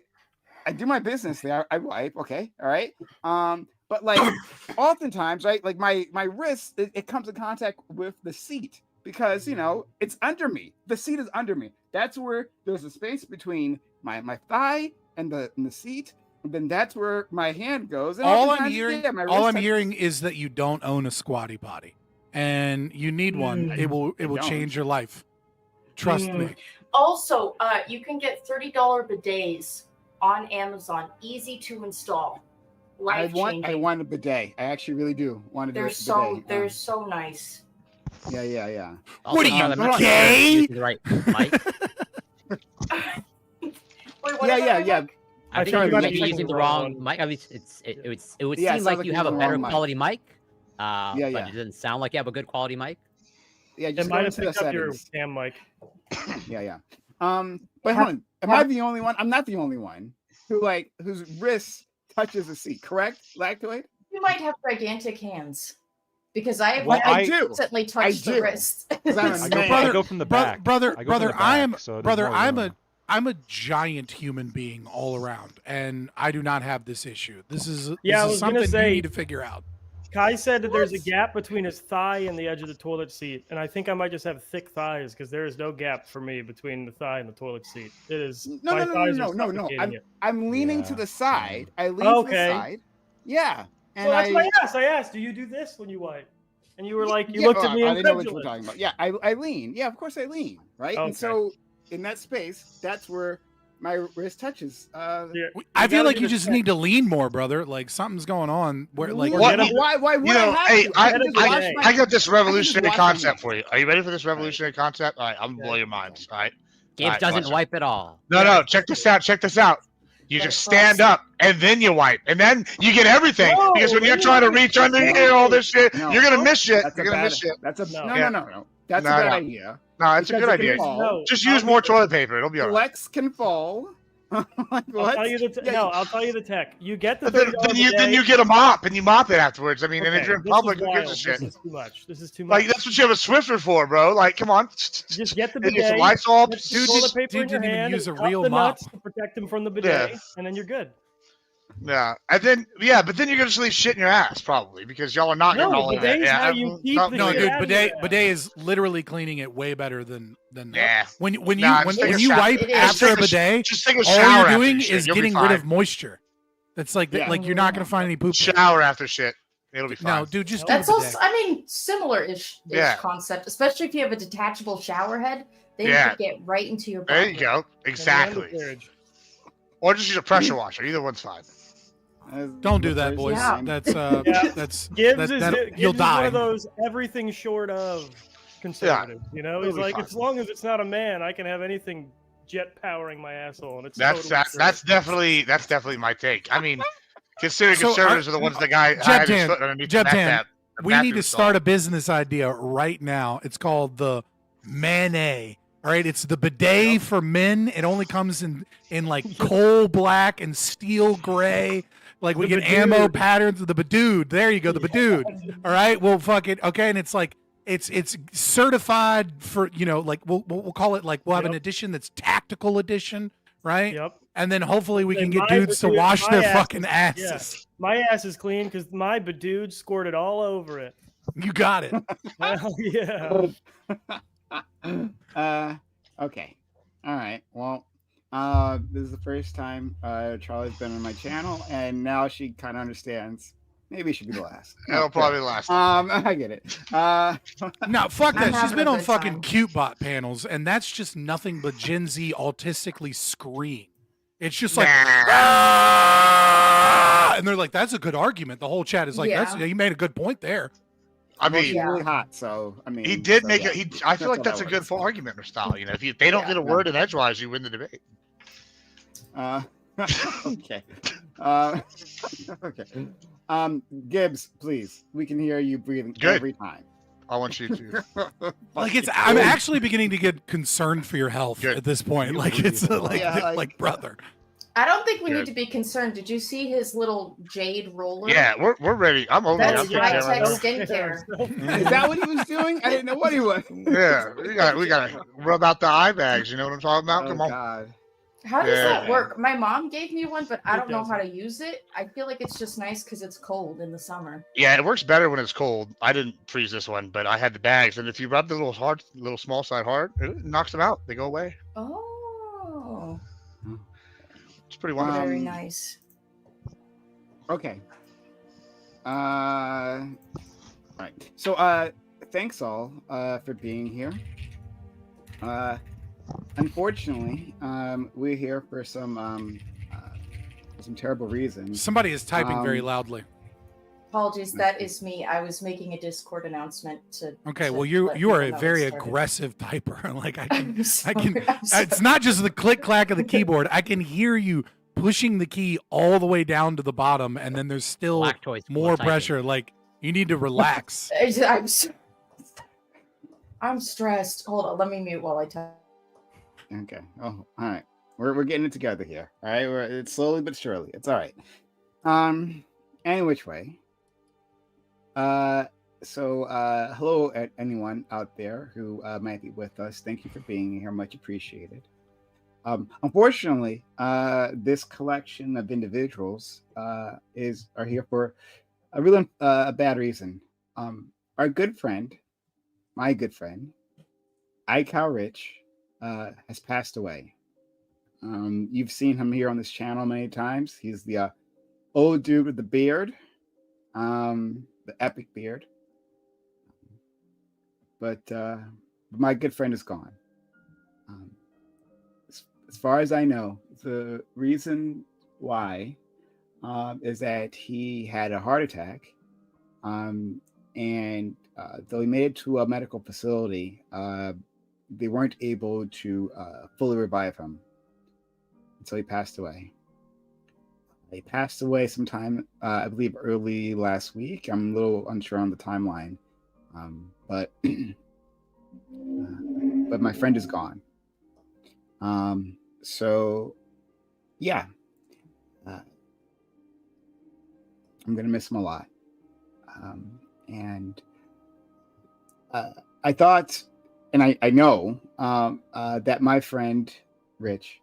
do my business there. I wipe, okay, all right. But like oftentimes, right, like my wrist, it comes in contact with the seat because it's under me. The seat is under me. That's where there's a space between my thigh and the seat. Then that's where my hand goes. And
All I'm
oftentimes,
hearing,
yeah, my
all
wrist
I'm
touches-
hearing is that you don't own a squatty potty, and you need one. It will
don't.
change your life. Trust me.
Also, you can get $30 bidets on Amazon, easy to install.
I
Life changing.
want a bidet. I actually really do want a
They're
bidet.
they're so nice.
Yeah.
Also,
What are you,
I'm not
gay?
using the right mic.
Wait, what
Yeah.
I think
Charlie,
you're
you
using the wrong mic. At least it would
Yeah, it
seem
sounds
like
like
you
you're
have a
using the
better
wrong mic.
quality mic.
Yeah.
But it doesn't sound like you have a good quality mic.
Yeah,
It
just
might
go
have
into the
picked up your
settings.
cam mic.
Yeah. But hold on. Am I the only one? I'm not the only one whose wrist touches the seat, correct? Lactoid?
You might have gigantic hands. Because I have
I do.
recently touched the wrist.
I go from the back.
Brother,
I go from the back,
I am
so it is
brother.
more room.
I'm a giant human being all around, and I do not have this issue. This is
Yeah, I
this
was
is
gonna
something
say-
you need to figure out.
Kai said that there's a gap between his thigh and the edge of the toilet seat, and I think I might just have thick thighs because there is no gap for me between the thigh and the toilet seat. It is my thighs are
No.
suffocating it.
I'm leaning to the side. I lean to the side. Yeah. And
So that's why I asked. I asked, do you do this when you wipe? And you were like, you looked at me
I
and
didn't know what you were talking about. Yeah, I lean. Yeah, of course I lean. Right.
Okay.
And so in that space, that's where my wrist touches.
I feel like you just need to lean more, brother. Like something's going on. Where like
Why would I have
hey,
to? I can just wash my-
I got this revolutionary
wash my
concept for you. Are you ready for this revolutionary concept? All right, I'm gonna blow your minds. All right.
Gabe
All right,
doesn't
watch
wipe at all.
No, check this out. You just stand up and then you wipe, and then you get everything.
No,
because when you're
then
trying to
you
reach
wipe.
under here, all this shit,
No.
you're gonna miss shit.
That's a
You're gonna
bad-
miss shit.
That's a no. That's
No,
a bad
no.
idea.
No, it's a
Because
good
it can
idea.
fall.
Just use more toilet paper. It'll be all right.
Flex can fall.
I'll tell you the I'll tell you the tech. You get the
Then
$30
you get a mop and you mop it afterwards. I mean, and if
Okay,
you're in
this
public,
is
who gives a
wild.
shit?
This is too much. This is too much.
Like that's what you have a Swiffer for, bro. Like, come on.
Just get the
Get
bidet.
some Lysol.
Get the toilet paper in your
didn't even
hand.
use
and
a
cup
real
the
mop.
nuts to protect them from the bidet,
Yeah.
and then you're good.
Yeah, and then but then you're gonna just leave shit in your ass probably because y'all are not getting all of that.
bidet's
Yeah,
how you keep the
No,
shit
dude,
out of
bidet is literally cleaning it way better than
Yeah.
when
Nah, just take a
you
shower.
wipe
It is.
after a
Just take a-
bidet.
just take a
all
shower
you're
after
doing
shit.
is
You'll be
getting rid
fine.
of moisture. That's like like you're not gonna find any poop.
Shower after shit. It'll be fine.
No, dude, just
That's
do a
also,
bidet.
I mean, similar-ish
Yeah.
concept, especially if you have a detachable shower head. Then
Yeah.
you could get right into your
There
bucket.
you go. Exactly. Or just use a pressure washer. Either one's fine.
Don't do that, boys.
Yeah.
That's
Yeah.
that's
Gibbs is
that,
Gibbs
you'll
is
die.
one of those everything short of conservative. You know, he's
It'll be
like,
fine.
as long as it's not a man, I can have anything jet powering my asshole, and it's
That's
totally
that's definitely my take. I mean, considering
So
conservatives are the ones that had his foot underneath the
Jebtan, we need to
stall.
start a business idea right now. It's called the Manet. All right, it's the bidet for men. It only comes in like coal black and steel gray. Like we
The
get ammo
Badood.
patterns of the Badood. There you go, the Badood. All right, we'll fuck it. Okay, and it's like it's certified for, you know, like we'll call it, like we'll have an edition that's tactical edition, right?
Yep.
And then hopefully we can
And
get
my
dudes to
Badood-
wash
my
their
ass
fucking
is-
asses.
yeah, my ass is clean because my Badood squirted all over it.
You got it.
Hell yeah.
Okay. All right. Well, this is the first time Charlie's been on my channel, and now she kind of understands. Maybe it should be the last.
It'll probably last.
I get it.
No, fuck
I'm
that. She's
having
been
a
on
good
fucking
time.
CuteBot panels, and that's just nothing but Gen Z autistically scream. It's just like, "Ah!" And they're like, "That's a good argument." The whole chat is like,
Yeah.
"That's, you made a good point there."
I mean,
she's really hot, so I mean,
he did
so,
make
yeah.
it. I feel like
all
that's a
that
good
works.
full argument style. You know, if they don't get a word in edgewise, you win the debate.
Okay. Okay. Gibbs, please. We can hear you breathing every time.
I want you to.
Like I'm actually beginning to get concerned for your health at this point. Like it's like,
Yeah,
like brother.
I don't think we
Good.
need to be concerned. Did you see his little jade roller?
Yeah, we're ready. I'm over
That's
here.
high tech skincare.
Is that what he was doing? I didn't know what he was.
Yeah, we gotta rub out the eye bags. You know what I'm talking about? Come on.
God.
How does
Yeah.
that work? My mom gave me one, but I
It
don't know how
doesn't.
to use it. I feel like it's just nice because it's cold in the summer.
Yeah, it works better when it's cold. I didn't freeze this one, but I had the bags, and if you rub the little small side hard, it knocks them out. They go away.
Oh,
It's pretty wonderful.
very nice.
Okay. Right. So thanks all for being here. Unfortunately, we're here for some terrible reasons.
Somebody is typing very loudly.
Apologies, that is me. I was making a Discord announcement to.
Okay,
to
well you
let
are
people
a
know
very
it started.
aggressive typer. Like I can,
sorry.
It's not just the click clack of the keyboard. I can hear you pushing the key all the way down to the bottom, and then there's still more
typing.
pressure. Like you need to relax.
I'm stressed. Hold on, let me mute while I type.
Okay. Oh, all right. We're getting it together here. All right. It's slowly but surely. It's all right. Any which way. Hello anyone out there who might be with us. Thank you for being here. Much appreciated. Unfortunately, this collection of individuals are here for a really bad reason. Our good friend, my good friend, Icowrich, has passed away. You've seen him here on this channel many times. He's the old dude with the beard, the epic beard. But my good friend is gone. As far as I know, the reason why is that he had a heart attack, and though he made it to a medical facility, they weren't able to fully revive him. So he passed away. He passed away sometime, I believe, early last week. I'm a little unsure on the timeline, but my friend is gone. So yeah, I'm gonna miss him a lot. And I thought, and I know that my friend Rich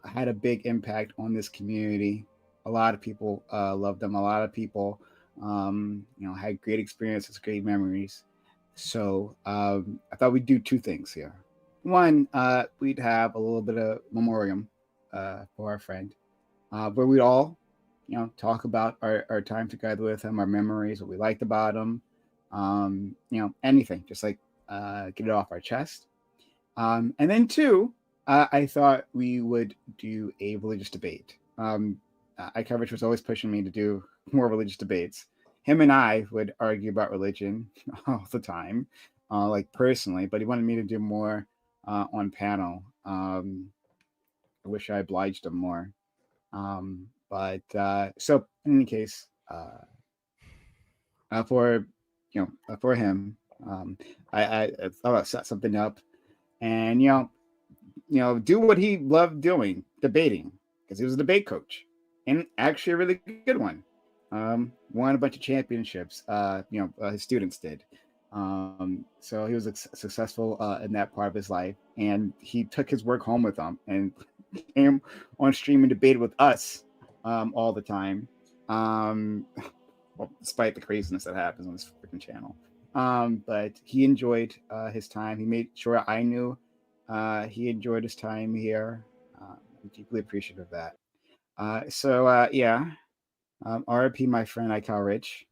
had a big impact on this community. A lot of people loved them. A lot of people, had great experiences, great memories. So I thought we'd do two things here. One, we'd have a little bit of memoriam for our friend, where we'd all, talk about our time together with him, our memories, what we liked about him, anything, just like get it off our chest. And then two, I thought we would do a religious debate. Icowrich was always pushing me to do more religious debates. Him and I would argue about religion all the time, like personally, but he wanted me to do more on panel. I wish I obliged him more. But so in any case, for for him, I thought I'd set something up, and do what he loved doing, debating, because he was a debate coach, and actually a really good one. Won a bunch of championships. His students did. So he was successful in that part of his life, and he took his work home with him and came on stream and debated with us all the time. Well, despite the craziness that happens on this freaking channel. But he enjoyed his time. He made sure I knew he enjoyed his time here. I'm deeply appreciative of that. RIP, my friend Icowrich.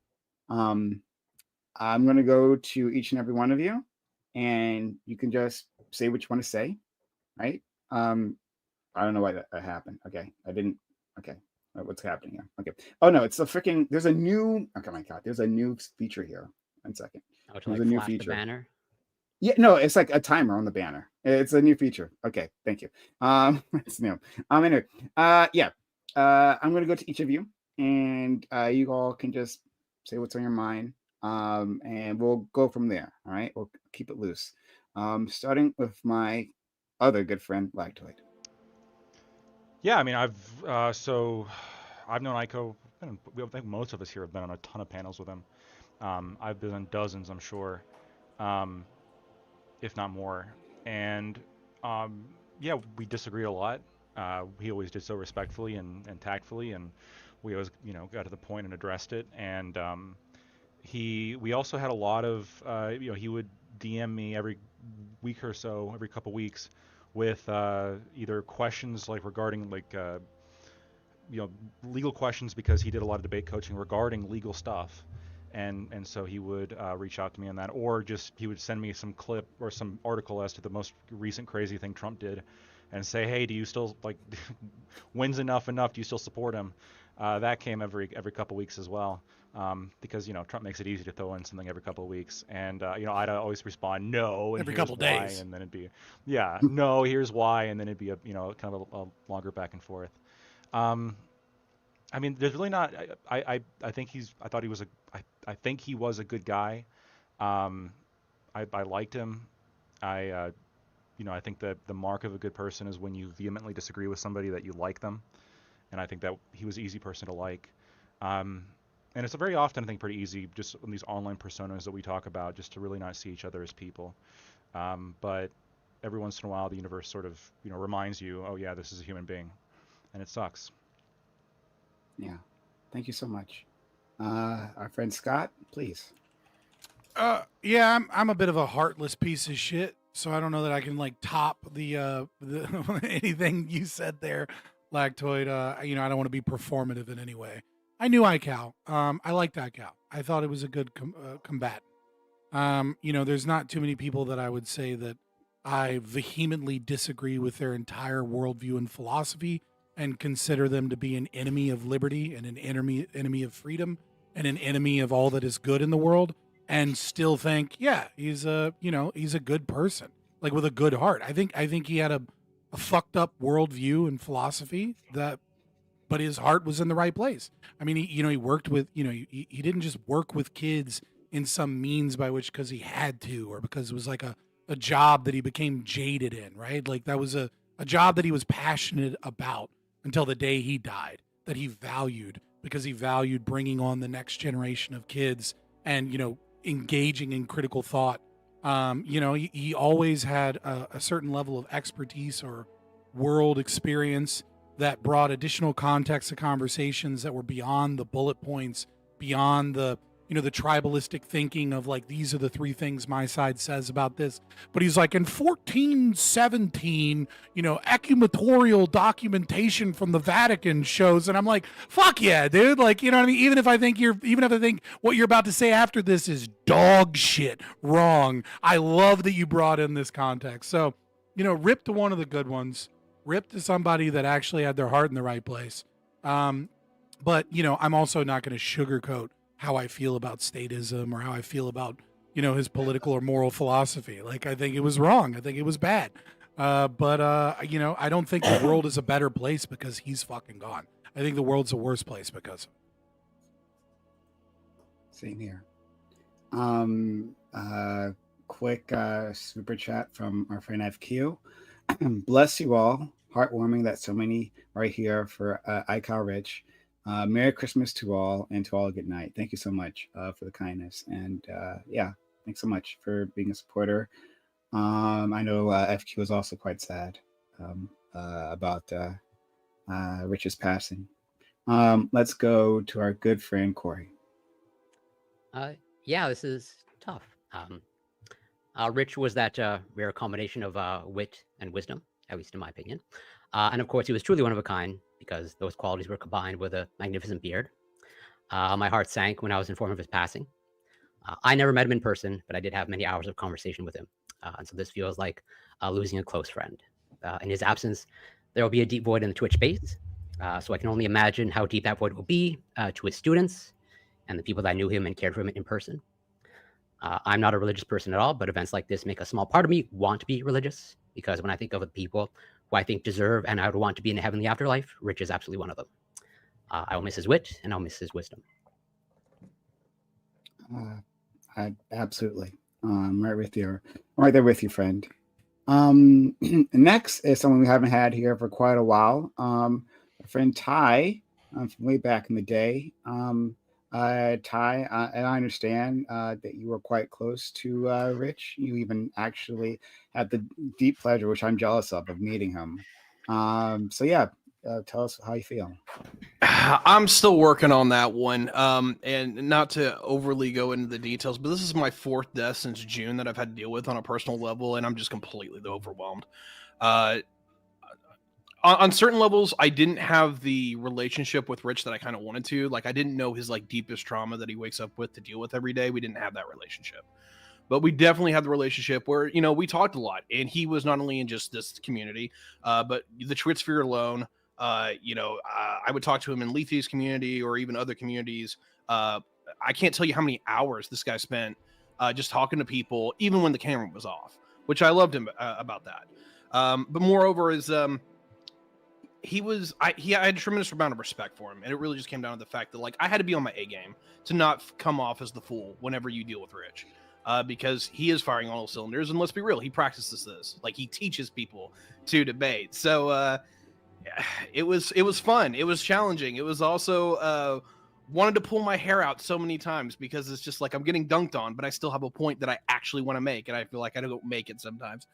I'm going to go to each and every one of you, and you can just say what you want to say, right? I don't know why that happened. Okay, I didn't. Okay, what's happening here? Okay. Oh no, it's a freaking. There's a new. Oh my god, there's a new feature here. 1 second.
Oh, to
There's
like
a new
flash the
feature.
banner.
Yeah, no, it's like a timer on the banner. It's a new feature. Okay, thank you. It's new. Anyway, I'm gonna go to each of you, and you all can just say what's on your mind, and we'll go from there. All right, we'll keep it loose. Starting with my other good friend, Lactoid.
Yeah, I mean, I've known Ico. I think most of us here have been on a ton of panels with him. I've been on dozens, I'm sure, if not more. And yeah, we disagreed a lot. He always did so respectfully and tactfully, and we always, got to the point and addressed it. And we also had a lot of, he would DM me every week or so, every couple weeks, with either questions like regarding legal questions, because he did a lot of debate coaching regarding legal stuff. And so he would reach out to me on that, or just he would send me some clip or some article as to the most recent crazy thing Trump did, and say, hey, do you still when's enough? Do you still support him? That came every couple weeks as well, because Trump makes it easy to throw in something every couple of weeks, and I'd always respond no, and
every
here's
couple
why,
days,
and then it'd be no, here's why, and then it'd be a kind of a longer back and forth. I mean, there's really not. I think I thought he was I think he was a good guy. I liked him. I think that the mark of a good person is when you vehemently disagree with somebody that you like them, and I think that he was an easy person to like. And it's very often, I think, pretty easy just on these online personas that we talk about, just to really not see each other as people. But every once in a while, the universe sort of reminds you, oh yeah, this is a human being, and it sucks.
Yeah, thank you so much. Our friend Scott, please.
Yeah, I'm a bit of a heartless piece of shit, so I don't know that I can top the anything you said there, Lactoid. I don't want to be performative in any way. I knew Ical. I liked Ical. I thought it was a good combatant. There's not too many people that I would say that I vehemently disagree with their entire worldview and philosophy, and consider them to be an enemy of liberty and an enemy of freedom and an enemy of all that is good in the world, and still think, yeah, he's a good person, with a good heart. I think he had a fucked up worldview and philosophy, but his heart was in the right place. I mean, he worked with, he didn't just work with kids in some means by which because he had to, or because it was a job that he became jaded in, right? That was a job that he was passionate about until the day he died, that he valued, because he valued bringing on the next generation of kids and, engaging in critical thought. He always had a certain level of expertise or world experience that brought additional context to conversations that were beyond the bullet points, beyond the the tribalistic thinking of these are the three things my side says about this. But he's in 1417, ecumatorial documentation from the Vatican shows, and I'm like, fuck yeah, dude. You know what I mean? Even if I think what you're about to say after this is dog shit wrong, I love that you brought in this context. So, rip to one of the good ones, rip to somebody that actually had their heart in the right place. But I'm also not going to sugarcoat how I feel about statism, or how I feel about, his political or moral philosophy. Like, I think it was wrong. I think it was bad. But I don't think the world is a better place because he's fucking gone. I think the world's a worse place because.
Same here. Quick super chat from our friend FQ. Bless you all. Heartwarming that so many are here for Icowrich. Merry Christmas to all, and to all a good night. Thank you so much for the kindness, and thanks so much for being a supporter. I know FQ was also quite sad about Rich's passing. Let's go to our good friend Corey.
Yeah, this is tough. Rich was that rare combination of wit and wisdom, at least in my opinion. And of course, he was truly one of a kind because those qualities were combined with a magnificent beard. My heart sank when I was informed of his passing. I never met him in person, but I did have many hours of conversation with him. And so this feels like losing a close friend. In his absence, there will be a deep void in the Twitch space. So I can only imagine how deep that void will be to his students and the people that knew him and cared for him in person. I'm not a religious person at all, but events like this make a small part of me want to be religious, because when I think of the people who I think deserve and I would want to be in the heavenly afterlife, Rich is absolutely one of them. I will miss his wit and I'll miss his wisdom.
Absolutely. I'm right with you. I'm right there with you, friend. Next is someone we haven't had here for quite a while. Our friend Ty from way back in the day. Ty, and I understand that you were quite close to Rich. You even actually had the deep pleasure, which I'm jealous of meeting him. So yeah, tell us how you feel.
I'm still working on that one, and not to overly go into the details, but this is my 4th death since June that I've had to deal with on a personal level, and I'm just completely overwhelmed. On certain levels, I didn't have the relationship with Rich that I kind of wanted to. Like, I didn't know his deepest trauma that he wakes up with to deal with every day. We didn't have that relationship, but we definitely had the relationship where, we talked a lot, and he was not only in just this community, but the Twitch sphere alone. I would talk to him in Leafy's community or even other communities. I can't tell you how many hours this guy spent just talking to people, even when the camera was off, which I loved him about that. But moreover is, I had a tremendous amount of respect for him, and it really just came down to the fact that I had to be on my A game to not come off as the fool whenever you deal with Rich, because he is firing on all cylinders, and let's be real, he practices this. He teaches people to debate. So it was fun. It was challenging. It was also wanted to pull my hair out so many times because it's just I'm getting dunked on, but I still have a point that I actually want to make, and I feel like I don't make it sometimes.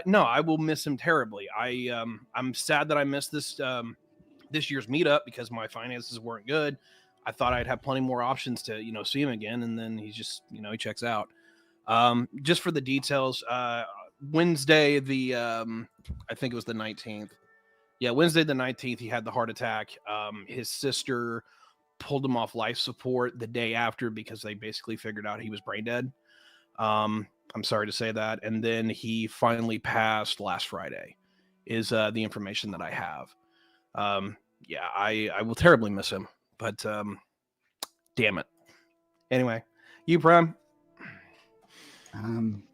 No, I will miss him terribly. I'm sad that I missed this year's meetup because my finances weren't good. I thought I'd have plenty more options to see him again, and then he's just he checks out. Just for the details, Wednesday I think it was the 19th. Yeah, Wednesday the 19th, he had the heart attack. His sister pulled him off life support the day after because they basically figured out he was brain dead. I'm sorry to say that. And then he finally passed last Friday is the information that I have. I will terribly miss him, but damn it. Anyway, you Prime.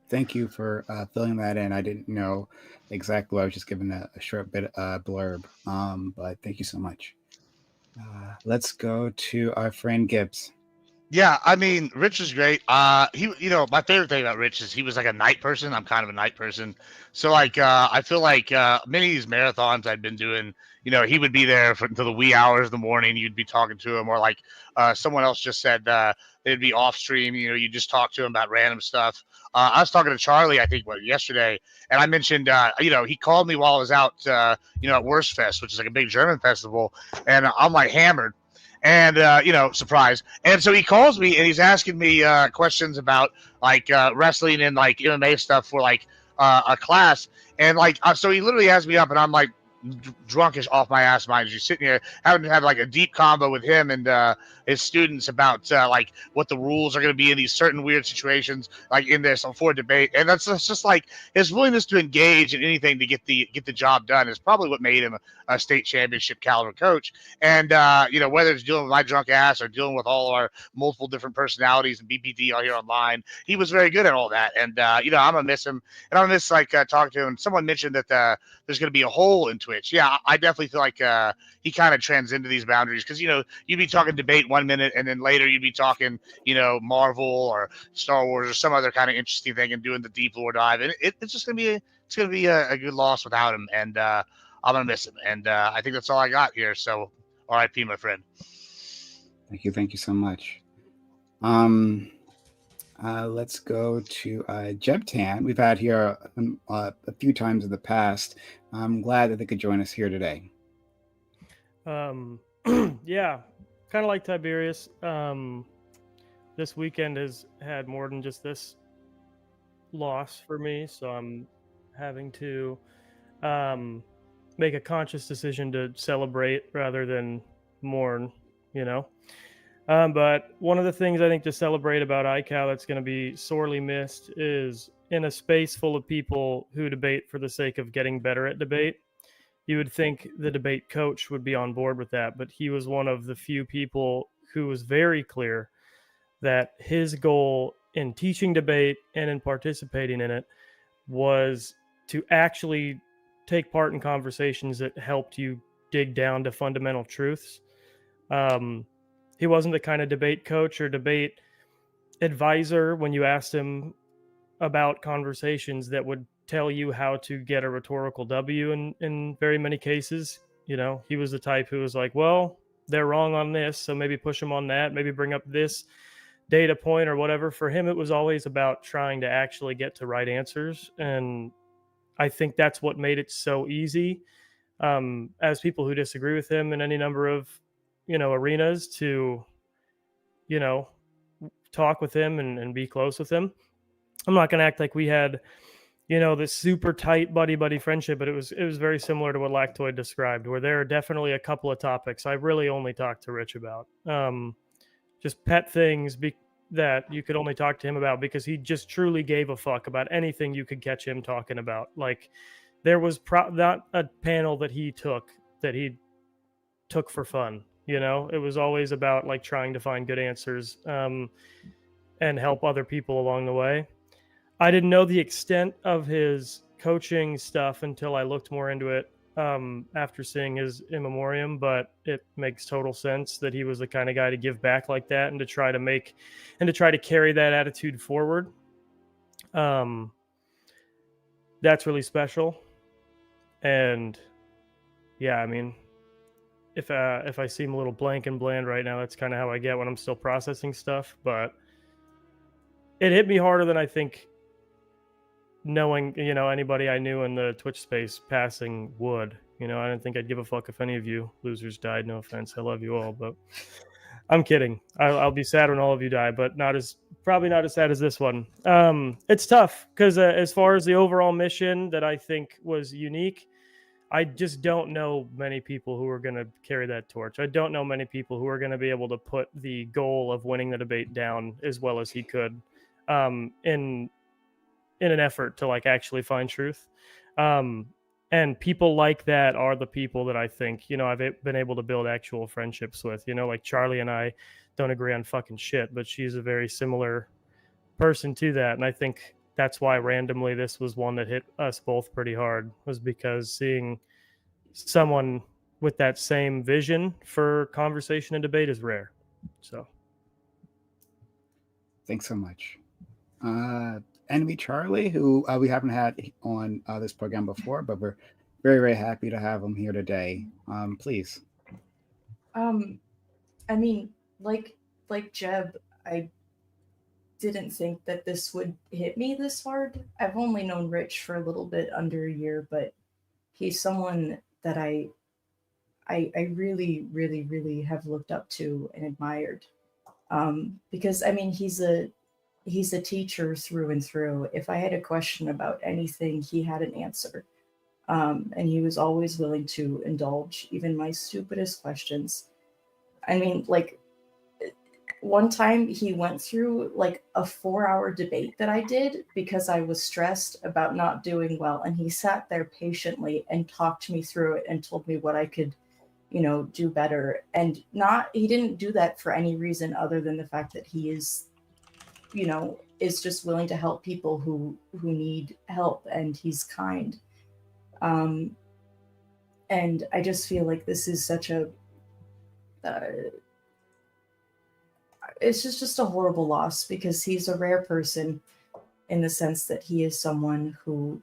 Thank you for filling that in. I didn't know exactly. I was just giving a short bit blurb, but thank you so much. Let's go to our friend Gibbs.
Yeah, I mean, Rich is great. He, my favorite thing about Rich is he was a night person. I'm kind of a night person, so I feel like many of these marathons I've been doing, he would be there until the wee hours of the morning. You'd be talking to him, or someone else just said they'd be off stream. You just talk to him about random stuff. I was talking to Charlie, I think, yesterday, and I mentioned, he called me while I was out, at Wurstfest, which is a big German festival, and I'm hammered. And, surprise. And so he calls me and he's asking me questions about wrestling and MMA stuff for a class. And so he literally has me up and I'm drunkish off my ass mind. You're sitting here having to have like a deep combo with him and his students about like what the rules are going to be in these certain weird situations, like in this for debate. And that's just like his willingness to engage in anything to get the job done is probably what made him a state championship caliber coach. And whether it's dealing with my drunk ass or dealing with all our multiple different personalities and BPD all here online, he was very good at all that. And I'm gonna miss him, and I'm gonna miss like talking to him. Someone mentioned that there's going to be a hole in Twitch. Yeah, I definitely feel like he kind of trends into these boundaries because, you'd be talking debate 1 minute and then later you'd be talking, Marvel or Star Wars or some other kind of interesting thing and doing the deep lore dive. And it's just going to be a good loss without him. And I'm going to miss him. And I think that's all I got here. So RIP, my friend.
Thank you so much. Let's go to Jebtan. We've had here a few times in the past. I'm glad that they could join us here today.
Yeah, kind of like Tiberius. This weekend has had more than just this loss for me, so I'm having to make a conscious decision to celebrate rather than mourn, But one of the things I think to celebrate about Icow that's going to be sorely missed is in a space full of people who debate for the sake of getting better at debate. You would think the debate coach would be on board with that, but he was one of the few people who was very clear that his goal in teaching debate and in participating in it was to actually take part in conversations that helped you dig down to fundamental truths. He wasn't the kind of debate coach or debate advisor when you asked him about conversations that would tell you how to get a rhetorical W in very many cases. He was the type who was like, well, they're wrong on this, so maybe push them on that, maybe bring up this data point or whatever. For him, it was always about trying to actually get to right answers. And I think that's what made it so easy as people who disagree with him in any number of, arenas to, talk with him and be close with him. I'm not going to act like we had, this super tight buddy friendship, but it was very similar to what Lactoid described, where there are definitely a couple of topics I really only talked to Rich about. Just pet things that you could only talk to him about because he just truly gave a fuck about anything you could catch him talking about. Like there was not a panel that he took for fun. It was always about like trying to find good answers and help other people along the way. I didn't know the extent of his coaching stuff until I looked more into it after seeing his in memoriam, but it makes total sense that he was the kind of guy to give back like that and to try to carry that attitude forward. That's really special. And yeah, I mean, if I seem a little blank and bland right now, that's kind of how I get when I'm still processing stuff, but it hit me harder than I think knowing, anybody I knew in the Twitch space passing would. I didn't think I'd give a fuck if any of you losers died. No offense. I love you all, but I'm kidding. I'll be sad when all of you die, but probably not as sad as this one. It's tough because as far as the overall mission that I think was unique, I just don't know many people who are going to carry that torch. I don't know many people who are going to be able to put the goal of winning the debate down as well as he could in an effort to like actually find truth. And people like that are the people that I think, I've been able to build actual friendships with, like Charlie and I don't agree on fucking shit, but she's a very similar person to that. And I think that's why randomly this was one that hit us both pretty hard, was because seeing someone with that same vision for conversation and debate is rare. So
thanks so much. Enemy Charlie, who we haven't had on this program before, but we're very, very happy to have him here today. Please.
I mean, like Jeb, I didn't think that this would hit me this hard. I've only known Rich for a little bit under a year, but he's someone that I really, really, really have looked up to and admired. Because I mean, he's a teacher through and through. If I had a question about anything, he had an answer. And he was always willing to indulge even my stupidest questions. I mean, like, one time he went through like a 4-hour debate that I did because I was stressed about not doing well. And he sat there patiently and talked me through it and told me what I could, do better. And he didn't do that for any reason other than the fact that he is, is just willing to help people who need help, and he's kind. And I just feel like this is such a, it's just a horrible loss, because he's a rare person in the sense that he is someone who,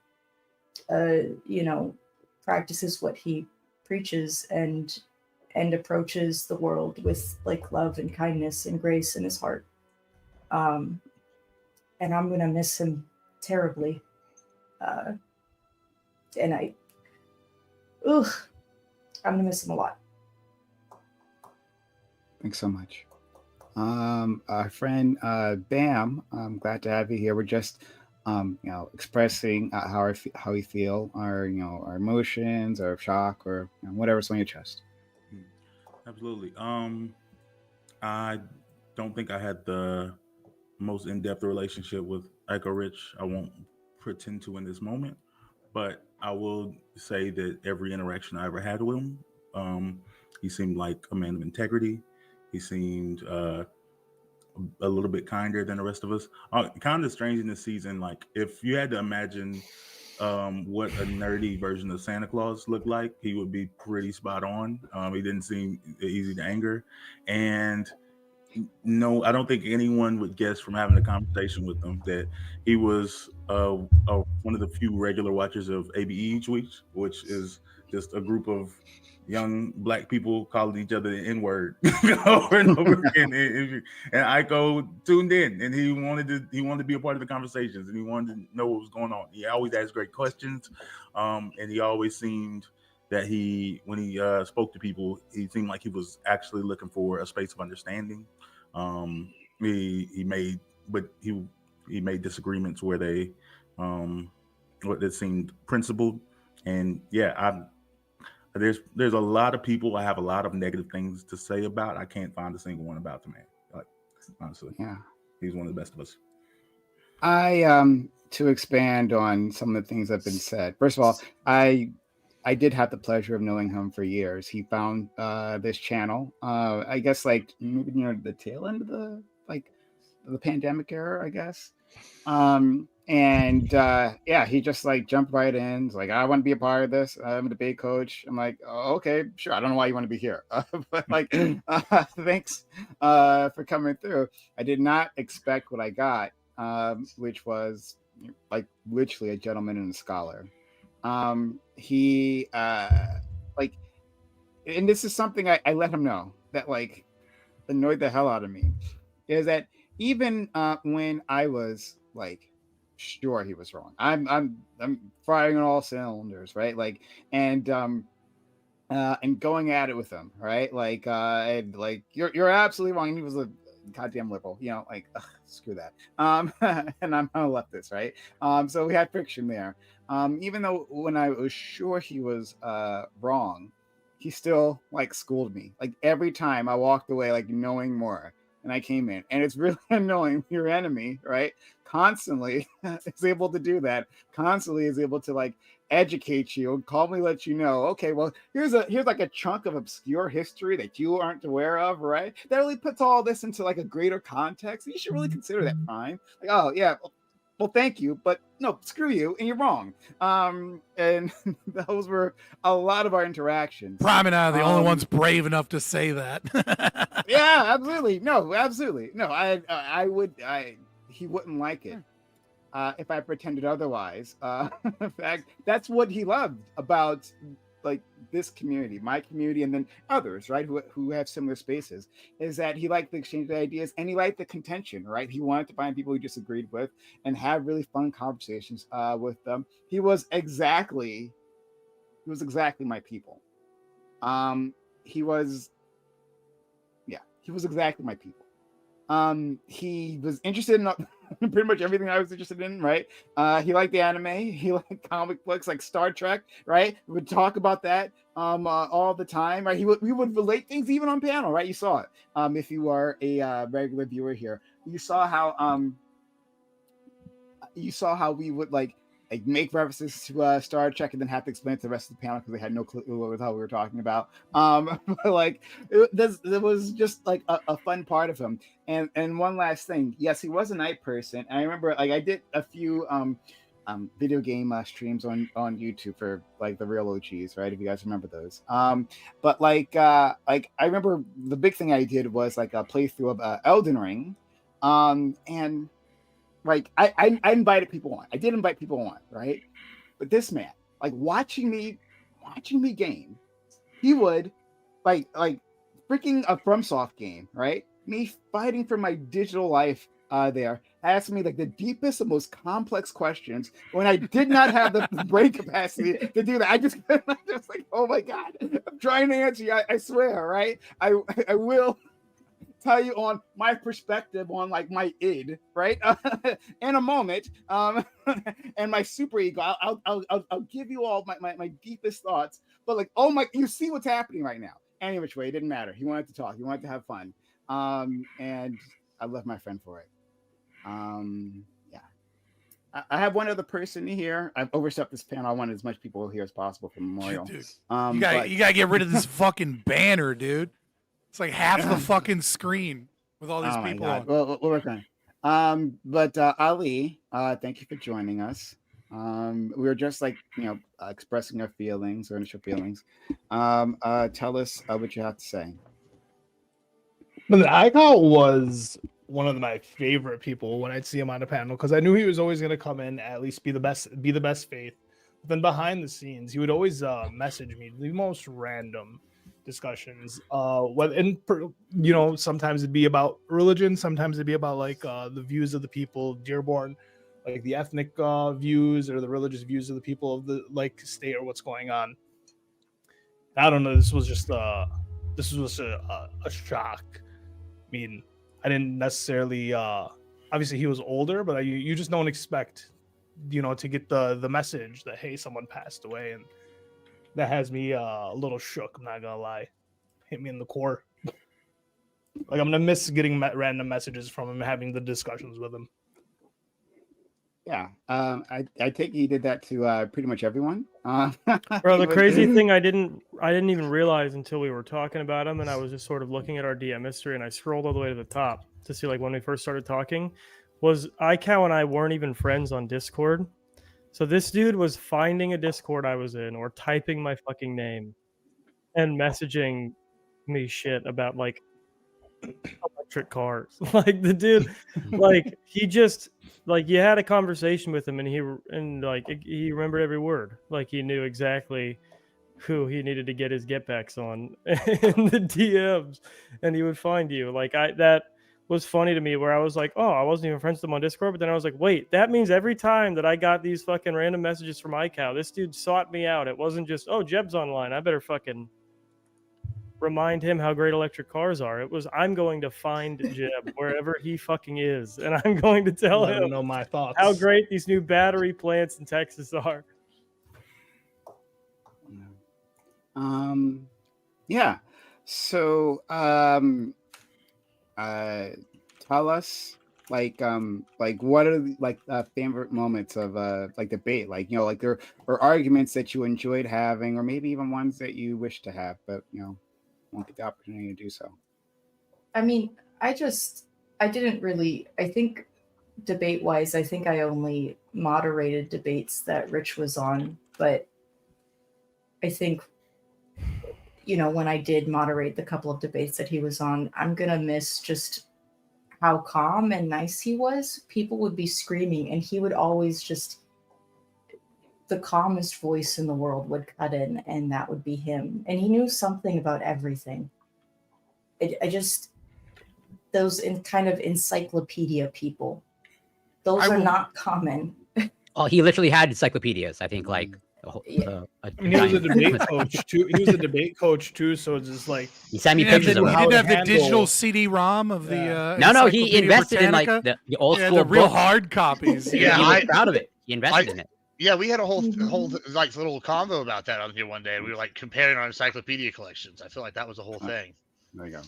practices what he preaches and approaches the world with like love and kindness and grace in his heart. And I'm gonna miss him terribly. And I'm gonna miss him a lot.
Thanks so much. Our friend Bam, I'm glad to have you here. We're just expressing how we feel, our our emotions, or shock, or whatever's on your chest.
Absolutely. I don't think I had the most in-depth relationship with Icowrich. I won't pretend to in this moment, but I will say that every interaction I ever had with him, he seemed like a man of integrity. He seemed a little bit kinder than the rest of us. Kind of strange in this season. Like, if you had to imagine what a nerdy version of Santa Claus looked like, he would be pretty spot on. He didn't seem easy to anger. And no, I don't think anyone would guess from having a conversation with him that he was one of the few regular watchers of ABE each week, which is just a group of young Black people calling each other the N-word over and over again. And Iko tuned in, and he wanted to be a part of the conversations, and he wanted to know what was going on. He always asked great questions, and he always seemed that when he spoke to people, he seemed like he was actually looking for a space of understanding. He made disagreements where they what that seemed principled, and there's a lot of people I have a lot of negative things to say about. I can't find a single one about the man. Like, honestly, he's one of the best of us.
To expand on some of the things that have been said. First of all, I did have the pleasure of knowing him for years. He found this channel, I guess, like maybe near the tail end of the pandemic era, I guess. He just like jumped right in. He's like, I want to be a part of this. I'm a debate coach. I'm like, oh, okay, sure. I don't know why you want to be here, but like, thanks for coming through. I did not expect what I got, which was like literally a gentleman and a scholar. He like, and this is something I let him know that like annoyed the hell out of me, is that even when I was like sure he was wrong, I'm firing on all cylinders, right? Like, and going at it with him, right? Like, and like you're absolutely wrong. And he was a goddamn liberal, like, ugh, screw that. And I'm a leftist, right? So we had friction there. Even though when I was sure he was wrong, he still like schooled me. Like every time I walked away, like knowing more, and I came in, and it's really annoying. Your enemy, right? Constantly is able to do that. Constantly is able to like educate you and calmly let you know, okay, well, here's like a chunk of obscure history that you aren't aware of, right? That really puts all this into like a greater context. You should really consider that prime. Like, oh yeah, well, thank you, but no, screw you, and you're wrong. And those were a lot of our interactions.
Prime and I are the only ones brave enough to say that.
Yeah, absolutely. No, absolutely. No, he wouldn't like it if I pretended otherwise. In fact, that's what he loved about like this community, my community, and then others, right, who have similar spaces, is that he liked the exchange of ideas, and he liked the contention, right? He wanted to find people he disagreed with and have really fun conversations with them. He was exactly my people. He was exactly my people. He was interested in pretty much everything I was interested in, right? He liked the anime, he liked comic books like Star Trek, right? We would talk about that all the time, right? We would relate things even on panel, right? You saw it. If you are a regular viewer here, you saw how we would like make references to Star Trek and then have to explain it to the rest of the panel because they had no clue what the hell we were talking about. But like there was just like a fun part of him. And one last thing, yes, he was a night person. I remember like I did a few video game streams on YouTube for like the real OGs, right? If you guys remember those. But like I remember the big thing I did was like a playthrough of Elden Ring, and like I invited people on. I did invite people on, right? But this man, like watching me game, he would like freaking a FromSoft game, right? Me fighting for my digital life there, asking me like the deepest and most complex questions when I did not have the brain capacity to do that. I just like, oh my god, I'm trying to answer you. I swear, right? I will tell you on my perspective on like my id, right? In a moment, and my super ego. I'll give you all my deepest thoughts. But like, oh my, you see what's happening right now. Any which way, it didn't matter. He wanted to talk. He wanted to have fun. And I left my friend for it. Yeah. I have one other person here. I've overstepped this panel. I want as much people here as possible for Memorial.
Dude, you gotta get rid of this fucking banner, dude. It's like half the fucking screen with all these people on.
Well, we'll work on it. But Ali, thank you for joining us. We were just like, expressing our feelings, our initial feelings. Tell us what you have to say.
But Ical was one of my favorite people when I'd see him on a panel because I knew he was always going to come in, at least be the best faith. But then behind the scenes, he would always message me the most random discussions. Sometimes it'd be about religion, sometimes it'd be about like the views of the people, Dearborn, like the ethnic views or the religious views of the people of the like state or what's going on. I don't know. This was a shock. I mean, I didn't necessarily. Obviously, he was older, but you just don't expect, to get the message that hey, someone passed away, and that has me a little shook. I'm not gonna lie, hit me in the core. Like I'm gonna miss getting random messages from him, having the discussions with him.
Yeah, I take he did that to pretty much everyone.
Bro, the crazy thing I didn't even realize until we were talking about him, and I was just sort of looking at our DM history, and I scrolled all the way to the top to see like when we first started talking, was Icow and I weren't even friends on Discord. So this dude was finding a Discord I was in or typing my fucking name and messaging me shit about like electric cars. Like the dude, like he just like you had a conversation with him and he remembered every word. Like he knew exactly who he needed to get his get backs on in the DMs, and he would find you. Like that was funny to me where I was like, oh, I wasn't even friends with him on Discord, but then I was like, wait, that means every time that I got these fucking random messages from Icow, this dude sought me out. It wasn't just, oh, Jeb's online, I better fucking remind him how great electric cars are. It was, I'm going to find Jeb wherever he fucking is, and I'm going to tell
Let
him
know my thoughts.
how great these new battery plants in Texas are.
Yeah. So tell us like what are the favorite moments of like debate, like like there are arguments that you enjoyed having, or maybe even ones that you wish to have but won't get the opportunity to do so.
I mean, I think debate wise, I think I only moderated debates that Rich was on, but I think when I did moderate the couple of debates that he was on, I'm gonna miss just how calm and nice he was. People would be screaming and he would always just, the calmest voice in the world would cut in, and that would be him. And he knew something about everything. Those kind of encyclopedia people, those are not common.
Oh, he literally had encyclopedias. I think like
I mean, he was a debate coach too. He was a debate coach too, so it's just like
he sent me
He didn't
pictures
have
of
the,
him.
he didn't have the digital CD-ROM of the.
No, he
Encyclopedia
invested in like
Britannica?
the old
Yeah,
school
the real
books.
hard copies.
He was proud of it. He invested in it.
Yeah, we had a whole like little convo about that on here one day. We were like comparing our encyclopedia collections. I feel like that was a whole thing.
There you go.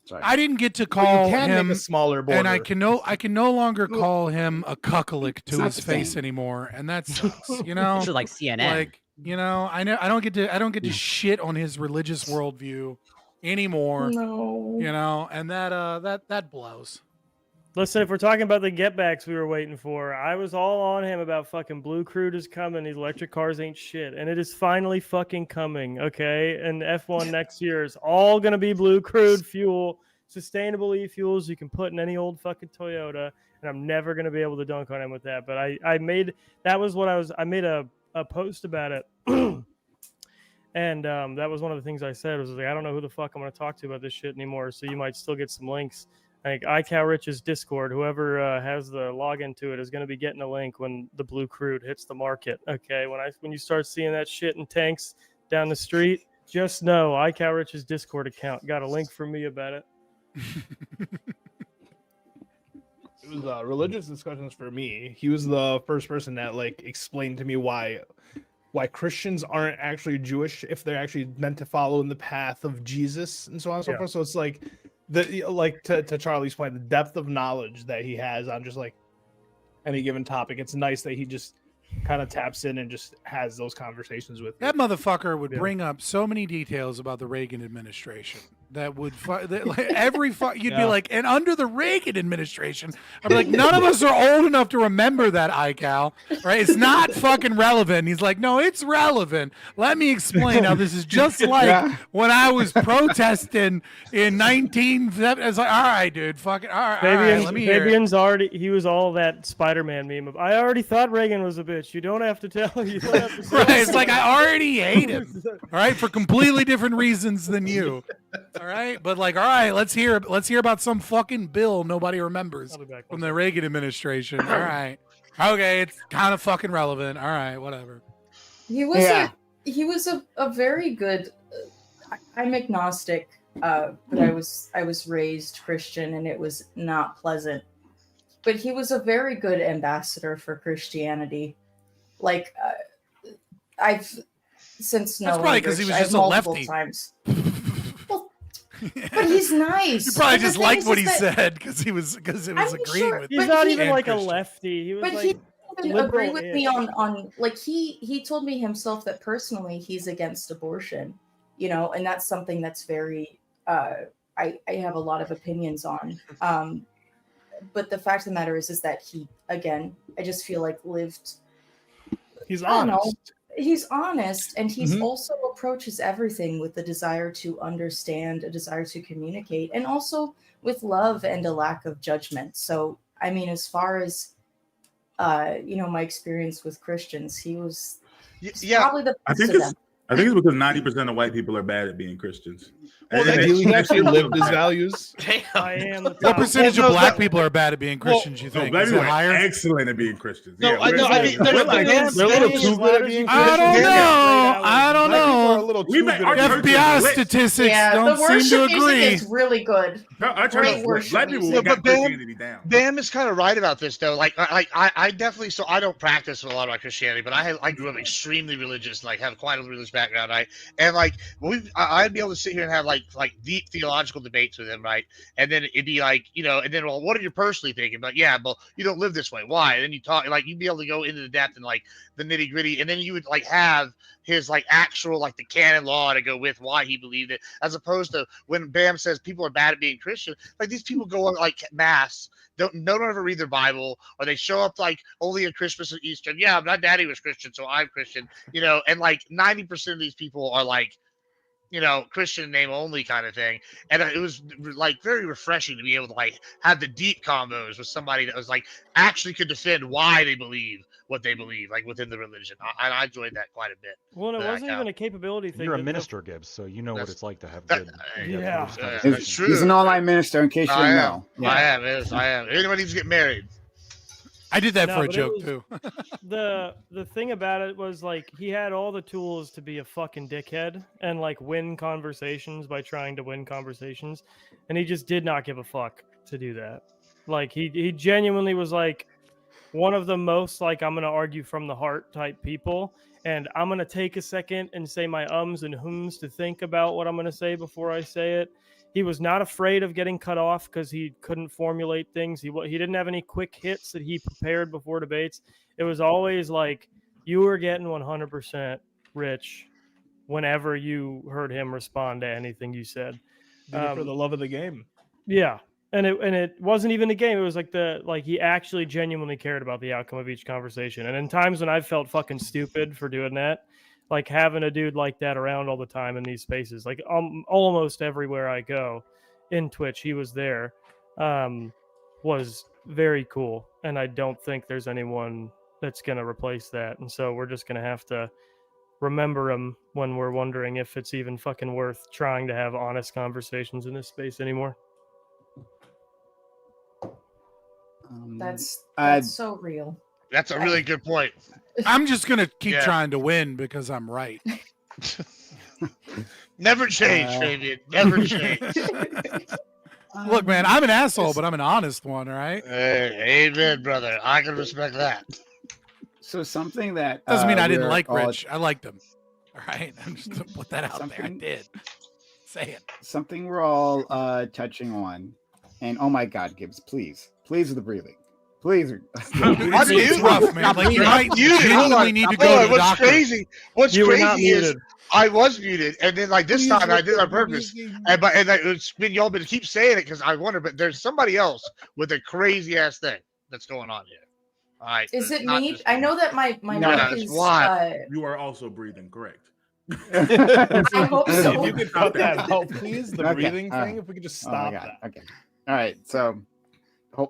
Sorry.
I didn't get to
Well,
call
you can
him
make a smaller
and I
border.
can no longer call him a cuckalick
It's
to
not
his
the
face
same.
anymore, and that sucks. You know,
This is like CNN.
Like, you know, I don't get to shit on his religious worldview anymore.
No.
You know, and that blows.
Listen, if we're talking about the getbacks we were waiting for, I was all on him about fucking Blue Crude is coming. These electric cars ain't shit. And it is finally fucking coming, okay? And F1 next year is all going to be Blue Crude fuel, sustainable e-fuels you can put in any old fucking Toyota. And I'm never going to be able to dunk on him with that. But I made a post about it. And that was one of the things I said was like, I don't know who the fuck I'm going to talk to about this shit anymore. So you might still get some links. Like Icowrich's Discord, whoever has the login to it is going to be getting a link when the Blue Crude hits the market. Okay, when you start seeing that shit in tanks down the street, just know Icowrich's Discord account got a link from me about it.
It was religious discussions for me. He was the first person that like explained to me why Christians aren't actually Jewish if they're actually meant to follow in the path of Jesus and so on and so forth. So it's like to Charlie's point, the depth of knowledge that he has on just like any given topic. It's nice that he just kind of taps in and just has those conversations with
That motherfucker would bring up so many details about the Reagan administration that would you'd be like, and under the Reagan administration, I'm like, none of us are old enough to remember that, Ical, right? It's not fucking relevant. He's like, no, it's relevant. Let me explain how this is just like when I was protesting in 19. It's like, all right, dude, fucking, all right, let me hear it.
Fabian's he was all that Spider-Man meme of, I already thought Reagan was a bitch. You don't have to tell. You don't have to say
Right, it's like I already hate him. All right, for completely different reasons than you. All right, but like, all right, let's hear about some fucking bill nobody remembers from the Reagan administration. All right, okay, it's kind of fucking relevant. All right, whatever.
He was a very good. I'm agnostic, but I was raised Christian, and it was not pleasant. But he was a very good ambassador for Christianity. Like, I've since knowing
That's probably because he was just a lefty.
Times. But he's nice.
You probably just liked what he said because it was agreeing with.
He's not even like a lefty. He was
but
like
he didn't agree with me
liberal-ish.
on like he told me himself that personally he's against abortion, you know, and that's something that's very I have a lot of opinions on. But the fact of the matter is that he, again, I just feel like lived.
He's
honest. He's honest, and he's also approaches everything with the desire to understand, a desire to communicate, and also with love and a lack of judgment. So, I mean, as far as my experience with Christians, he's probably the best of them.
I think it's because 90% of white people are bad at being Christians.
Well, he actually lived his values.
I am the
What percentage of black people are bad at being Christians, you think?
Black
Is it
people are
higher?
excellent at being Christians.
No,
Yeah,
I know. I mean,
we're
They're a little too good at being Christians.
I don't know. FBI statistics don't
the
seem to
worship music
agree.
is really good. Great worship
Black people
music.
got Christianity down.
Bam is kind of right about this though. Like I definitely, so I don't practice a lot of my Christianity, but I grew up extremely religious, like have quite a religious background, right? And like I'd be able to sit here and have like deep theological debates with him, right? And then it'd be like, and then, well, what are you personally thinking? But yeah, but you don't live this way. Why? And then you talk, like, you'd be able to go into the depth and like the nitty gritty, and then you would like have his like actual like the canon law to go with why he believed it, as opposed to when Bam says people are bad at being Christian. Like, these people go on like mass, don't ever read their Bible, or they show up like only at Christmas and Easter. Yeah, my daddy was Christian, so I'm Christian. And like 90% of these people are like, Christian name only kind of thing. And it was like very refreshing to be able to like have the deep combos with somebody that was like actually could defend why they believe what they believe, like within the religion. I enjoyed that quite a bit.
Well, it wasn't even a capability thing.
You're a minister, Gibbs, so you know what it's like to have good.
That's true.
He's an online minister, in case you didn't know.
I am. I am. Anybody needs to get married.
I did that
No,
for a
but it
joke
was-
too.
the thing about it was like he had all the tools to be a fucking dickhead and like win conversations by trying to win conversations, and he just did not give a fuck to do that. Like he genuinely was like one of the most like I'm gonna argue from the heart type people, and I'm gonna take a second and say my ums and hums to think about what I'm gonna say before I say it. He was not afraid of getting cut off because he couldn't formulate things. He didn't have any quick hits that he prepared before debates. It was always like you were getting 100% Rich whenever you heard him respond to anything you said.
Did it for the love of the game.
Yeah. And it wasn't even a game. It was like he actually genuinely cared about the outcome of each conversation. And in times when I felt fucking stupid for doing that, like having a dude like that around all the time in these spaces, like almost everywhere I go in Twitch, he was there, was very cool. And I don't think there's anyone that's going to replace that. And so we're just going to have to remember him when we're wondering if it's even fucking worth trying to have honest conversations in this space anymore.
That's
Mm,
so real.
That's a really good point.
I'm just gonna keep
Yeah.
trying to win because I'm right.
Never change, Fabian. Never change.
Look, man, I'm an asshole, but I'm an honest one, all right?
Hey, amen, brother. I can respect that.
So something that
Doesn't mean I didn't
we're
like
all-
Rich. I liked him. All right, I'm just gonna put that out there. I did. Say it.
Something we're all touching on, and oh my God, Gibbs, please with the breathing, please.
It's rough, man. Like you might
Muted.
genuinely need to go
Hold
to
on,
the
what's
doctor.
crazy? What's
You were not
crazy is
muted.
I was muted, and then like this
Please
time I
with
did it
the
on purpose.
breathing.
And it's been y'all been keep saying it because I wonder, but there's somebody else with a crazy ass thing that's going on here. All right,
Is
it's
it
not
me?
just
I know that my
No,
mic
it's
is.
why.
You are also breathing, correct?
I hope so.
If you could cut that out, please. The
Okay,
breathing
all
thing.
right.
If we could just
Oh my
stop
God.
that.
Okay. All right. So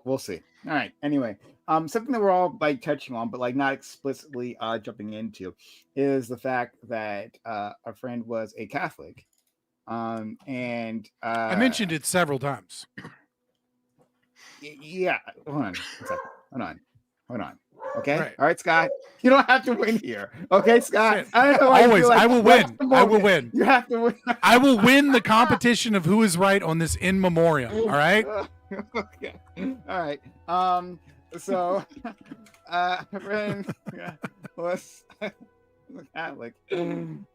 we'll see. All right. Anyway, something that we're all like touching on, but like not explicitly jumping into, is the fact that our friend was a Catholic, and
I mentioned it several times.
Yeah. Hold on. A second. Hold on. Okay.
Right.
All right, Scott. You don't have to win here. Okay, Scott. I don't know why you
Always,
feel like
I will
that's
win.
the
I will
moment.
win.
You have to win.
I will win the competition of who is right on this in memoriam. All right.
Okay. All right. So, friend was Catholic.
I'm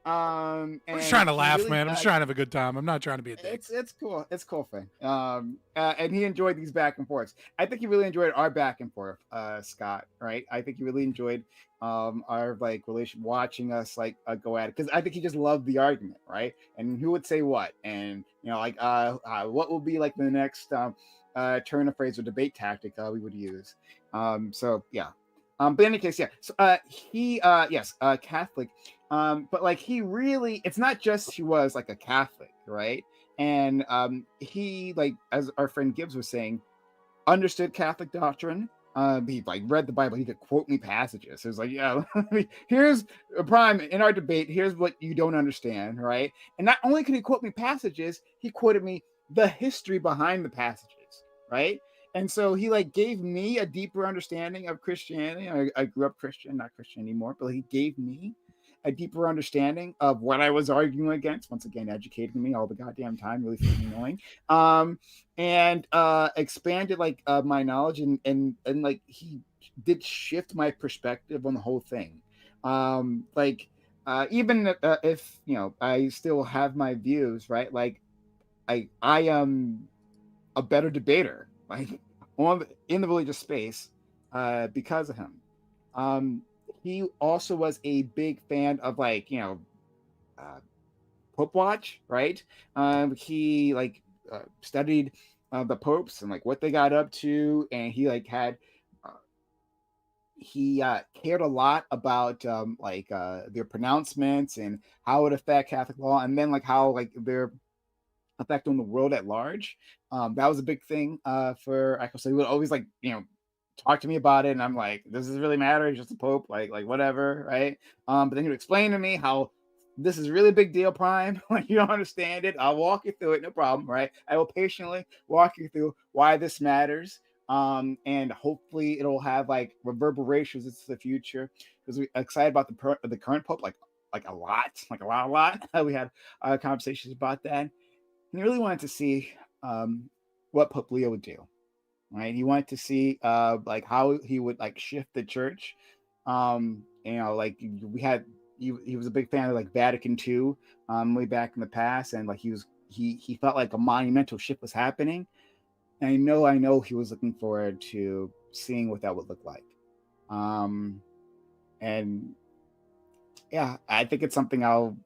just
and
trying to
he
laugh,
really,
man. I'm just trying to have a good time. I'm not trying to be a dick.
It's cool. It's cool thing. And he enjoyed these back and forths. I think he really enjoyed our back and forth, Scott. Right? I think he really enjoyed our like relation, watching us like go at it, because I think he just loved the argument, right? And who would say what, and you know, like what will be like the next turn of phrase or debate tactic we would use. So yeah. But in any case, yeah. So he Catholic. But like he really, it's not just he was like a Catholic, right? And he, like, as our friend Gibbs was saying, understood Catholic doctrine. He like read the Bible. He could quote me passages. It was like, yeah, here's Prime in our debate. Here's what you don't understand, right? And not only could he quote me passages, he quoted me the history behind the passages, right? And so he like gave me a deeper understanding of Christianity. I grew up Christian, not Christian anymore, but he gave me a deeper understanding of what I was arguing against. Once again, educating me all the goddamn time, really fucking annoying. And expanded like my knowledge, and like he did shift my perspective on the whole thing. Even if you know I still have my views, right? Like I am a better debater, like in the religious space, because of him. He also was a big fan of like, you know, Pope Watch, right? He like studied the popes and like what they got up to, and he like had he cared a lot about their pronouncements and how it affect Catholic law, and then like how like their effect on the world at large. That was a big thing for Echo. So he would always like, you know, talk to me about it, and I'm like, does this really matter? He's just a pope, like whatever, right? But then he would explain to me how this is really a big deal, Prime. Like you don't understand it. I'll walk you through it, no problem, right? I will patiently walk you through why this matters. And hopefully it'll have like reverberations into the future, because we're excited about the current Pope, like a lot. We had conversations about that, and he really wanted to see what Pope Leo would do. Right, he wanted to see like how he would like shift the church. Like we had, he was a big fan of like Vatican II way back in the past, and like he felt like a monumental shift was happening. And I know he was looking forward to seeing what that would look like. And yeah, I think it's something I'm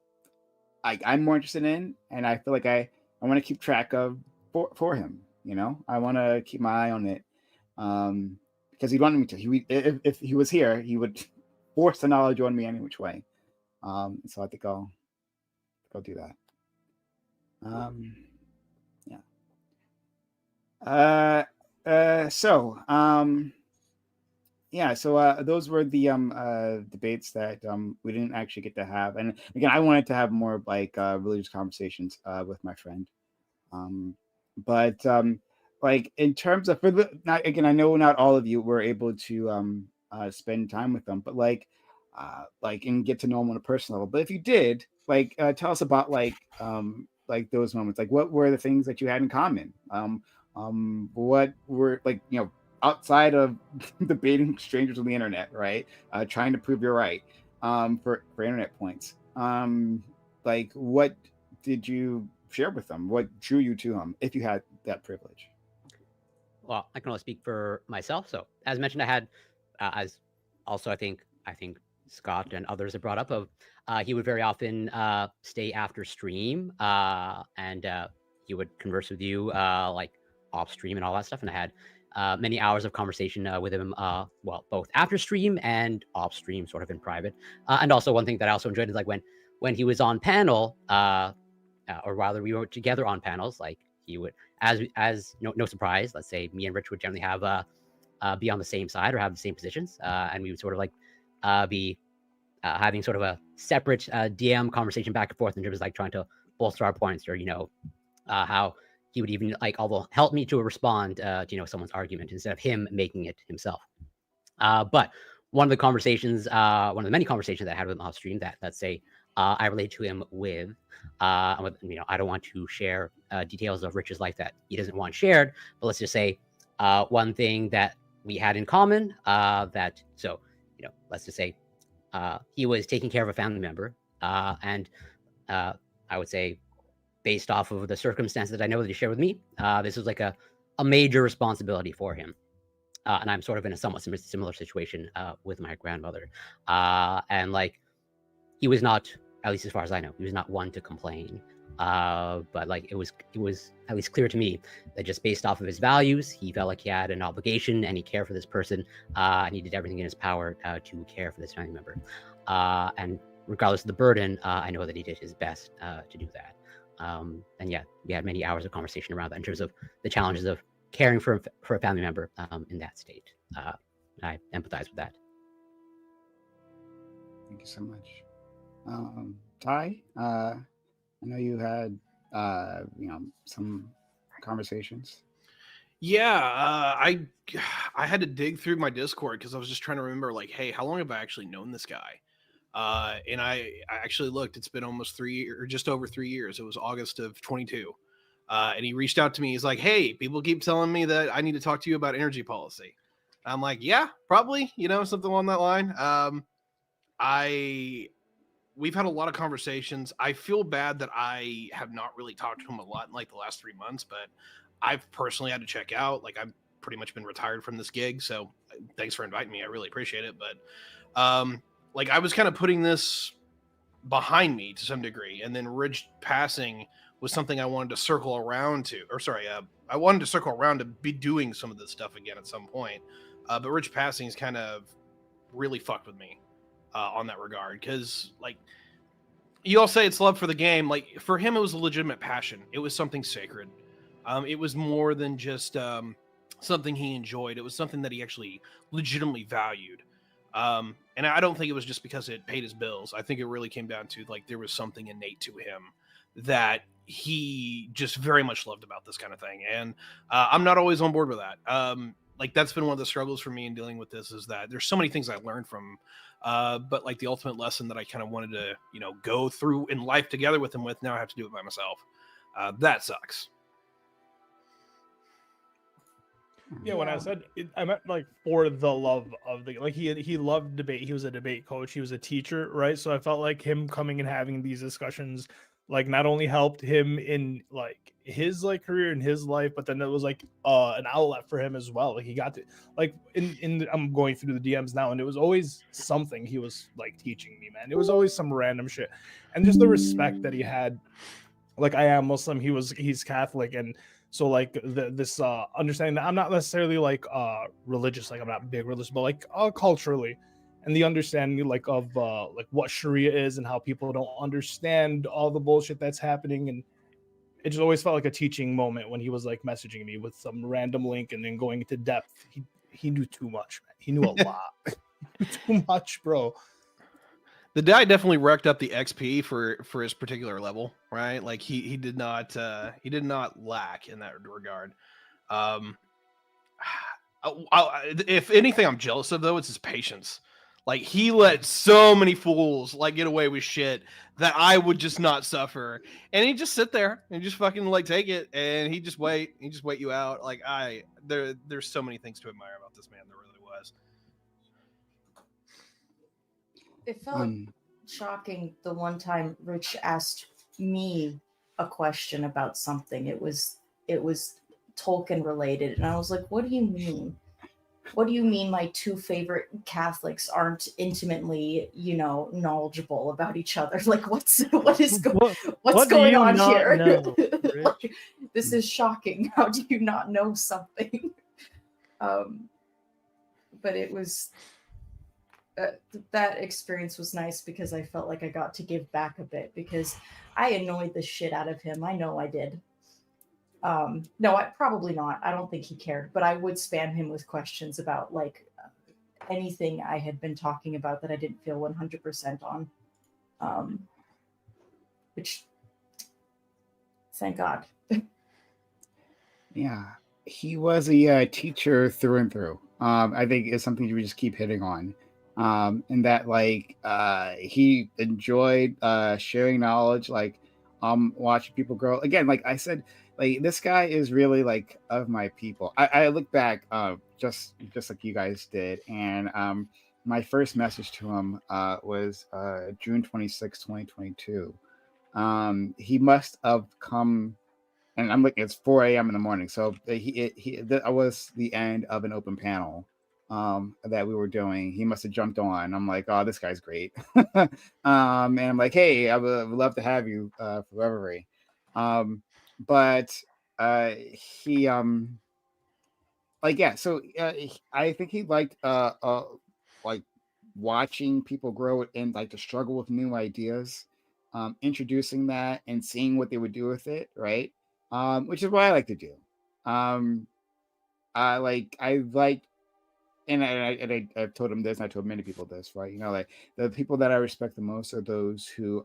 more interested in, and I feel like I want to keep track of for him. I want to keep my eye on it, because he wanted me to. If he was here, he would force the knowledge on me any which way. So I think I'll do that. So those were the debates that we didn't actually get to have. And again, I wanted to have more like religious conversations with my friend. But like in terms of I know not all of you were able to spend time with them, but like and get to know them on a personal level. But if you did, like tell us about like those moments. Like what were the things that you had in common? What were like, outside of debating strangers on the internet, right? Trying to prove you're right for internet points. Like what did you share with them? What drew you to them, if you had that privilege?
Well, I can only speak for myself. So, as mentioned, I had, as also I think Scott and others have brought up, of he would very often stay after stream and he would converse with you like off stream and all that stuff. And I had many hours of conversation with him, both after stream and off stream, sort of in private. And also one thing that I also enjoyed is like when he was on panel, or rather we were together on panels, like he would, as no surprise, let's say me and Rich would generally have be on the same side or have the same positions, and we would sort of like be having sort of a separate DM conversation back and forth in terms of like trying to bolster our points, or how he would even like help me to respond to someone's argument instead of him making it himself. But one of the many conversations that I had with him off stream that, let's say, I relate to him with, I don't want to share details of Rich's life that he doesn't want shared, but let's just say one thing that we had in common, let's just say he was taking care of a family member, and I would say, based off of the circumstances that I know that he shared with me, this was like a major responsibility for him. And I'm sort of in a somewhat similar situation with my grandmother. And like, he was not, at least as far as I know, he was not one to complain. But like, it was at least clear to me that just based off of his values, he felt like he had an obligation and he cared for this person, and he did everything in his power to care for this family member. And regardless of the burden, I know that he did his best to do that. And yeah, we had many hours of conversation around that in terms of the challenges of caring for a family member in that state. I empathize with that.
Thank you so much. Ty, I know you had some conversations.
Yeah, I had to dig through my Discord because I was just trying to remember, like, hey, how long have I actually known this guy? And I actually looked. It's been almost 3 or just over 3 years. It was August of 22. And he reached out to me. He's like, hey, people keep telling me that I need to talk to you about energy policy. I'm like, yeah, probably, something along that line. We've had a lot of conversations. I feel bad that I have not really talked to him a lot in like the last 3 months, but I've personally had to check out. Like, I've pretty much been retired from this gig. So thanks for inviting me. I really appreciate it. But like, I was kind of putting this behind me to some degree. And then Ridge passing was something I wanted to circle around to, I wanted to circle around to be doing some of this stuff again at some point. But Ridge passing is kind of really fucked with me on that regard. Cause like, you all say it's love for the game. Like, for him, it was a legitimate passion. It was something sacred. It was more than just something he enjoyed. It was something that he actually legitimately valued. And I don't think it was just because it paid his bills. I think it really came down to like, there was something innate to him that he just very much loved about this kind of thing. And I'm not always on board with that. like that's been one of the struggles for me in dealing with this, is that there's so many things I learned from but like the ultimate lesson that I kind of wanted to, you know, go through in life together with him with, now I have to do it by myself. That sucks.
Yeah, when I said it, I meant like for the love of the, like he loved debate. He was a debate coach. He was a teacher, right? So I felt like him coming and having these discussions like not only helped him in like his like career in his life, but then it was like an outlet for him as well. Like he got to like I'm going through the DMs now, and it was always something he was like teaching me, man. It was always some random shit, and just the respect that he had. Like I am Muslim, he's Catholic, and so like this understanding that I'm not necessarily like religious, like I'm not big religious, but like culturally, and the understanding like of like what Sharia is and how people don't understand all the bullshit that's happening, and it just always felt like a teaching moment when he was like messaging me with some random link and then going into depth. He knew too much, man. He knew a lot. Too much, bro.
The guy definitely racked up the XP for his particular level, right? Like he did not lack in that regard. If anything, I'm jealous of though, it's his patience. Like he let so many fools like get away with shit that I would just not suffer, and he just sit there and just fucking like take it, and he just wait you out. Like there's so many things to admire about this man. There really was.
It felt shocking the one time Rich asked me a question about something. It was Tolkien related, and I was like, "What do you mean? What do you mean my two favorite Catholics aren't intimately, you know, knowledgeable about each other? Like, what's going on here? Like, this is shocking. How do you not know something?" But it was. That experience was nice because I felt like I got to give back a bit, because I annoyed the shit out of him. I know I did. No, I probably not. I don't think he cared, but I would spam him with questions about like anything I had been talking about that I didn't feel 100% on. Which, thank God.
Yeah, he was a teacher through and through. I think it's something we just keep hitting on. And that like he enjoyed sharing knowledge, like watching people grow. Again, like I said, like this guy is really like of my people. I look back just like you guys did, and my first message to him was June 26, 2022. He must have come, and I'm looking, it's 4 a.m. in the morning, so that was the end of an open panel that we were doing. He must have jumped on. I'm like, oh, this guy's great. And I'm like, hey, I would love to have you for Reverie. But he like, yeah, so I think he liked like watching people grow and like to struggle with new ideas, introducing that and seeing what they would do with it, right? Which is what I like to do. I like and I've told him this, and I told many people this, right? You know, like the people that I respect the most are those who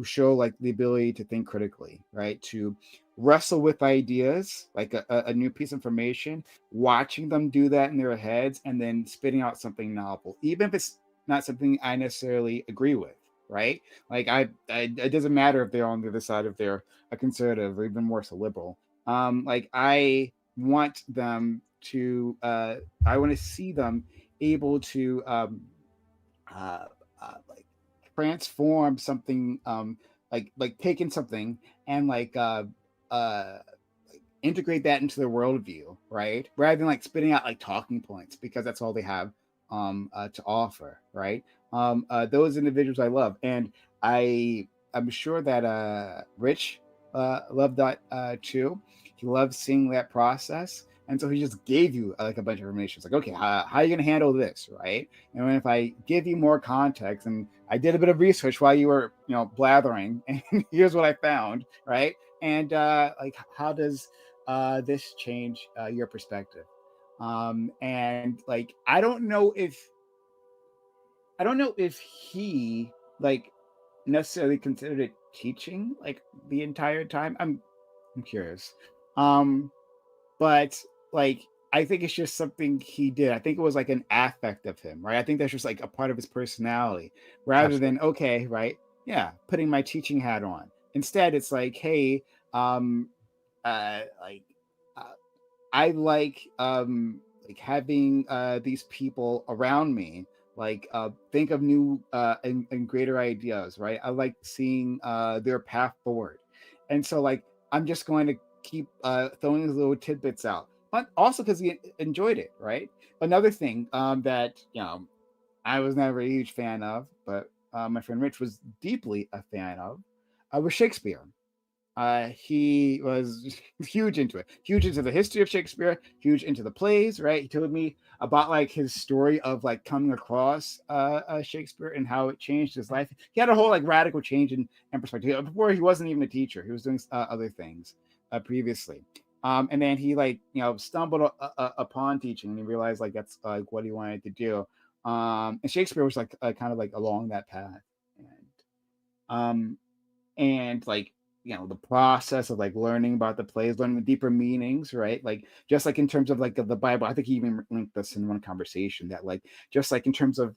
show like the ability to think critically, right? To wrestle with ideas, like a new piece of information, watching them do that in their heads, and then spitting out something novel, even if it's not something I necessarily agree with, right? Like it doesn't matter if they're on the other side, if they're a conservative or even more so liberal. Like I want them to I want to see them able to like transform something, like taking something and like integrate that into their worldview, right? Rather than like spitting out like talking points, because that's all they have to offer, right? Those individuals I love, and I'm sure that Rich loved that too. He loved seeing that process. And so he just gave you like a bunch of information. It's like, okay, how are you going to handle this, right? And if I give you more context, and I did a bit of research while you were, you know, blathering, and here's what I found, right? And like, how does this change your perspective? And like, I don't know if he like necessarily considered it teaching like the entire time. I'm curious. But like I think it's just something he did. I think it was like an affect of him, right? I think that's just like a part of his personality, rather than okay, right? Yeah, putting my teaching hat on. Instead, it's like, hey, like I like having these people around me like think of new and greater ideas, right? I like seeing their path forward, and so like I'm just going to keep throwing these little tidbits out, but also because he enjoyed it, right? Another thing that I was never a huge fan of, but my friend Rich was deeply a fan of, was Shakespeare. He was huge into it, huge into the history of Shakespeare, huge into the plays, right? He told me about like his story of like coming across Shakespeare and how it changed his life. He had a whole like radical change in perspective. Before he wasn't even a teacher, he was doing other things previously. And then he like stumbled upon teaching, and he realized like that's like what he wanted to do. And Shakespeare was like kind of like along that path, and like the process of like learning about the plays, learning the deeper meanings, right? Like just like in terms of like of the Bible, I think he even linked this in one conversation that like just like in terms of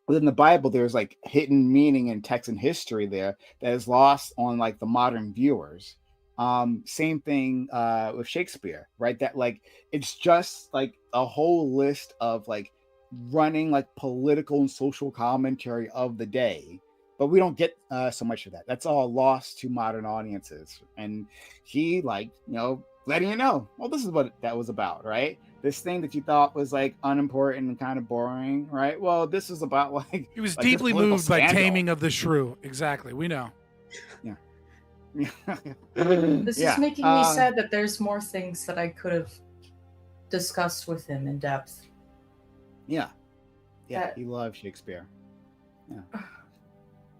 within the Bible, there's like hidden meaning and text and history there that is lost on like the modern viewers. Same thing with Shakespeare, right? That like it's just like a whole list of like running like political and social commentary of the day, but we don't get so much of that. That's all lost to modern audiences. And he like letting you know, well, this is what that was about, right? This thing that you thought was like unimportant and kind of boring, right? Well, this is about like
He was
like, this
deeply
political
moved by
scandal.
Taming of the Shrew. Exactly, we know.
This
Yeah.
is making me sad that there's more things that I could have discussed with him in depth.
Yeah.
That-
He loved Shakespeare. Yeah.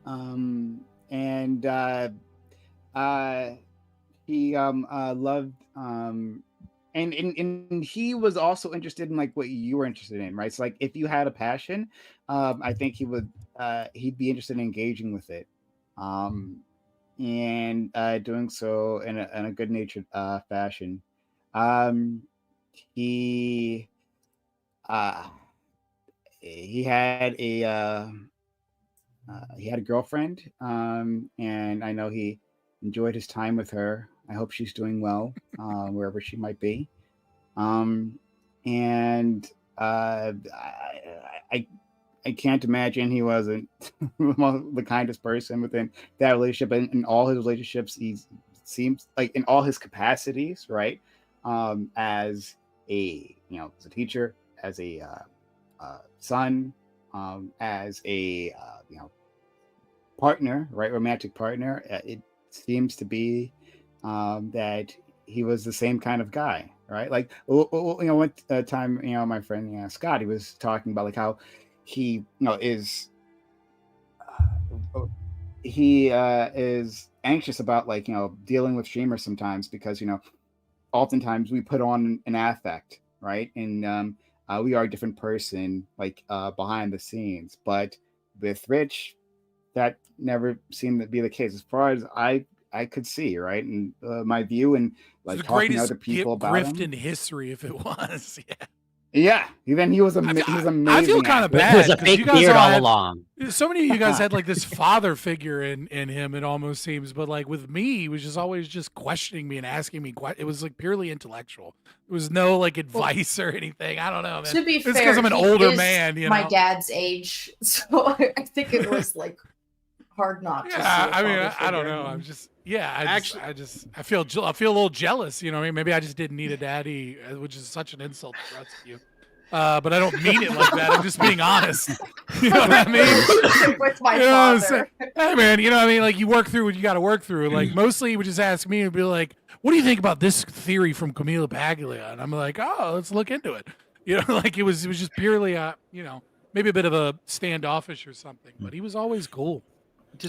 And he loved and he was also interested in like what you were interested in, right? So like if you had a passion, I think he'd be interested in engaging with it. And doing so in a good natured fashion. He he had a girlfriend, and I know he enjoyed his time with her. I hope she's doing well wherever she might be. And I can't imagine he wasn't the kindest person within that relationship. And in all his relationships, he seems like in all his capacities, right? As as a teacher, as a son, as a partner, right? Romantic partner. It seems to be that he was the same kind of guy, right? Like, one time, my friend Scott, he was talking about like how he, is is anxious about like dealing with streamers sometimes because oftentimes we put on an affect, right? And we are a different person like behind the scenes, but with Rich, that never seemed to be the case as far as I could see, right? And my view and like
the
talking to
greatest
other people about
grift
him.
in history, if it was. Yeah.
Yeah, then he was he was amazing.
I feel kind of
actor.
bad.
It was a
'cause
fake
you guys
beard all
had-
along.
So many of you guys had like this father figure in him. It almost seems, but like with me, he was just always just questioning me and asking me. It was like purely intellectual. There was no like advice or anything. I don't know, man.
To be
it's
fair,
because I'm an
he
older
is
man.
my dad's age, so I think it was like hard not to. See
Yeah,
a
I mean,
father
I don't
figure
know.
in
I'm
him.
just, I feel a little jealous. You know, what I mean, maybe I just didn't need a daddy, which is such an insult to the rest of you. But I don't mean it like that. I'm just being honest. You know what I mean?
With my
You know what I'm
father.
saying? Hey, man, you know what I mean? Like, you work through what you got to work through. Like, mostly he would just ask me and be like, what do you think about this theory from Camila Paglia? And I'm like, oh, let's look into it. You know, like it was just purely, maybe a bit of a standoffish or something. But he was always cool.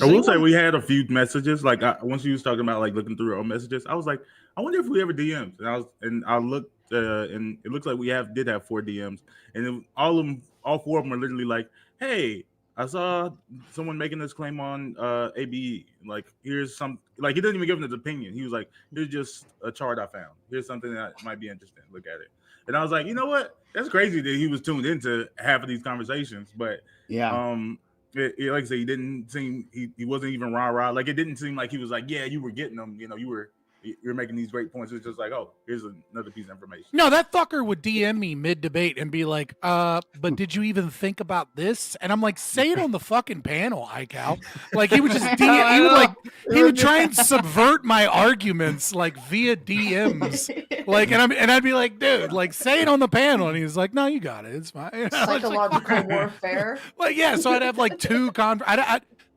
I will say we had a few messages. Like once you was talking about like looking through our messages, I was like, I wonder if we ever DMs. And I looked, and it looks like we did have 4 DMs, and all 4 of them are literally like, hey, I saw someone making this claim on ABE. Like, here's some. Like, he didn't even give him his opinion. He was like, here's just a chart I found. Here's something that might be interesting. Look at it. And I was like, you know what? That's crazy that he was tuned into half of these conversations. But like I said, he didn't seem he wasn't even rah-rah. Like it didn't seem like he was like, yeah, you were getting them. You know, you're making these great points. It's just like, oh, here's another piece of information.
No, that fucker would DM me mid-debate and be like, but did you even think about this? And I'm like, say it on the fucking panel, Ical. Like he would just he would try and subvert my arguments like via DMs. Like and I'd be like, dude, like say it on the panel. And he's like, no, you got it. It's fine. You know?
Psychological warfare.
Well, yeah, so I'd have like two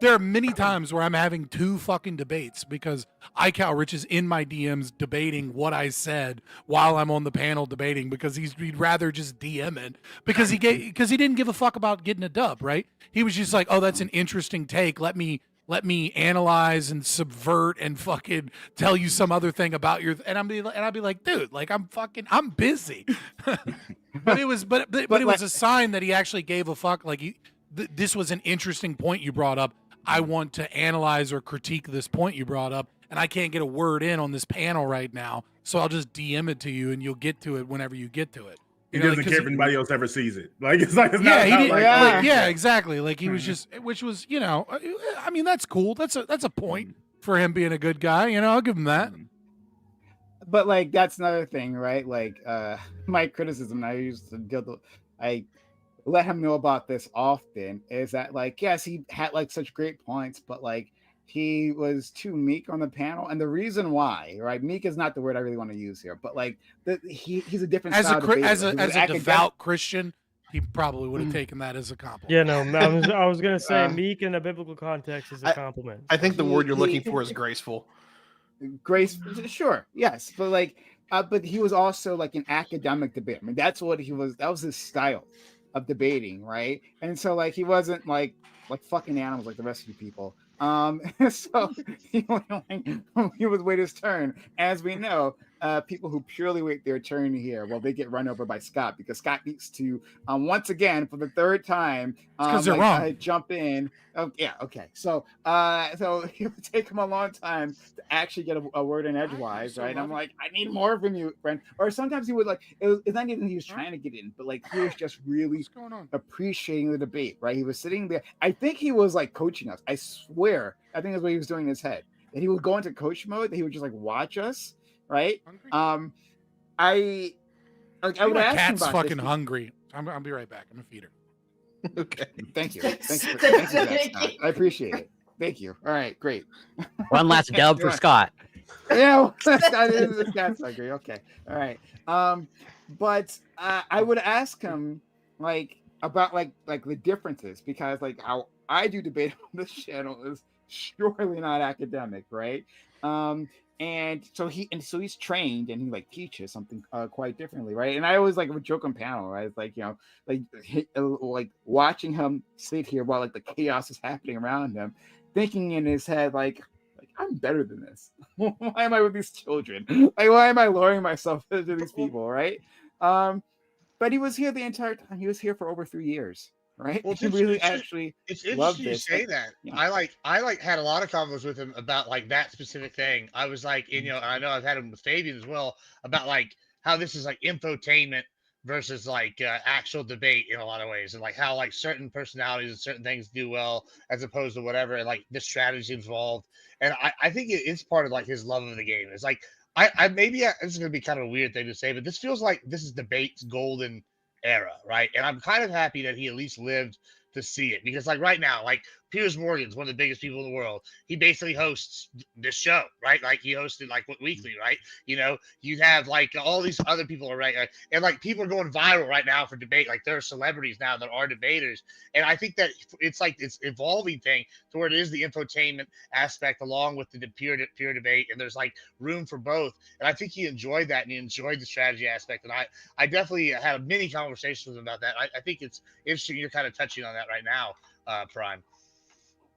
there are many times where I'm having two fucking debates because Icowrich is in my DMs debating what I said while I'm on the panel debating because he'd rather just DM it because he didn't give a fuck about getting a dub, right? He was just like, oh, that's an interesting take. Let me analyze and subvert and fucking tell you some other thing about your and I'd be like, dude, like I'm busy. but it was a sign that he actually gave a fuck. Like this was an interesting point you brought up. I want to analyze or critique this point you brought up, and I can't get a word in on this panel right now, so I'll just DM it to you, and you'll get to it whenever you get to it.
He doesn't care if anybody else ever sees it. Like it's
exactly. Like he was just, which was, you know, I mean that's cool. That's a point for him being a good guy. You know, I'll give him that.
But like that's another thing, right? Like my criticism, I let him know about this often, is that like, yes, he had like such great points, but like he was too meek on the panel. And the reason why, right? Meek is not the word I really want to use here, but like he's a different
as
style
as a devout Christian, he probably would have taken that as a compliment.
Yeah, no, I was gonna say meek in a biblical context is a compliment.
I think the word you're looking for is graceful.
Sure, yes, but like, but he was also like an academic debate. I mean, that's what he was. That was his style of debating, right? And so like he wasn't like fucking animals like the rest of you people. So he would wait his turn. As we know, people who purely wait their turn here, well, they get run over by Scott because Scott needs to once again for the third time
because they're wrong.
Jump in. Oh yeah, okay. So so it would take him a long time to actually get a word in edgewise, right? I'm like, I need more from you, friend. Or sometimes he would like it's not even he was trying to get in, but like he was just really appreciating the debate, right? He was sitting there. I think he was like coaching us. I swear, I think that's what he was doing in his head. That he would go into coach mode, that he would just like watch us, right? I would ask him
cat's
about
fucking
this.
hungry. I'll be right back. I'm gonna feed her.
Okay. Thank you. Thanks for that, Scott. I appreciate it. Thank you. All right, great.
One last dub for Scott.
Yeah, Scott's hungry. Okay. All right. But I would ask him like about like the differences because like how I do debate on this channel is surely not academic, right? And so he's trained and he like teaches something quite differently, right? And I always like would joke on panel, right? It's like, you know, like watching him sit here while like the chaos is happening around him, thinking in his head like I'm better than this. Why am I with these children? Like why am I lowering myself to these people, right? But he was here the entire time. He was here for over 3 years. Right.
Well,
he really actually
it's
loved
interesting you
this.
say that.
Yeah.
I like had a lot of convos with him about like that specific thing. I was like, you know, I know I've had him with Fabian as well about like how this is like infotainment versus like actual debate in a lot of ways, and like how like certain personalities and certain things do well as opposed to whatever, and like the strategy involved. And I think it's part of like his love of the game. It's like this is gonna be kind of a weird thing to say, but this feels like this is debate's golden era, right? And I'm kind of happy that he at least lived to see it because like right now, like Piers Morgan's one of the biggest people in the world. He basically hosts this show, right? Like he hosted like weekly, right? You know, you have like all these other people are right, and like people are going viral right now for debate. Like there are celebrities now that are debaters, and I think that it's like this evolving thing to where it is the infotainment aspect along with the peer debate, and there's like room for both. And I think he enjoyed that and he enjoyed the strategy aspect. And I definitely had many conversations with him about that. I think it's interesting you're kind of touching on that right now, Prime.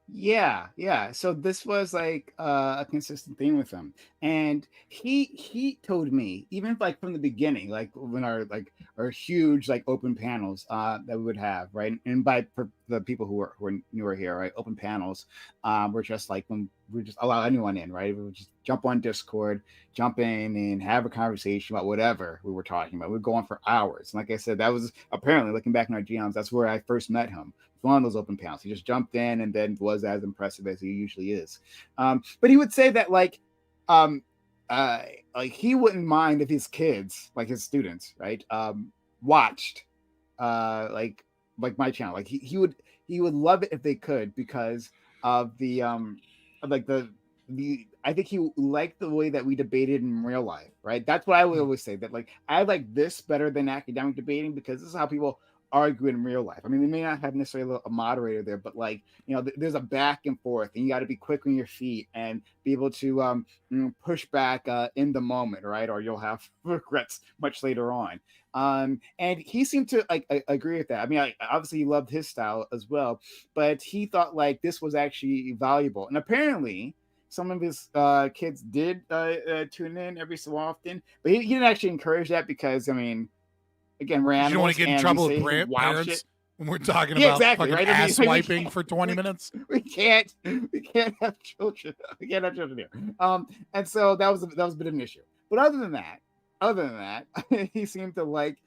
Yeah. So this was like a consistent theme with him, and he told me even like from the beginning, like when our huge like open panels that we would have, right? And by the people who were newer here, right? Open panels were just like when we just allow anyone in, right? We would just jump on Discord, jump in and have a conversation about whatever we were talking about. We'd go on for hours. And like I said, that was apparently, looking back in our GMs, that's where I first met him. One of those open panels. He just jumped in and then was as impressive as he usually is. But he would say that like he wouldn't mind if his kids, like his students, right, watched like my channel. Like he would love it if they could, because of the like the I think he liked the way that we debated in real life, right? That's what I would always say, that like I like this better than academic debating, because this is how people argue in real life. I mean, they may not have necessarily a moderator there, but like, you know, there's a back and forth, and you got to be quick on your feet and be able to push back in the moment, right? Or you'll have regrets much later on. And he seemed to like agree with that. I mean, obviously he loved his style as well, but he thought like this was actually valuable. And apparently some of his kids did tune in every so often, but he didn't actually encourage that, because I mean, again, we're animals.
You don't want to get in trouble with parents when we're talking about
exactly,
fucking
right?
ass wiping for 20 minutes.
We can't have children. We can't have children here. And so that was a bit of an issue. But other than that, he seemed to like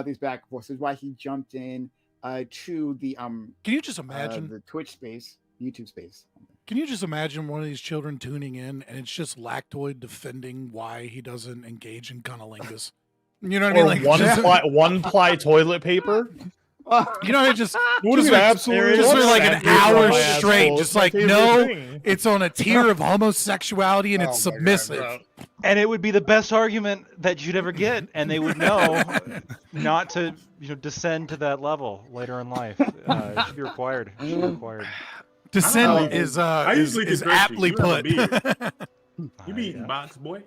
these back and forths. Is why he jumped in to the
Can you just imagine
the Twitch space, YouTube space?
Can you just imagine one of these children tuning in and it's just Lactoid defending why he doesn't engage in cunnilingus? You know what I mean?
Like one-ply toilet paper.
You know, it just
What is absolutely
just for like an hour straight, just like no,
thing.
it's on a tier of homosexuality and it's submissive.
And it would be the best argument that you'd ever get, and they would know not to, descend to that level later in life. It should be required. It should be required.
Descend is aptly put.
You be eating box, boy.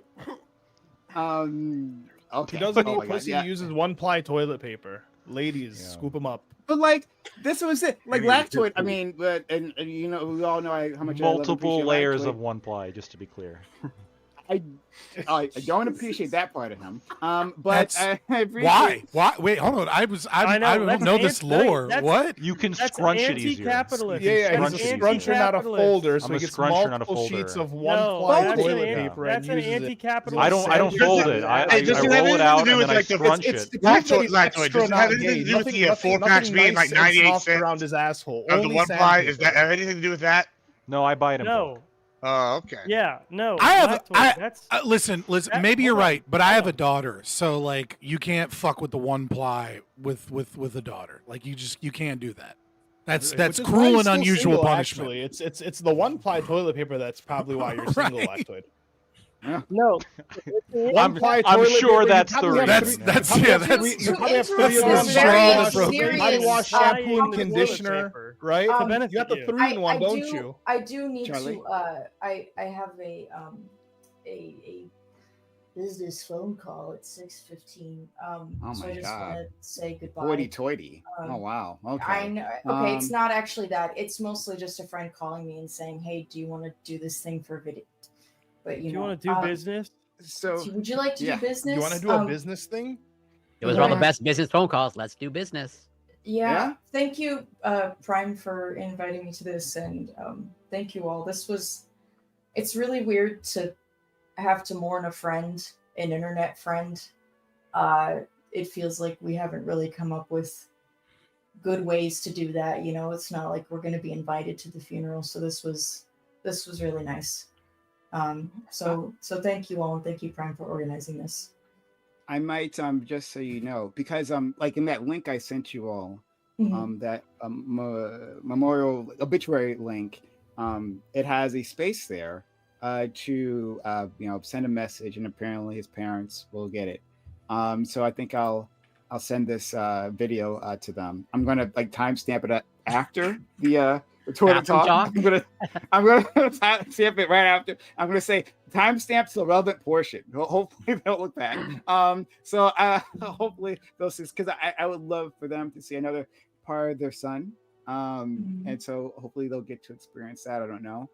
Okay.
He doesn't
Oh my
eat
God,
pussy.
yeah.
He uses one-ply toilet paper. Ladies, scoop him up.
But like this was it. Like
Maybe
Lactoid.
it's
I mean, but and we all know how much
Multiple layers
of
of one ply, just to be clear.
I don't appreciate that part of him. But I
why? Wait, hold on. I don't know this lore. What?
You can scrunch it easier.
Yeah, he's a scruncher, not a folder. So he gets multiple sheets of one-ply toilet paper and uses it.
Anti-capitalist.
I don't fold it. I roll it out and then I scrunch it.
Lactoid does it have anything to do with the 4-packs being like 98 cents
around his asshole?
of the one ply? Is that have anything to do with that?
No, I buy it in
No.
bulk.
Oh, okay.
Yeah, no.
Listen. Maybe you're right, but I have a daughter, so like you can't fuck with the one ply with a daughter. Like you can't do that. That's cruel and unusual punishment.
Actually, it's the one-ply toilet paper that's probably why you're single, Lactoid.
No,
I'm sure that's the reason.
That's
you probably have three of them. Body wash, shampoo, and conditioner, right? You got the 3-in-1, don't you?
I do need
Charlie?
to. I have a business phone call at 6:15.
Oh
so
my
I just
God.
want to say goodbye.
Hoity-toity. Oh wow. Okay.
I know. Okay, it's not actually that. It's mostly just a friend calling me and saying, "Hey, do you want to do this thing for a video?" But
do you want to do business?
So
would you like to do business?
You want to do a business thing?
Those are all the best business phone calls. Let's do business.
Yeah. Thank you, Prime, for inviting me to this, and thank you all. It's really weird to have to mourn a friend, an internet friend. It feels like we haven't really come up with good ways to do that. It's not like we're going to be invited to the funeral. So this was really nice. So thank you all, and thank you, Prime, for organizing this.
I might just so you know, because like in that link I sent you all, that memorial obituary link, it has a space there to send a message, and apparently his parents will get it. So I think I'll send this video to them. I'm gonna like timestamp it after the toilet talk. I'm gonna timestamp it right after. I'm gonna say timestamp to the relevant portion. Hopefully they'll look back. So hopefully they'll see, because I would love for them to see another part of their son. And so hopefully they'll get to experience that. I don't know.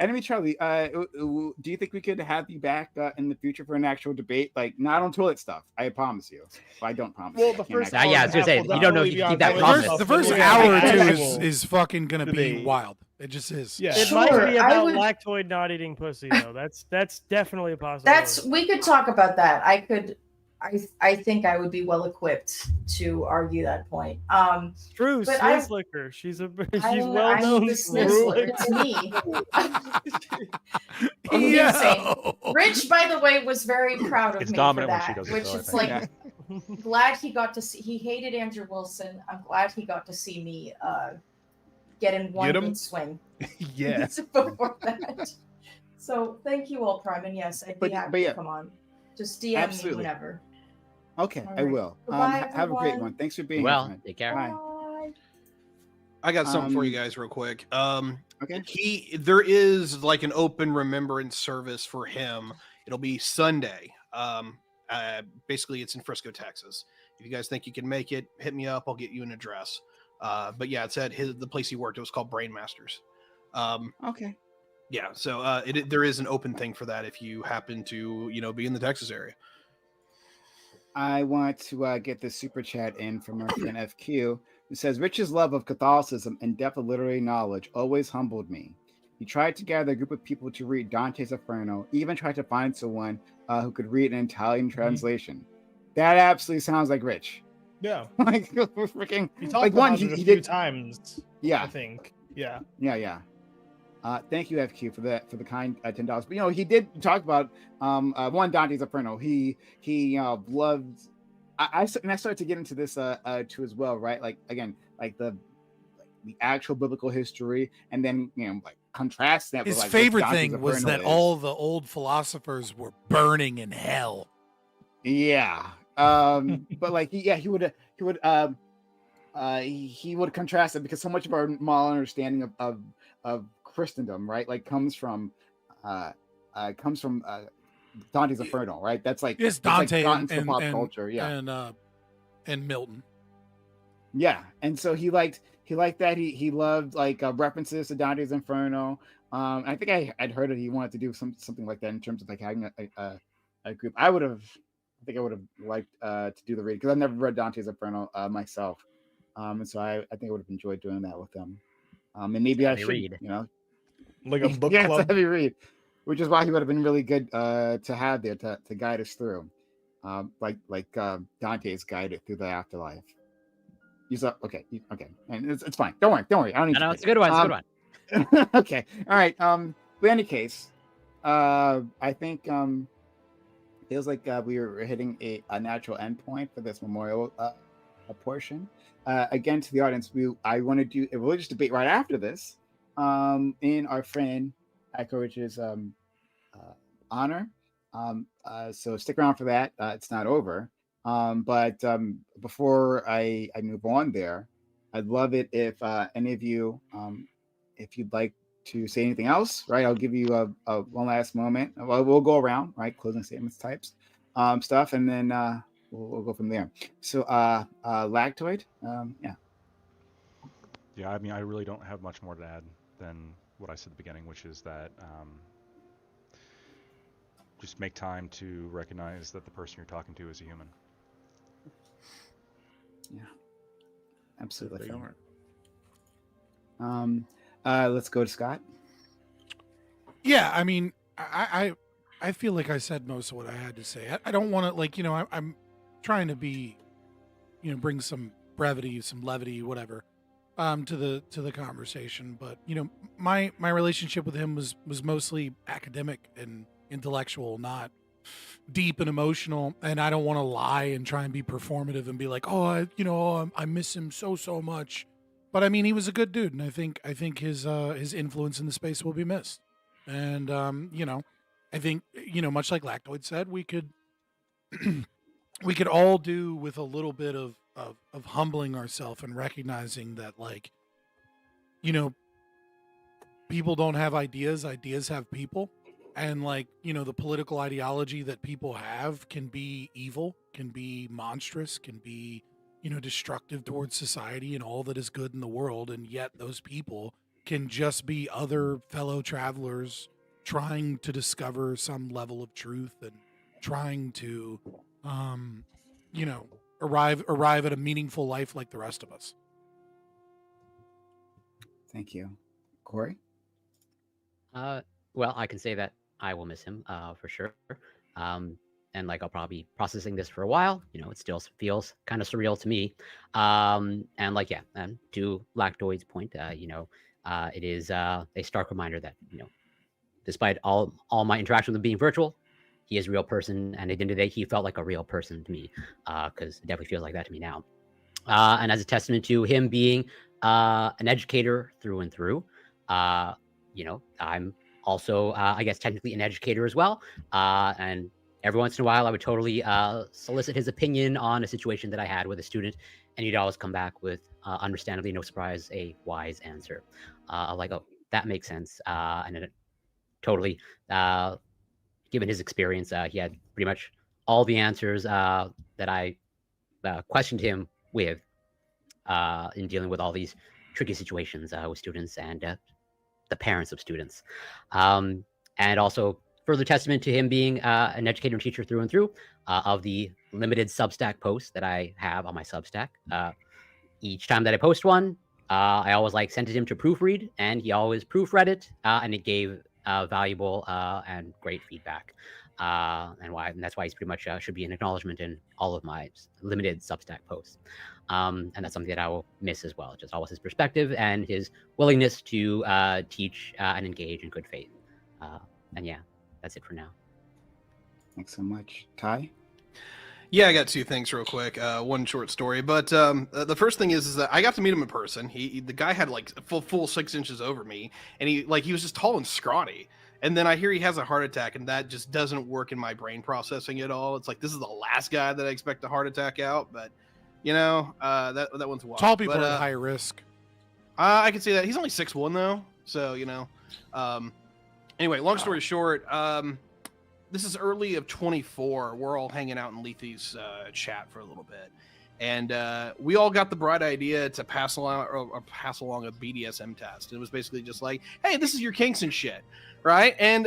Enemy Charlie, do you think we could have you back in the future for an actual debate? Like, not on toilet stuff. I promise you. Well, I don't promise.
Well,
you.
the
I can't
first
actually-
yeah, I was gonna say, you don't know if you can keep that promise.
The first hour or two is fucking gonna be wild. It just is.
Yeah.
Sure,
It might be
I
about
would-
lactoid not eating pussy though. That's definitely a possibility.
We could talk about that. I think I would be well equipped to argue that point.
True,
but
Sniz Licker. She's
I'm
well known.
the Snizzler. It's me. I'm insane. Rich, by the way, was very proud of
It's
me
dominant
for
when she
that.
does it,
Which
though, I
is
think.
like, glad he got to see. He hated Andrew Wilson. I'm glad he got to see me get in one
Get him?
good swing.
Yeah.
Before that. So thank you all, Prime, and yes, I'd be happy
yeah.
to come on. Just DM
Absolutely.
me whenever.
Okay,
All
I
right.
will.
Goodbye,
Have a great
everyone.
one. Thanks for being
Well,
here. friend.
take care.
Bye.
I got something for you guys real quick.
Okay.
There is like an open remembrance service for him. It'll be Sunday. Basically it's in Frisco, Texas. If you guys think you can make it, hit me up. I'll get you an address. But yeah, it's at the place he worked. It was called Brain Masters.
Okay.
Yeah, so there is an open thing for that if you happen to, be in the Texas area.
I want to get this super chat in from our friend FQ, who says, Rich's love of Catholicism and depth of literary knowledge always humbled me. He tried to gather a group of people to read Dante's Inferno, even tried to find someone who could read an Italian translation. That absolutely sounds like Rich.
Yeah.
Like, freaking,
He talked
like
about
one,
it a
he
few
did
times.
Yeah.
I think. Yeah.
Yeah. Thank you, FQ, for the kind $10. But he did talk about one Dante's Inferno. He loved. I started to get into this too as well, right? Like again, like the actual biblical history, and then like contrast that.
His
with, like,
favorite
what Dante's
thing was
Inferno
that
is.
all the old philosophers were burning in hell.
Yeah. But like he would contrast it because so much of our modern understanding of Christendom, right, like comes from Dante's Inferno, right? That's like
Yes,
it's, like,
Dante
gotten
and,
into
and,
pop
and,
culture, yeah,
and Milton.
Yeah, and so he liked that. He loved like references to Dante's Inferno. I think I'd heard that he wanted to do something like that in terms of like having a group. I think I would have liked to do the read because I've never read Dante's Inferno myself, and so I think I would have enjoyed doing that with them. And maybe I should
read.
Like a book
yeah,
club.
it's a heavy read, which is why he would have been really good to have there to guide us through, like Dante's guided through the afterlife. You saw okay, and it's fine. Don't worry. I don't need.
No,
to
it's a good one. It's a good one.
Okay, all right. But in any case, I think feels like we were hitting a natural endpoint for this memorial portion. Again, to the audience, I want to do a religious debate right after this, in our friend Icowrich's honor. So stick around for that. It's not over. But before I move on there, I'd love it if any of you, if you'd like to say anything else, right? I'll give you a one last moment. We'll go around, right? Closing statements types, stuff, and then we'll go from there. So, Lactoid, yeah.
Yeah, I mean, I really don't have much more to add than what I said at the beginning, which is that just make time to recognize that the person you're talking to is a human.
Yeah, absolutely. Let's go to Scott.
Yeah, I mean, I feel like I said most of what I had to say. I don't want to, like, I'm trying to be, bring some brevity, some levity, whatever, to the conversation. But my relationship with him was mostly academic and intellectual, not deep and emotional. And I don't want to lie and try and be performative and be like, oh, I miss him so much. But I mean, he was a good dude, and I think his influence in the space will be missed. And I think much like Lactoid said, we could all do with a little bit of humbling ourselves and recognizing that, like, people don't have ideas have people, and like the political ideology that people have can be evil, can be monstrous, can be destructive towards society and all that is good in the world, and yet those people can just be other fellow travelers trying to discover some level of truth and trying to, arrive at a meaningful life like the rest of us.
Thank you. Corey?
Well, I can say that I will miss him for sure. And like I'll probably be processing this for a while. It still feels kind of surreal to me. And like, yeah, and to Lactoid's point, it is a stark reminder that, despite all my interaction with him being virtual, he is a real person. And at the end of the day, he felt like a real person to me, because it definitely feels like that to me now. And as a testament to him being an educator through and through, I'm also, I guess, technically an educator as well. And every once in a while, I would totally solicit his opinion on a situation that I had with a student, and he'd always come back with, understandably, no surprise, a wise answer. Like, oh, that makes sense. And it totally, given his experience, he had pretty much all the answers that I questioned him with in dealing with all these tricky situations with students and the parents of students. And also further testament to him being an educator and teacher through and through of the limited Substack posts that I have on my Substack. Each time that I post one, I always sent it him to proofread, and he always proofread it, and it gave valuable and great feedback. And that's why he's pretty much should be an acknowledgement in all of my limited Substack posts. And that's something that I will miss as well. Just always his perspective and his willingness to teach and engage in good faith. And yeah, that's it for now.
Thanks so much. Ty?
Yeah, I got two things real quick. One short story, but the first thing is that I got to meet him in person. The guy had full 6 inches over me, and he was just tall and scrawny. And then I hear he has a heart attack, and that just doesn't work in my brain processing at all. It's like, this is the last guy that I expect a heart attack out, but that one's wild.
Tall people are at high risk.
I can see that. He's only 6'1" though, so Anyway, long story short, this is early of 24. We're all hanging out in Lethe's chat for a little bit, and we all got the bright idea to pass along a BDSM test. It was basically just like, hey, this is your kinks and shit, right? And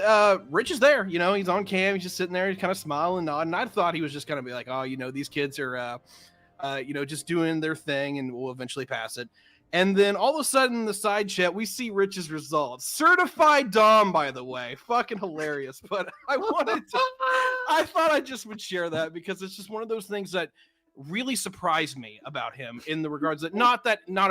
Rich is there, he's on cam, he's just sitting there, he's kind of smiling, nodding. I thought he was just gonna be like, oh, these kids are, just doing their thing, and we'll eventually pass it. And then all of a sudden, in the side chat, we see Rich's results. Certified Dom, by the way. Fucking hilarious. But I thought I just would share that because it's just one of those things that really surprised me about him in the regards that not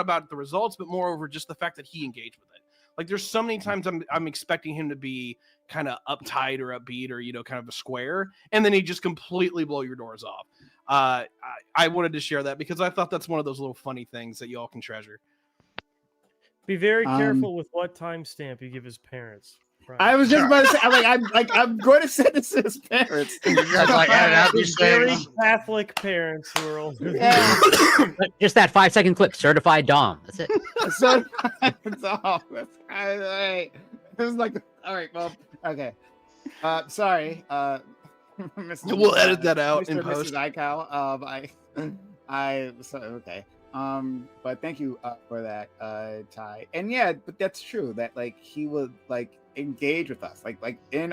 about the results, but moreover just the fact that he engaged with it. Like, there's so many times I'm expecting him to be kind of uptight or upbeat or, kind of a square, and then he just completely blow your doors off. I wanted to share that because I thought that's one of those little funny things that you all can treasure.
Be very careful with what timestamp you give his parents. Right.
I was just about to say, I'm going to send this to his parents.
Very Catholic parents who are older.
Yeah.
Just that 5-second clip, certified Dom. That's it.
Certified Dom. That's all right. It was like, all right, well, okay. Sorry. Mr.
We'll edit that out
Mr.
in
and
post.
Mrs. Okay. But thank you for that, Ty. And yeah, but that's true that he would engage with us, in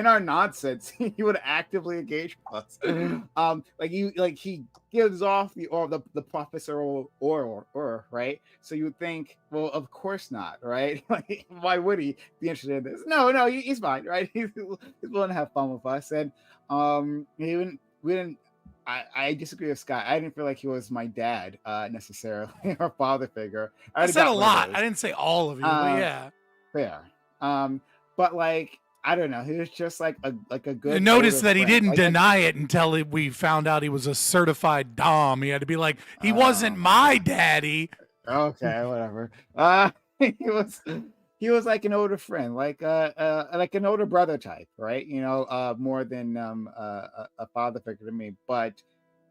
our nonsense. He would actively engage with us. He gives off the professor or right. So you would think, well, of course not, right? Why would he be interested in this? No, he's fine, right? He's willing to have fun with us, and we didn't. I disagree with Scott. I didn't feel like he was my dad necessarily or father figure.
I said a lot. I didn't say all of you, but yeah.
Fair. But I don't know. He was just a good.
Notice that he
friend.
didn't deny it until we found out he was a certified Dom. He had to be like, he wasn't my daddy.
Okay, whatever. He was like an older friend, like an older brother type, right? More than a father figure to me, but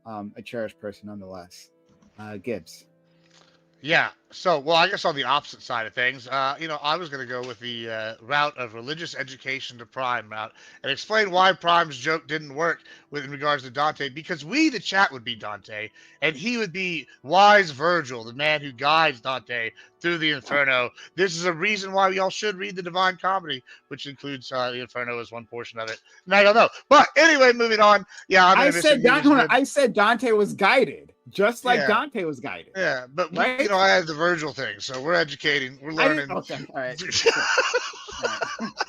a cherished person nonetheless. Gibbs.
Yeah. So, well, I guess on the opposite side of things, I was going to go with the route of religious education to Prime route and explain why Prime's joke didn't work with in regards to Dante, because we, the chat, would be Dante, and he would be wise Virgil, the man who guides Dante through the Inferno. This is a reason why we all should read the Divine Comedy, which includes the Inferno as one portion of it. And I don't know, but anyway, moving on. Yeah, I'm
I
gonna miss him.
said
He was
Dante.
good.
I said Dante was guided, just like
Yeah.
Dante was guided.
Yeah, but
right?
I had the Virgil thing, so we're educating, we're
I didn't.
learning.
Okay, all right.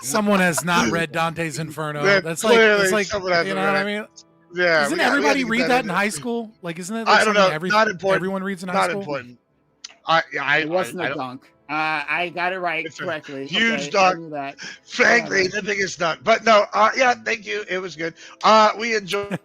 Someone has not read Dante's Inferno.
Yeah,
That's like,
clearly
it's like,
someone
you
hasn't
know what I
read it.
mean?
Yeah,
Isn't
we had
everybody
to get
read
that
that
in
in
there.
high school? Like, isn't it like
I don't
something
know. Not important.
everyone reads in high
Not
school?
important.
It wasn't a dunk. I got it right
It's a
correctly.
huge
okay,
dunk.
I knew that.
Frankly,
Whatever.
the biggest dunk. But no, yeah, thank you. It was good. We enjoyed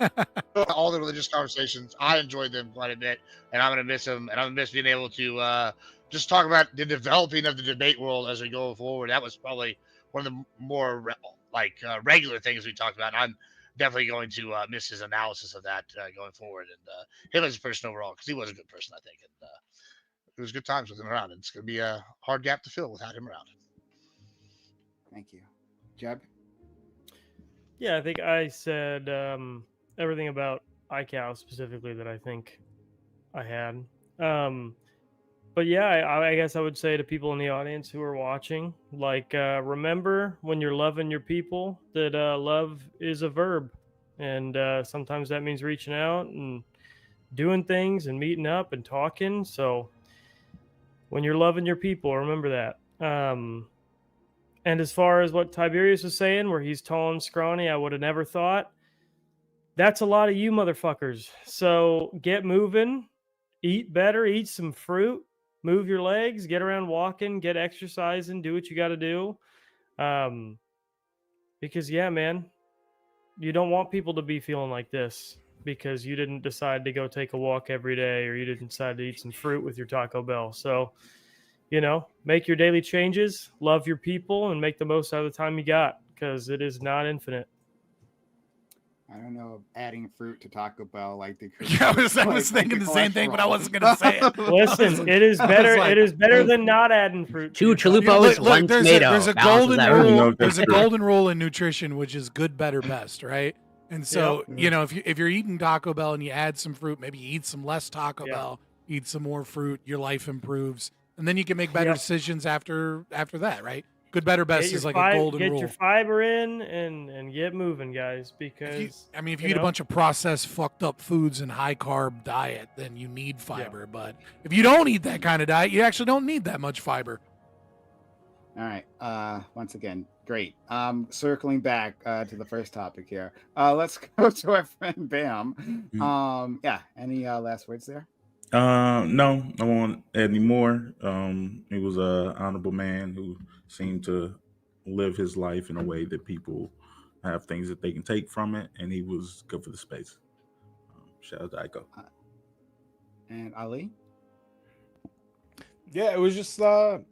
all the religious conversations. I enjoyed them quite a bit, and I'm gonna miss them. And I'm gonna miss being able to just talk about the developing of the debate world as we go forward. That was probably one of the more regular things we talked about. And I'm definitely going to miss his analysis of that going forward, and him as a person overall, because he was a good person, I think. And it was good times with him around. And it's going to be a hard gap to fill without him around.
Thank you, Jeb.
Yeah, I think I said everything about iCow specifically that I think I had. But yeah, I guess I would say to people in the audience who are watching, like, remember when you're loving your people that love is a verb. And sometimes that means reaching out and doing things and meeting up and talking. So when you're loving your people, remember that. And as far as what Tiberius was saying, where he's tall and scrawny, I would have never thought. That's a lot of you motherfuckers. So get moving, eat better, eat some fruit, move your legs, get around walking, get exercising, do what you got to do. Because, yeah, man, you don't want people to be feeling like this because you didn't decide to go take a walk every day or you didn't decide to eat some fruit with your Taco Bell. So, make your daily changes, love your people, and make the most out of the time you got because it is not infinite.
I don't know, adding fruit to Taco Bell like the.
Yeah, I was thinking the same thing, but I wasn't going to say it.
Listen, it is better. It is better than not adding fruit.
Two chalupas, one tomato.
There's a golden rule. There's a golden rule in nutrition, which is good, better, best, right? And so, if you're eating Taco Bell and you add some fruit, maybe you eat some less Taco Bell, eat some more fruit, your life improves, and then you can make better decisions after that, right? Good, better, best is like a golden rule.
Get your fiber in and get moving, guys. Because
if you eat a bunch of processed, fucked up foods and high carb diet, then you need fiber. Yeah. But if you don't eat that kind of diet, you actually don't need that much fiber.
All right. Once again, great. Circling back to the first topic here. Let's go to our friend Bam. Yeah. Any last words there?
No, I won't add any more. He was an honorable man who seemed to live his life in a way that people have things that they can take from it, and he was good for the space. Shout out to Ico.
And Ali?
Yeah, it was just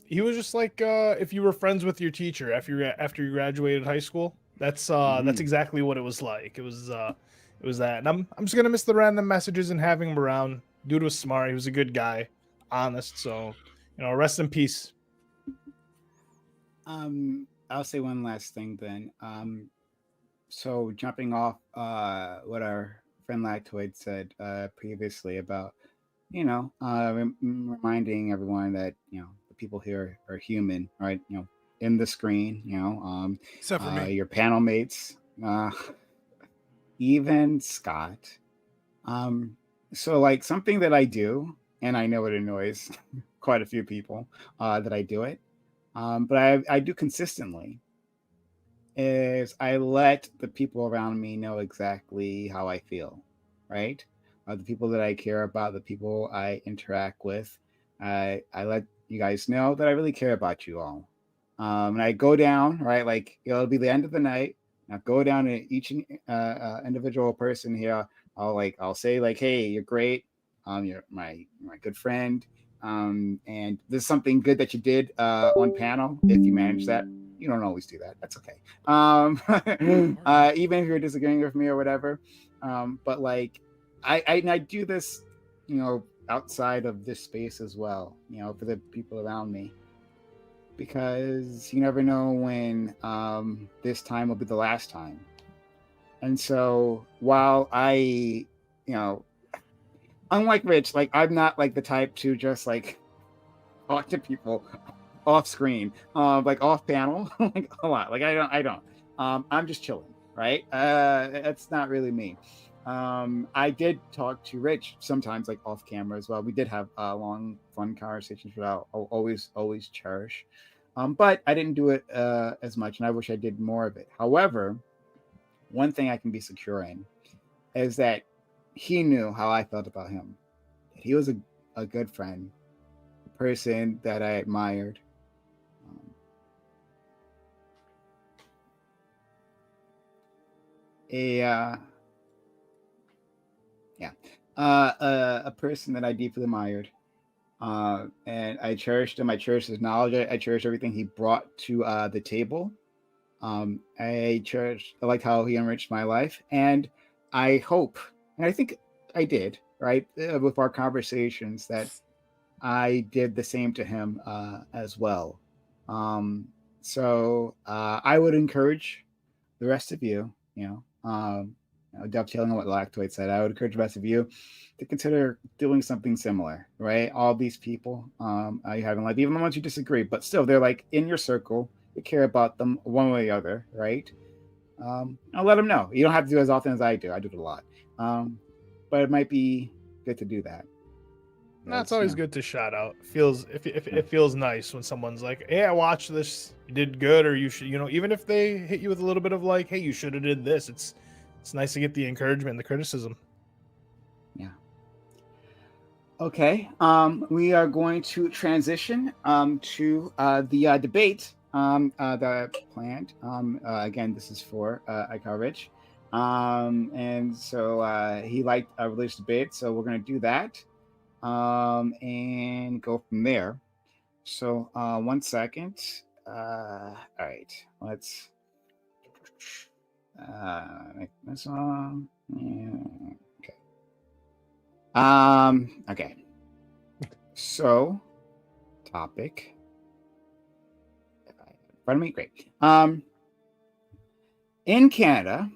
he was just like if you were friends with your teacher after you graduated high school. That's exactly what it was like. It was that, and I'm just gonna miss the random messages and having him around. Dude was smart. He was a good guy, honest. So, rest in peace.
I'll say one last thing then. So jumping off what our friend Lactoid said previously about, reminding everyone that the people here are human, right? In the screen,
except for me,
your panel mates, even Scott. So like something that I do, and I know it annoys quite a few people that I do it, but I do consistently, is I let the people around me know exactly how I feel, right? The people that I care about, the people I interact with, I let you guys know that I really care about you all. And I go down, right? Like it'll be the end of the night. I'll go down to each individual person here. I'll say like, hey, you're great. You're my good friend. And this is something good that you did on panel. If you manage that, you don't always do that. That's okay. Even if you're disagreeing with me or whatever. But like, I do this, outside of this space as well, you know, for the people around me, because you never know when this time will be the last time. And so while I, you know, unlike Rich, like I'm not like the type to just like talk to people off screen, like off panel, like a lot. Like I don't. I'm just chilling, right? That's not really me. I did talk to Rich sometimes, like off camera as well. We did have long, fun conversations, which I'll always cherish. But I didn't do it as much, and I wish I did more of it. However, one thing I can be secure in is that he knew how I felt about him. He was a good friend, a person that I admired. A person that I deeply admired, and I cherished him. I cherished his knowledge. I cherished everything he brought to the table. I like how he enriched my life, and I hope, and I think I did, right, with our conversations, that I did the same to him as well. So I would encourage the rest of you, dovetailing on what Lactoid said, I would encourage the rest of you to consider doing something similar, right? All these people you have in life, even the ones you disagree, but still, they're like in your circle. You care about them one way or the other, right? I'll let them know. You don't have to do it as often as I do. I do it a lot. But it might be good to do that.
No, it's always good to shout out. It feels nice when someone's like, "Hey, I watched this. You did good," or you should, even if they hit you with a little bit of like, "Hey, you should have did this." It's nice to get the encouragement, and the criticism.
Yeah. Okay. We are going to transition to the debate that I planned. Again, this is for Icowrich. And so he liked a religious debate, so we're going to do that. And go from there. So 1 second. All right, let's make this on. Yeah. Okay. Okay. So topic. In front of me, great. In Canada,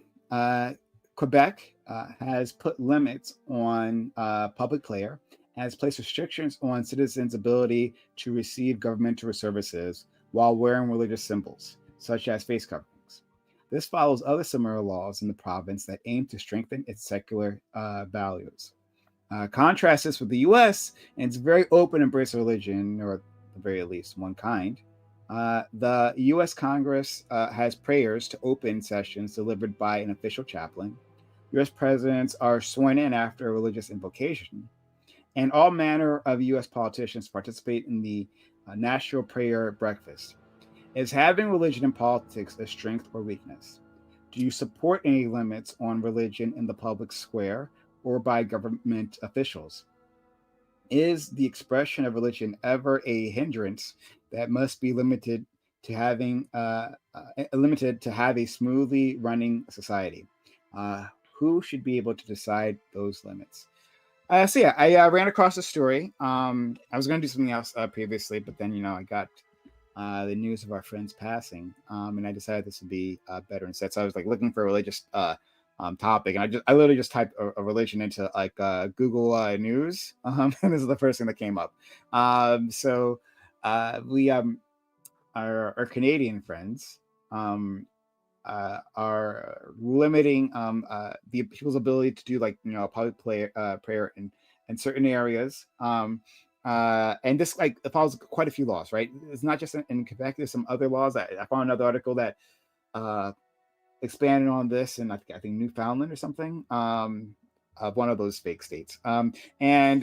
Quebec has put limits on public player, has placed restrictions on citizens' ability to receive governmental services while wearing religious symbols, such as face coverings. This follows other similar laws in the province that aim to strengthen its secular values. Contrast this with the US and its very open embrace of religion, or at the very least one kind. The US Congress has prayers to open sessions delivered by an official chaplain. US presidents are sworn in after a religious invocation. And all manner of U.S. politicians participate in the National Prayer Breakfast. Is having religion in politics a strength or weakness? Do you support any limits on religion in the public square or by government officials? Is the expression of religion ever a hindrance that must be limited to have a smoothly running society? Who should be able to decide those limits? So yeah, I ran across a story. I was going to do something else previously, but then I got the news of our friend's passing, and I decided this would be better instead. So I was like looking for a religious topic, and I literally just typed a religion into like Google News, and this is the first thing that came up. So we our Canadian friends are limiting the people's ability to do like public prayer in certain areas. And this like follows quite a few laws, right? It's not just in Quebec. There's some other laws. I found another article that expanded on this, and I think Newfoundland or something. Of one of those fake states. And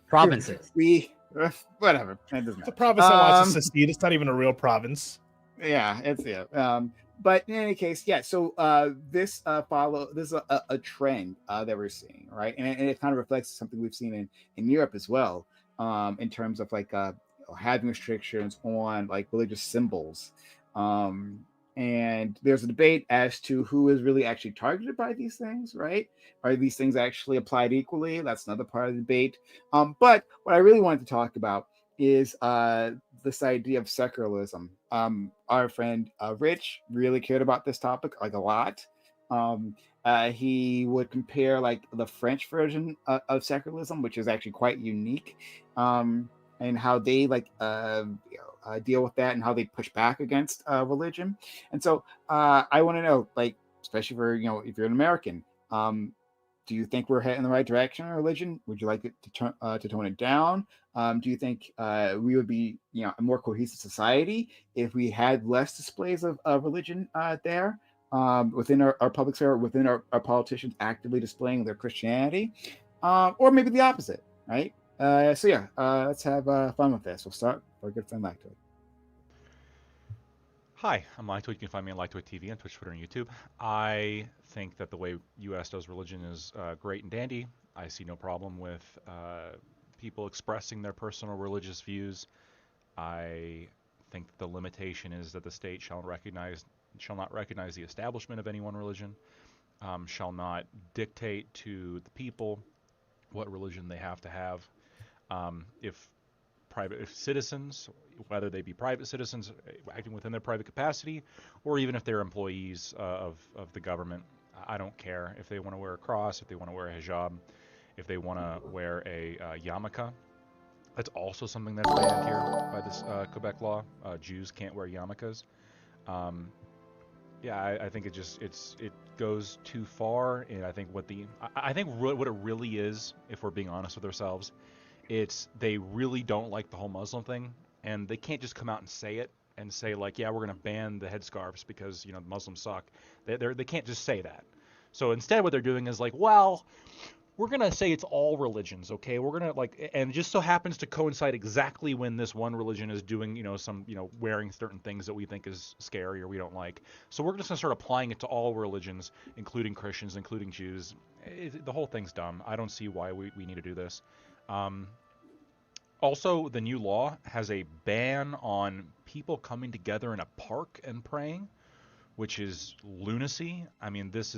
provinces.
Whatever. It doesn't matter.
It's a province that wants to secede. It's not even a real province.
Yeah, it's but in any case, yeah. So this is a trend that we're seeing, right? And it kind of reflects something we've seen in Europe as well, in terms of like having restrictions on like religious symbols. And there's a debate as to who is really actually targeted by these things, right? Are these things actually applied equally? That's another part of the debate. But what I really wanted to talk about is this idea of secularism. Our friend Rich really cared about this topic like a lot. He would compare like the French version of secularism, which is actually quite unique, and how they deal with that and how they push back against religion. And so I want to know, like, especially for if you're an American, do you think we're heading in the right direction in religion? Would you like it to tone it down? Do you think we would be a more cohesive society if we had less displays of religion there? Within our public sphere, within our politicians actively displaying their Christianity, or maybe the opposite, right? Let's have fun with this. We'll start with our good friend Lactoid.
Hi, I'm Lactoid. You can find me on Lactoid TV on Twitch, Twitter, and YouTube. I think that the way U.S. does religion is great and dandy. I see no problem with people expressing their personal religious views. I think that the limitation is that the state shall not recognize the establishment of any one religion, shall not dictate to the people what religion they have to have. If citizens, whether they be private citizens acting within their private capacity, or even if they're employees of the government, I don't care if they want to wear a cross, if they want to wear a hijab, if they want to wear a yarmulke. That's also something that's banned here by this Quebec law. Jews can't wear yarmulkes. I think it goes too far, and I think what it really is, if we're being honest with ourselves, it's they really don't like the whole Muslim thing, and they can't just come out and say it and say like, yeah, we're going to ban the headscarves because Muslims suck. They can't just say that. So instead, what they're doing is like, well, we're going to say it's all religions, okay? We're going to and it just so happens to coincide exactly when this one religion is doing, wearing certain things that we think is scary or we don't like. So we're just going to start applying it to all religions, including Christians, including Jews. The whole thing's dumb. I don't see why we need to do this. Also, the new law has a ban on people coming together in a park and praying, which is lunacy. I mean, this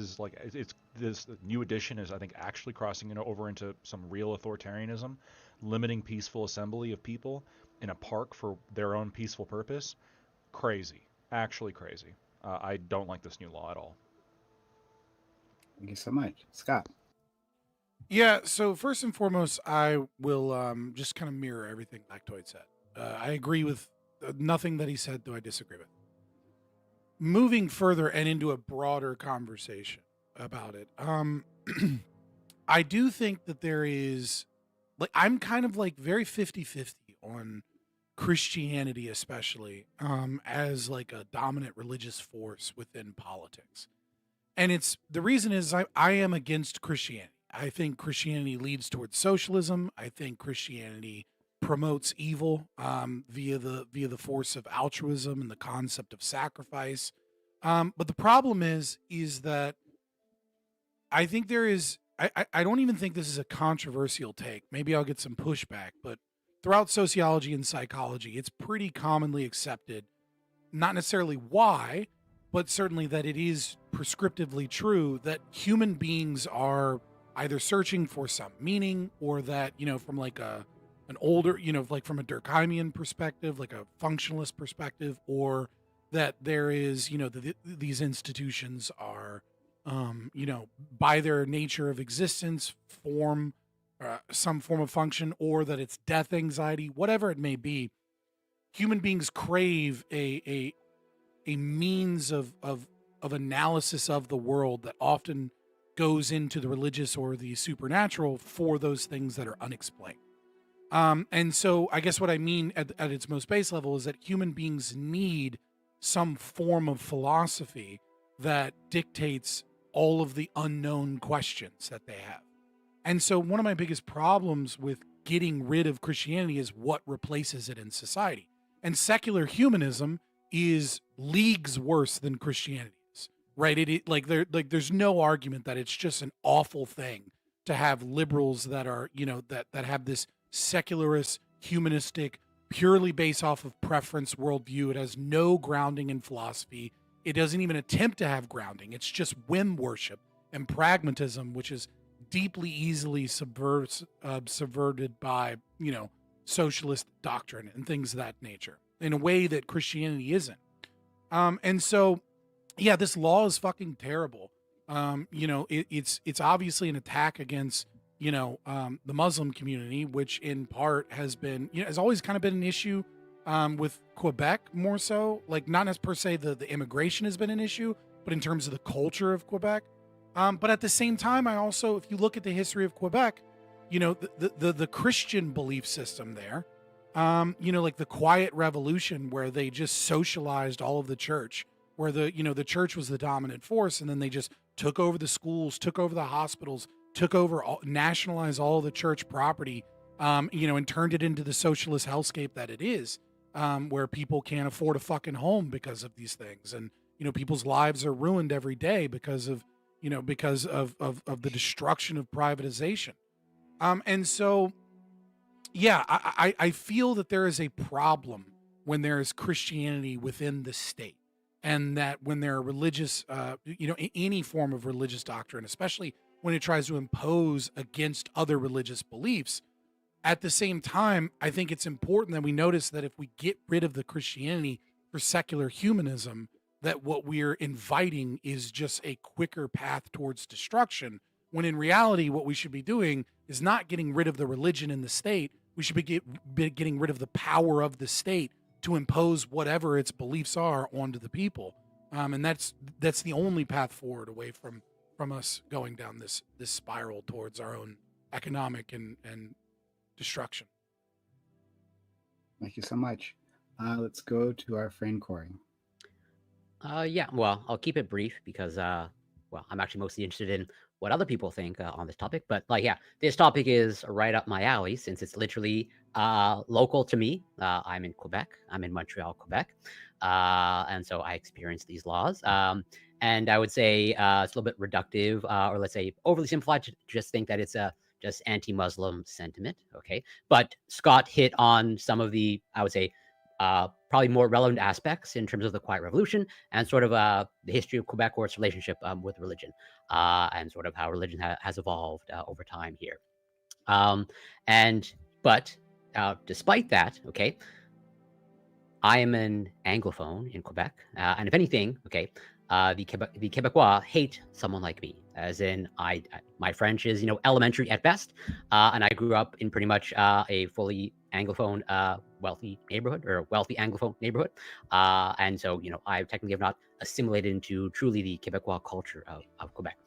new edition is, I think, actually crossing over into some real authoritarianism, limiting peaceful assembly of people in a park for their own peaceful purpose. Crazy. Actually crazy. I don't like this new law at all.
Thank you so much. Scott.
Yeah, so first and foremost, I will just kind of mirror everything Lactoid said. I agree with nothing that he said, though I disagree with. Moving further and into a broader conversation about it, I do think that there is, I'm kind of very 50-50 on Christianity, especially as a dominant religious force within politics. And the reason is I am against Christianity. I think Christianity leads towards socialism. I think Christianity promotes evil via the force of altruism and the concept of sacrifice. But the problem is that I think there is. I don't even think this is a controversial take. Maybe I'll get some pushback, but throughout sociology and psychology, it's pretty commonly accepted. Not necessarily why, but certainly that it is prescriptively true that human beings are either searching for some meaning, or that, from an older, from a Durkheimian perspective, like a functionalist perspective, or that there is, these institutions are, by their nature of existence, form some form of function, or that it's death anxiety, whatever it may be. Human beings crave a means of analysis of the world that often goes into the religious or the supernatural for those things that are unexplained. And so I guess what I mean at its most base level is that human beings need some form of philosophy that dictates all of the unknown questions that they have. And so one of my biggest problems with getting rid of Christianity is what replaces it in society. And secular humanism is leagues worse than Christianity is, right? There's no argument that it's just an awful thing to have liberals that are, that have this secularist, humanistic, purely based off of preference worldview. It has no grounding in philosophy. It doesn't even attempt to have grounding. It's just whim worship and pragmatism, which is deeply easily subverted by, socialist doctrine and things of that nature in a way that Christianity isn't. And so, yeah, this law is fucking terrible. It's obviously an attack against, the Muslim community, which in part has been, has always kind of been an issue with Quebec more so. Like, not as per se the immigration has been an issue, but in terms of the culture of Quebec. But at the same time, I also, if you look at the history of Quebec, the Christian belief system there, like the Quiet Revolution, where they just socialized all of the church, where the church was the dominant force, and then they just took over the schools, took over the hospitals, nationalized all of the church property, and turned it into the socialist hellscape that it is, where people can't afford a fucking home because of these things, and people's lives are ruined every day because of the destruction of privatization. And so, yeah, I feel that there is a problem when there is Christianity within the state, and that when there are religious, any form of religious doctrine, especially when it tries to impose against other religious beliefs. At the same time, I think it's important that we notice that if we get rid of the Christianity for secular humanism, that what we're inviting is just a quicker path towards destruction, when in reality, what we should be doing is not getting rid of the religion in the state. We should be getting rid of the power of the state to impose whatever its beliefs are onto the people. And that's the only path forward away from us going down this spiral towards our own economic and destruction.
Thank you so much. Let's go to our friend Corey.
Yeah, well, I'll keep it brief because, I'm actually mostly interested in what other people think on this topic. But this topic is right up my alley since it's literally local to me. I'm in Quebec. I'm in Montreal, Quebec. And so I experienced these laws. And I would say it's a little bit reductive, or let's say overly simplified to just think that it's just anti-Muslim sentiment. Okay. But Scott hit on some of the, I would say, probably more relevant aspects in terms of the Quiet Revolution and sort of the history of Quebec or its relationship with religion, and sort of how religion has evolved over time here. But despite that, okay, I am an Anglophone in Quebec, and if anything, okay, the Quebecois hate someone like me, as in my French is elementary at best, and I grew up in pretty much a fully Anglophone wealthy neighborhood, or wealthy Anglophone neighborhood, and so I technically have not assimilated into truly the Quebecois culture of Quebec.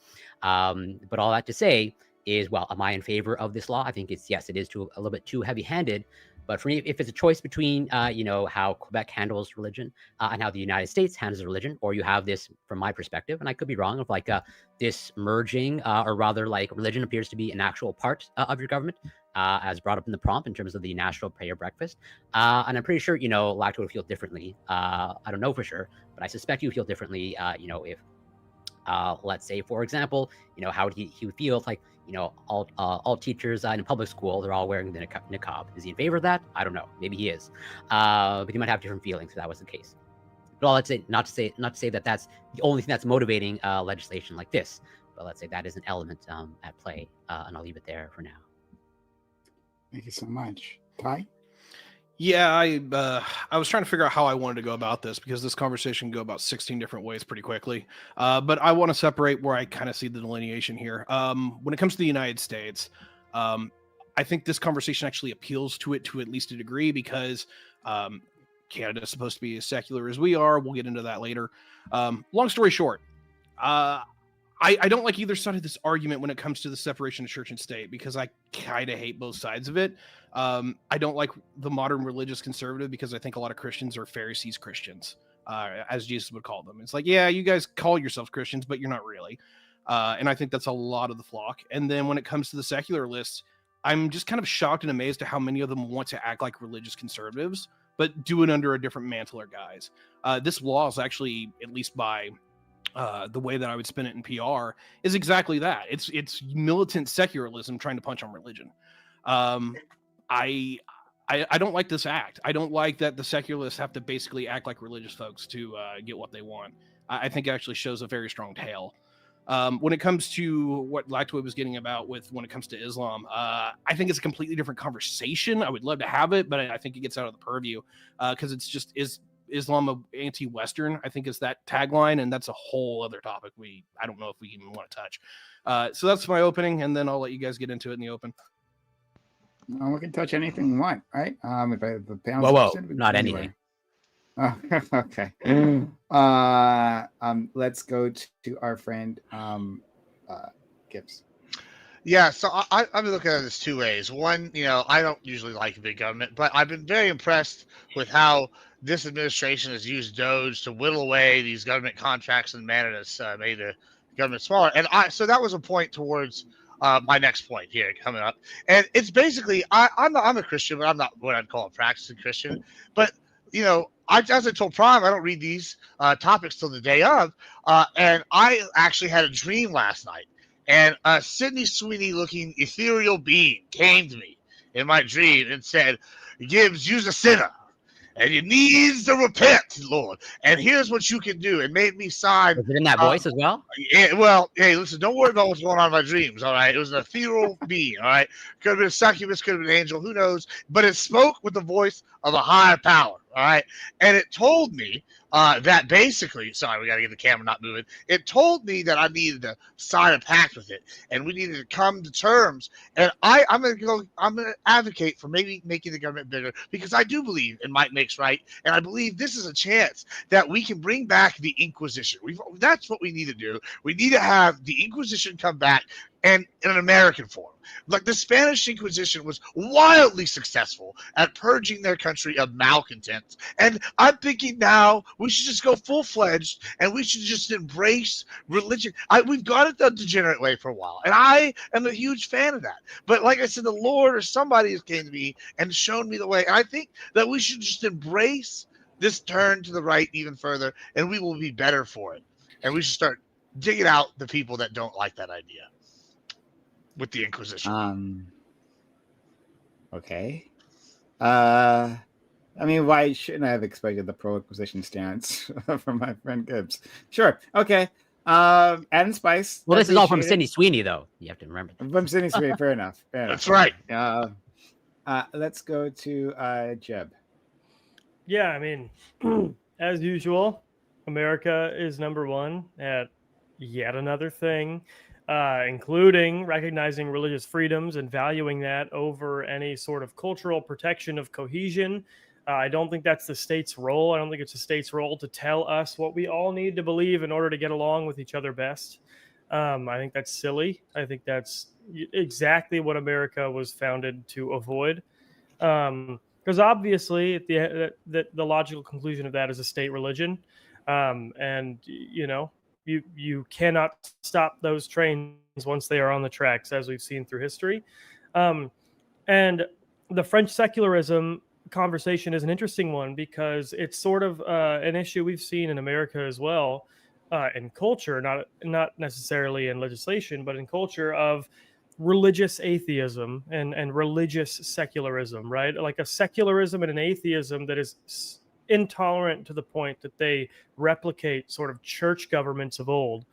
But all that to say is, well, am I in favor of this law? I think it is a little bit too heavy-handed. But for me, if it's a choice between, how Quebec handles religion and how the United States handles religion, or you have this, from my perspective, and I could be wrong, of like this merging, or rather like religion appears to be an actual part of your government, as brought up in the prompt in terms of the national prayer breakfast. And I'm pretty sure, Lacto would feel differently. I don't know for sure, but I suspect you feel differently, if, let's say, for example, how he would feel if, like, all teachers in a public school, they're all wearing the niqab. Is he in favor of that? I don't know. Maybe he is. But he might have different feelings if that was the case. But all I'd say, not to say that that's the only thing that's motivating legislation like this. But let's say that is an element at play, and I'll leave it there for now.
Thank you so much. Ty?
Yeah, I was trying to figure out how I wanted to go about this, because this conversation can go about 16 different ways pretty quickly. But I want to separate where I kind of see the delineation here. When it comes to the United States, I think this conversation actually appeals to it to at least a degree, because Canada is supposed to be as secular as we are. We'll get into that later. Long story short, I don't like either side of this argument when it comes to the separation of church and state, because I kind of hate both sides of it. I don't like the modern religious conservative, because I think a lot of Christians are Pharisees Christians, as Jesus would call them. It's like, yeah, you guys call yourselves Christians, but you're not really. And I think that's a lot of the flock. And then when it comes to the secularists, I'm just kind of shocked and amazed at how many of them want to act like religious conservatives, but do it under a different mantle or guise. This law is actually, at least by the way that I would spin it in PR, is exactly that. It's militant secularism trying to punch on religion. I don't like this act. I don't like that the secularists have to basically act like religious folks to get what they want. I think actually shows a very strong tale. When it comes to what Lactoid was getting about with when it comes to Islam, I think it's a completely different conversation. I would love to have it, but I think it gets out of the purview because it's just is Islam anti-Western. I think is that tagline, and that's a whole other topic. I don't know if we even want to touch. So that's my opening, and then I'll let you guys get into it in the open.
Well, we can touch anything we want, right? If the panel's
Whoa,
interested, we can
not
go
anything.
anywhere. Oh, okay. Let's go to our friend Gibbs.
Yeah, so I'm looking at this two ways. One, I don't usually like big government, but I've been very impressed with how this administration has used Doge to whittle away these government contracts in a manner that's made the government smaller. And so that was a point towards my next point here coming up. And it's basically I'm a Christian, but I'm not what I'd call a practicing Christian. But as I told Prime, I don't read these topics till the day of, and I actually had a dream last night. And a Sydney Sweeney-looking ethereal being came to me in my dream and said, "Gibbs, you's a sinner, and you needs to repent, Lord. And here's what you can do." It made me sign.
Was it in that voice as well?
Yeah, well, hey, listen, don't worry about what's going on in my dreams, all right? It was an ethereal being, all right? Could have been a succubus, could have been an angel, who knows? But it spoke with the voice of a higher power, all right? And it told me that basically, sorry, we got to get the camera not moving. It told me that I needed to sign a pact with it, and we needed to come to terms. And I'm going to advocate for maybe making the government bigger because I do believe in might makes right, and I believe this is a chance that we can bring back the Inquisition. That's what we need to do. We need to have the Inquisition come back and in an American form. Like the Spanish Inquisition was wildly successful at purging their country of malcontents. And I'm thinking now we should just go full-fledged and we should just embrace religion. We've got it the degenerate way for a while, and I am a huge fan of that. But like I said, the Lord or somebody has came to me and shown me the way. And I think that we should just embrace this turn to the right even further, and we will be better for it. And we should start digging out the people that don't like that idea with the Inquisition.
Okay. I mean, why shouldn't I have expected the pro-Inquisition stance from my friend Gibbs? Sure. Okay. Adam Spice.
Well, this is all from
appreciate it.
Sydney Sweeney, though. You have to remember that.
From Sydney Sweeney. Fair enough.
That's right.
Let's go to Jeb.
Yeah, I mean, as usual, America is number one at yet another thing, including recognizing religious freedoms and valuing that over any sort of cultural protection of cohesion. I don't think that's the state's role. I don't think it's the state's role to tell us what we all need to believe in order to get along with each other best. I think that's silly. I think that's exactly what America was founded to avoid. Because obviously, the logical conclusion of that is a state religion, and you cannot stop those trains once they are on the tracks, as we've seen through history. And the French secularism conversation is an interesting one because it's sort of an issue we've seen in America as well, in culture, not necessarily in legislation, but in culture of religious atheism and religious secularism, right? Like a secularism and an atheism that is intolerant to the point that they replicate sort of church governments of old.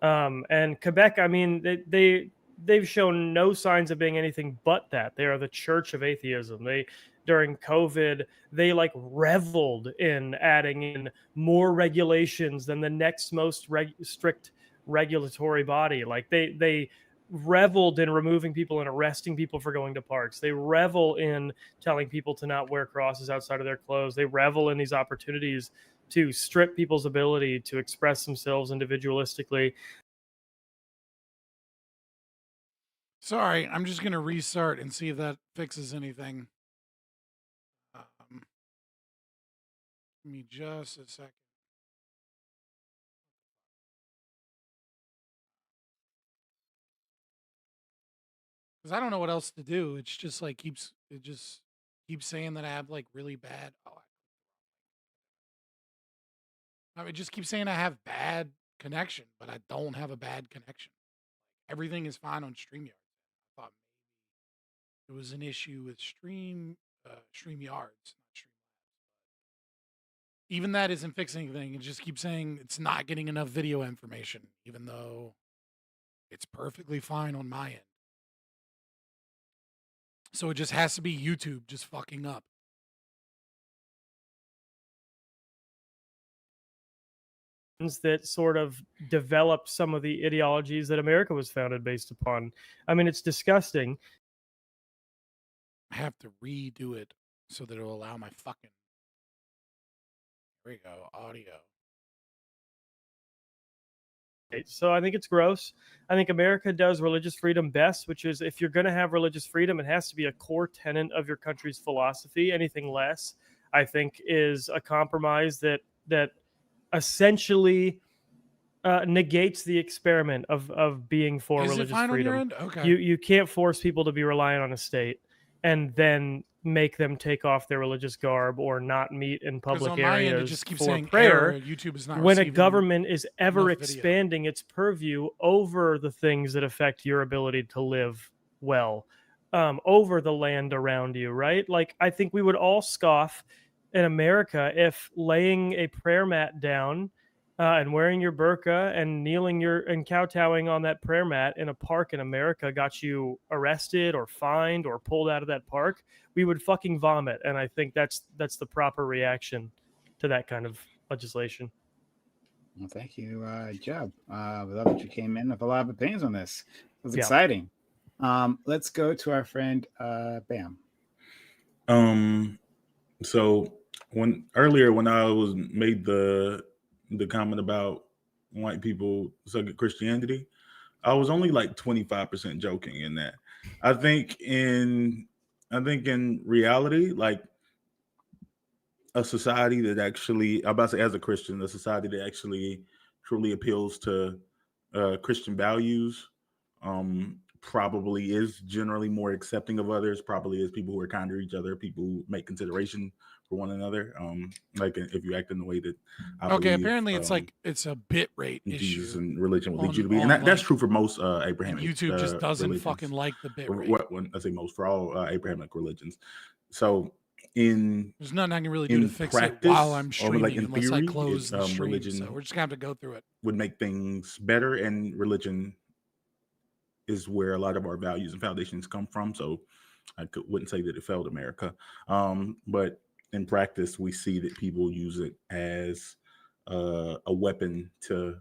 And Quebec, I mean, they've shown no signs of being anything but that. They are the church of atheism. During COVID, they like reveled in adding in more regulations than the next most strict regulatory body. Like they reveled in removing people and arresting people for going to parks. They revel in telling people to not wear crosses outside of their clothes. They revel in these opportunities to strip people's ability to express themselves individualistically.
Sorry, I'm just going to restart and see if that fixes anything. Give me just a second. Because I don't know what else to do. It's just like it just keeps saying that I have like really bad. It just keeps saying I have bad connection, but I don't have a bad connection. Everything is fine on StreamYard. I thought maybe it was an issue with StreamYards, not Stream. even that isn't fixing anything. It just keeps saying it's not getting enough video information, even though it's perfectly fine on my end. So it just has to be YouTube just fucking up.
That sort of develop some of the ideologies that America was founded based upon. I mean, it's disgusting.
I have to redo it so that it'll allow my fucking. There we go, audio.
So I think it's gross. I think America does religious freedom best, which is if you're going to have religious freedom, it has to be a core tenet of your country's philosophy. Anything less, I think, is a compromise that essentially negates the experiment of being for
Is it
religious
fine on your
freedom.
end? Okay.
You can't force people to be reliant on a state and then make them take off their religious garb or not meet in public
on my end, it
areas
just keeps
for
saying
prayer.
error, YouTube is not
when a
receiving
government is ever
enough video.
expanding its purview over the things that affect your ability to live well, over the land around you, right? Like, I think we would all scoff in America if laying a prayer mat down and wearing your burqa and kneeling and kowtowing on that prayer mat in a park in America got you arrested or fined or pulled out of that park. We would fucking vomit, and I think that's the proper reaction to that kind of legislation.
Well, thank you, Jeb. We love that you came in with a lot of opinions on this. It was
Yeah.
exciting. Let's go to our friend Bam.
So when I was made the comment about white people suck at Christianity, I was only like 25% joking in that. I think in reality, like a society that actually, I'm about to say as a Christian, a society that actually truly appeals to Christian values, probably is generally more accepting of others, probably is people who are kind to each other, people who make consideration for one another. Like if you act in the way that I believe,
Apparently it's like it's a bit rate
Jesus
issue.
and religion will lead you to be, and that's true for most Abrahamic.
YouTube just doesn't
religions.
fucking like the bit rate.
When I say most, for all Abrahamic religions. So there's
nothing I can really do to fix it while I'm streaming, unless I close the stream.
Religion
So we're just gonna have to go through it.
Would make things better, and religion is where a lot of our values and foundations come from. So I wouldn't say that it failed America, but in practice, we see that people use it as a weapon to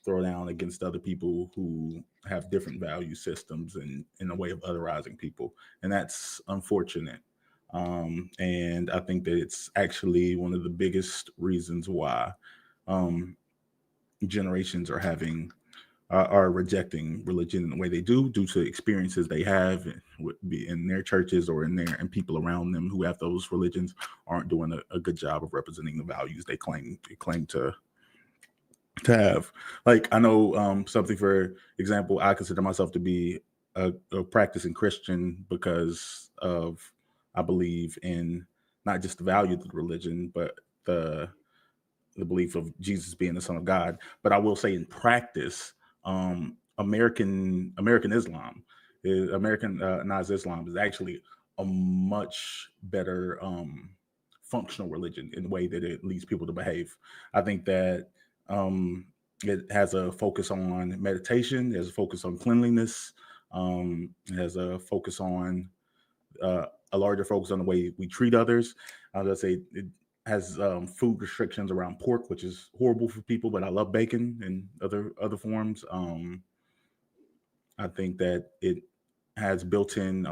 throw down against other people who have different value systems and in a way of otherizing people, and that's unfortunate. And I think that it's actually one of the biggest reasons why generations are rejecting religion in the way they do, due to experiences they have in their churches or and people around them who have those religions aren't doing a good job of representing the values they claim to have. Like, I know something, for example, I consider myself to be a practicing Christian because of, I believe in not just the value of the religion, but the belief of Jesus being the Son of God. But I will say, in practice, American Islam, Americanized Islam is actually a much better functional religion in the way that it leads people to behave. I think that it has a focus on meditation, it has a focus on cleanliness, it has a focus on a larger focus on the way we treat others. I was gonna say it has food restrictions around pork, which is horrible for people, but I love bacon and other forms. I think that it has built-in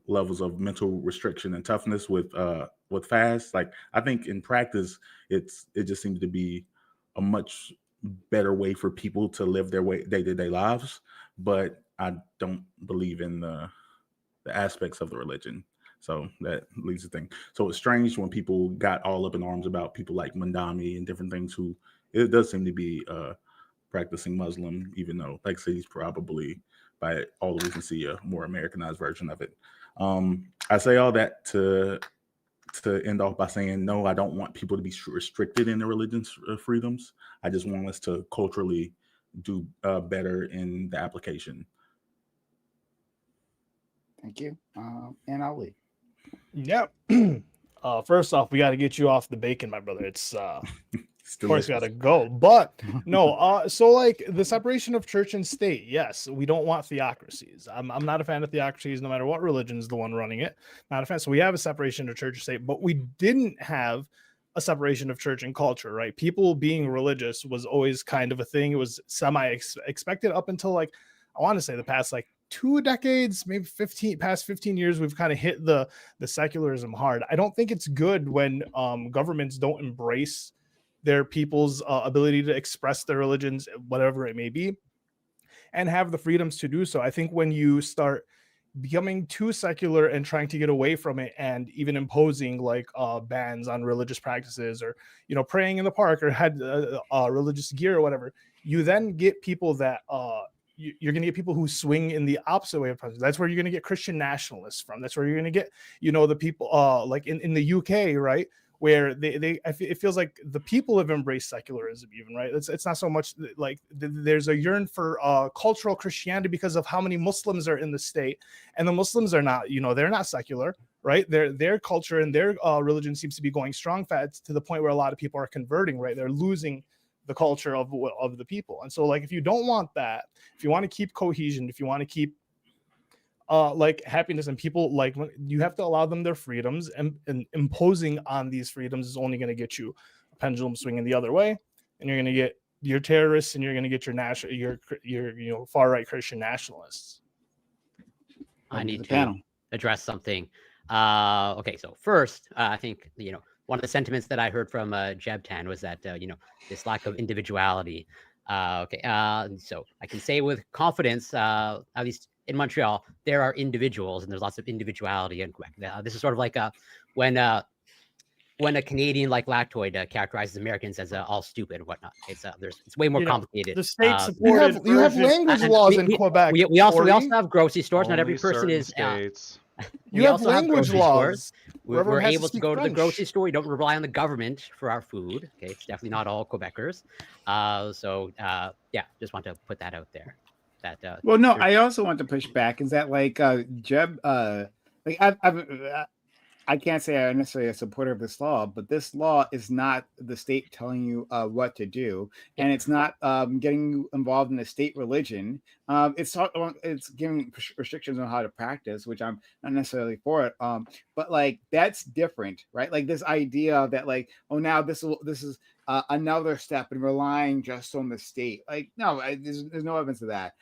levels of mental restriction and toughness with fast. Like, I think in practice, it just seems to be a much better way for people to live their day-to-day lives. But I don't believe in the aspects of the religion. So that leads to thing. So it's strange when people got all up in arms about people like Mandami and different things, who it does seem to be practicing Muslim, even though, like I said, he's probably, by all that we can see, a more Americanized version of it. I say all that to end off by saying, no, I don't want people to be restricted in their religious freedoms. I just want us to culturally do better in the application.
Thank you. And Ali.
Yeah. First off, we got to get you off the bacon, my brother. It's of course
delicious.
got to go. But no, so like the separation of church and state. Yes, we don't want theocracies. I'm not a fan of theocracies, no matter what religion is the one running it. Not a fan. So we have a separation of church and state, but we didn't have a separation of church and culture, right? People being religious was always kind of a thing. It was expected up until like, I want to say the past like 2 decades, maybe 15 years, we've kind of hit the secularism hard. I don't think it's good when governments don't embrace their people's ability to express their religions, whatever it may be, and have the freedoms to do so. I think when you start becoming too secular and trying to get away from it, and even imposing like bans on religious practices, or praying in the park, or had religious gear or whatever, you then get people that you're going to get people who swing in the opposite way of practice. That's where you're going to get Christian nationalists from. That's where you're going to get the people like in the UK, right, where it feels like the people have embraced secularism even, right? It's not so much like there's a yearn for cultural Christianity because of how many Muslims are in the state, and the Muslims are not, they're not secular, right? Their culture and their religion seems to be going strong fat to the point where a lot of people are converting, right? They're losing the culture of the people. And so like, if you don't want that, if you want to keep cohesion, if you want to keep like happiness and people, like you have to allow them their freedoms, and imposing on these freedoms is only going to get you a pendulum swinging the other way, and you're going to get your terrorists, and you're going to get your far right Christian nationalists.
I need to address something. Okay, so first, I think one of the sentiments that I heard from Jeb Tan was that this lack of individuality. So I can say with confidence, at least in Montreal, there are individuals, and there's lots of individuality in Quebec. This is sort of like when a Canadian like Lactoid characterizes Americans as all stupid and whatnot. It's way more complicated.
The state supported. You have language laws in Quebec.
We also have grocery stores. Not every person is.
States.
You have language laws.
We're able to go to the grocery store. We don't rely on the government for our food. Okay, it's definitely not all Quebecers. Just want to put that out there.
Well, no, I also want to push back. Is that like Jeb? Like I can't say I'm necessarily a supporter of this law, but this law is not the state telling you what to do, and it's not getting you involved in a state religion. It's giving restrictions on how to practice, which I'm not necessarily for it. But like that's different, right? Like this idea that like, oh, now this is another step in relying just on the state. Like, no, there's no evidence of that.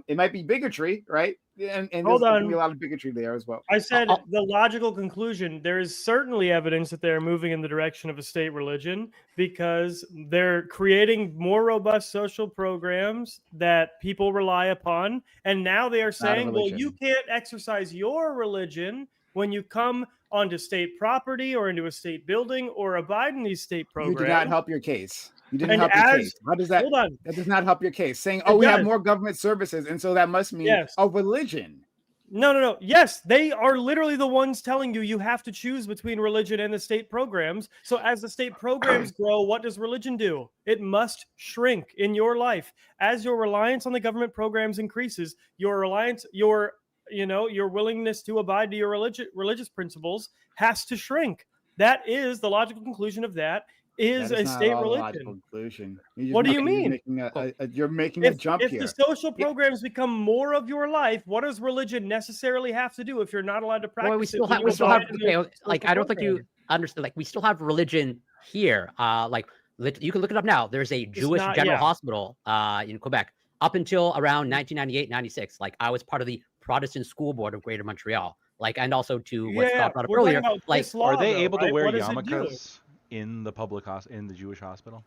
It might be bigotry, right? And
Hold
there's
on.
be a lot of bigotry there as well.
I said the logical conclusion. There is certainly evidence that they're moving in the direction of a state religion because they're creating more robust social programs that people rely upon. And now they are saying, well, you can't exercise your religion when you come onto state property or into a state building or abide in these state programs.
You did not help your case. You didn't help your case. How does that?
Hold on.
That does not help your case. Saying, "Oh, we have more government services," and so that must mean a religion.
No. Yes, they are literally the ones telling you have to choose between religion and the state programs. So as the state programs grow, what does religion do? It must shrink in your life. As your reliance on the government programs increases, your willingness to abide to your religious principles has to shrink. That is the logical conclusion of that. Is a state religion. What do you mean?
You're making a jump here.
If the social programs become more of your life, what does religion necessarily have to do if you're not allowed to practice?
Well, we still have. Like I don't think you understand. Like we still have religion here. You can look it up now. There's a Jewish General Hospital in Quebec up until around 1998-96. Like I was part of the Protestant School Board of Greater Montreal. Like, and also to what Scott brought up earlier. Like,
are they able to wear yarmulkes in the public in the Jewish hospital?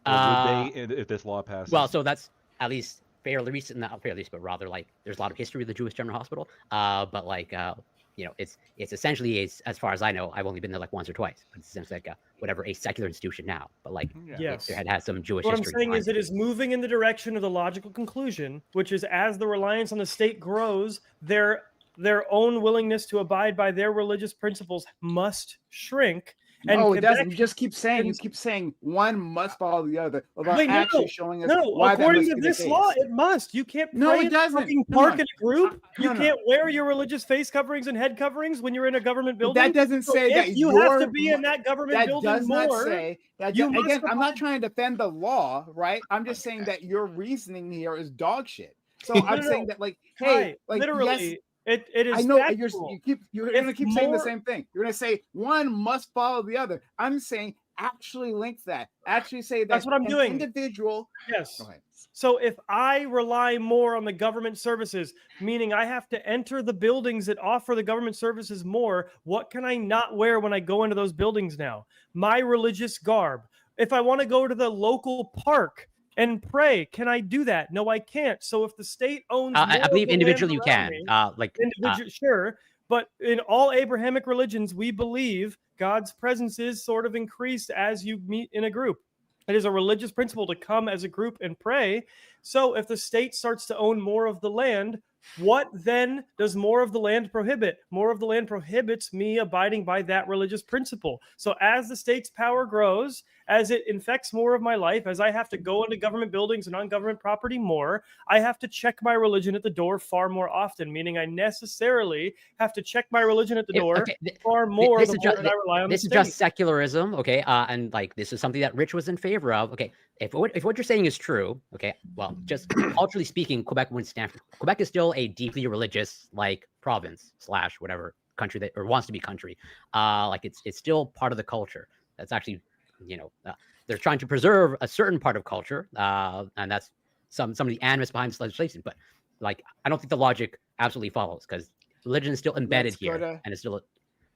Or would they, if this law passes?
Well, so that's at least fairly recent, not fairly recent, but rather like there's a lot of history of the Jewish General Hospital. But like it's essentially as far as I know, I've only been there like once or twice. But it's essentially like whatever a secular institution now. But like it had some Jewish history.
What I'm saying is it is moving in the direction of the logical conclusion, which is as the reliance on the state grows, their own willingness to abide by their religious principles must shrink. And
No, it
Quebec
doesn't. You just keep saying
is-
one must follow the other without
Wait,
actually showing us
no.
why that
According
must
to
be the
this
case.
law, it must. You can't
No,
pray
it
in a
doesn't.
fucking
Come
park
on.
in a group. You
no.
can't wear your religious face coverings and head coverings when you're in a government
But
building.
that doesn't
So
say
if
that
you have to be
you're-
in that government
that
building
does not
more,
say that.
you must
Again, I'm not
abide-
trying to defend the law, right? I'm just saying that your reasoning here is dog shit. So
No,
I'm
no,
saying
no.
that, like, hey,
Right.
like,
Literally,
yes,
it is
I know
factual.
you're
If
gonna keep saying the
more-
same thing. You're gonna say one must follow the other. I'm saying actually link that. Actually say that
That's what I'm
an
doing.
individual.
Yes.
Go ahead.
So if I rely more on the government services, meaning I have to enter the buildings that offer the government services more, what can I not wear when I go into those buildings now? My religious garb. If I want to go to the local park and pray, can I do that? No, I can't. So if the state owns more
I believe
of the land
individually you
around
can.
me, individual, sure. But in all Abrahamic religions, we believe God's presence is sort of increased as you meet in a group. It is a religious principle to come as a group and pray. So if the state starts to own more of the land, what then does more of the land prohibit? More of the land prohibits me abiding by that religious principle. So as the state's power grows, as it infects more of my life, as I have to go into government buildings and on government property more, I have to check my religion at the door far more often, meaning I necessarily have to check my religion at the door far more
This
the
is
more
just
that I rely on the
this is
state.
just secularism, okay? And like this is something that Rich was in favor of. Okay, if what you're saying is true, okay, well, just culturally speaking, Quebec wouldn't stand for. Quebec is still a deeply religious like province / whatever country that or wants to be country. Like it's still part of the culture. That's actually, they're trying to preserve a certain part of culture, and that's some of the animus behind this legislation. But like, I don't think the logic absolutely follows because religion is still embedded
Let's go
here,
to-
and it's still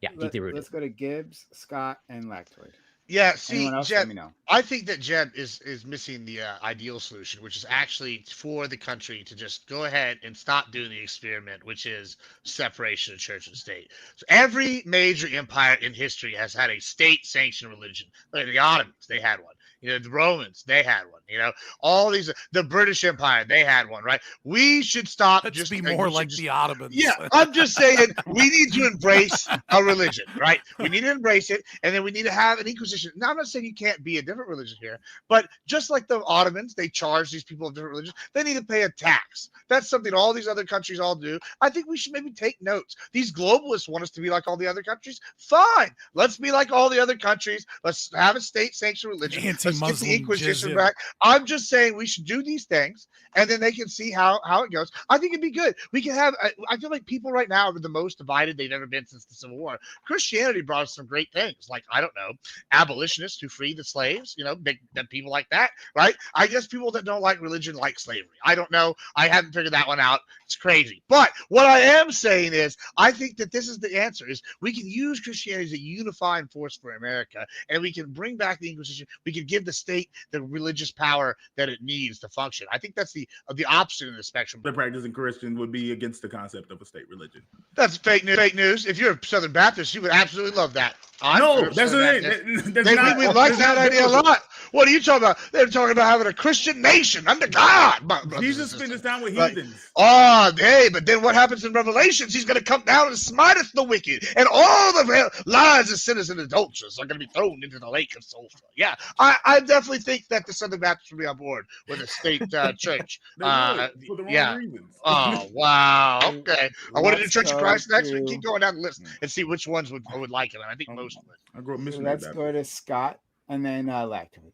deeply rooted.
Let's go to Gibbs, Scott, and Lactoid.
Yeah, see,
Anyone else?
Jeb,
Let me know.
I think that Jeb is missing the ideal solution, which is actually for the country to just go ahead and stop doing the experiment, which is separation of church and state. So every major empire in history has had a state-sanctioned religion. Like the Ottomans, they had one. The Romans, they had one. All these, the British Empire, they had one, right? We should stop.
Let's be more like the Ottomans.
Yeah, I'm just saying we need to embrace a religion, right? We need to embrace it, and then we need to have an inquisition. Now, I'm not saying you can't be a different religion here, but just like the Ottomans, they charge these people of different religions. They need to pay a tax. That's something all these other countries all do. I think we should maybe take notes. These globalists want us to be like all the other countries. Fine, let's be like all the other countries. Let's have a state-sanctioned religion. Let's get the
Anti-Muslim
Inquisition
jizya.
back. I'm just saying we should do these things, and then they can see how it goes. I think it'd be good. We can have. I feel like people right now are the most divided they've ever been since the Civil War. Christianity brought us some great things, like I don't know, abolitionists who freed the slaves. Big people like that, right? I guess people that don't like religion like slavery. I don't know. I haven't figured that one out. It's crazy. But what I am saying is, I think that this is the answer: is we can use Christianity as a unifying force for America, and we can bring back the Inquisition. We can give the state the religious power that it needs to function. I think that's the opposite of the spectrum.
The practicing Christian would be against the concept of a state religion.
That's fake news. Fake news. If you're a Southern Baptist, you would absolutely love that.
No, that's the thing.
We like that idea a lot. What are you talking about? They're talking about having a Christian nation under God.
Jesus spent his time with heathens.
But then what happens in Revelations? He's going to come down and smiteth the wicked, and all the lies of sinners and adulterers are going to be thrown into the lake of sulfur. Yeah, I definitely think that the Southern Baptists will be on board with a state church.
For the wrong reasons.
Oh, wow. Okay. I want to do
Let's
Church of
go
Christ next. We
to-
keep going down the list and see which ones would like it. And I think most of it.
I grew up
So
missionary
let's go to Scott and then Lactoid.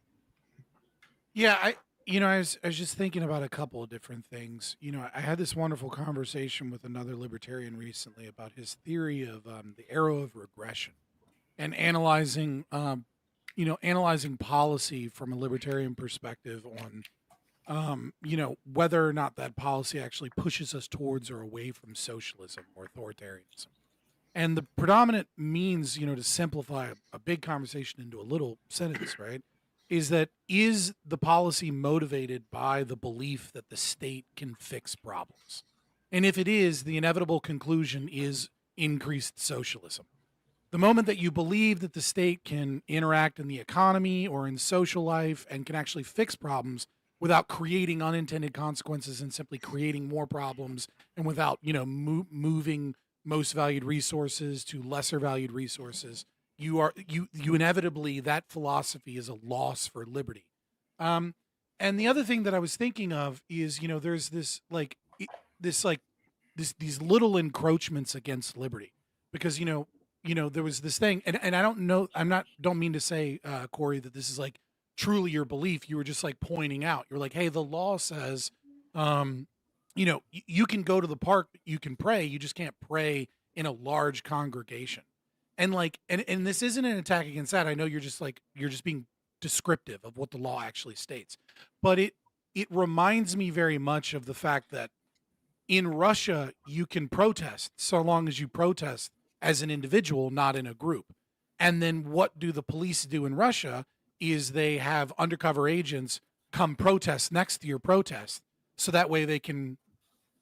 Yeah, I was just thinking about a couple of different things. I had this wonderful conversation with another libertarian recently about his theory of the arrow of regression and analyzing policy from a libertarian perspective on, whether or not that policy actually pushes us towards or away from socialism or authoritarianism. And the predominant means, to simplify a big conversation into a little sentence, right, is the policy motivated by the belief that the state can fix problems? And if it is, the inevitable conclusion is increased socialism. The moment that you believe that the state can interact in the economy or in social life and can actually fix problems without creating unintended consequences and simply creating more problems, and without, moving most valued resources to lesser valued resources, you inevitably, that philosophy is a loss for liberty. And the other thing that I was thinking of is, there's this these little encroachments against liberty, because there was this thing, and I don't know, don't mean to say, Corey, that this is like truly your belief. You were just like pointing out, you're like, hey, the law says, you can go to the park, you can pray, you just can't pray in a large congregation. And like, and this isn't an attack against that. I know you're just being descriptive of what the law actually states, but it reminds me very much of the fact that in Russia, you can protest so long as you protest as an individual, not in a group. And then what do the police do in Russia is they have undercover agents come protest next to your protest, so that way they can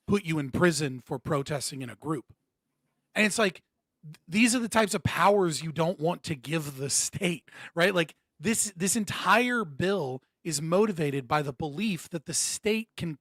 put you in prison for protesting in a group. And it's like, these are the types of powers you don't want to give the state, right? Like this entire bill is motivated by the belief that the state can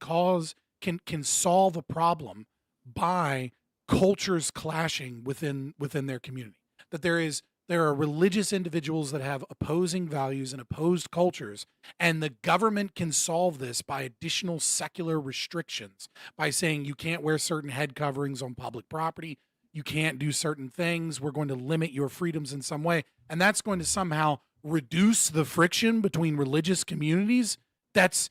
solve a problem by cultures clashing within their community. That there are religious individuals that have opposing values and opposed cultures, and the government can solve this by additional secular restrictions, by saying you can't wear certain head coverings on public property, you can't do certain things, we're going to limit your freedoms in some way, and that's going to somehow reduce the friction between religious communities. That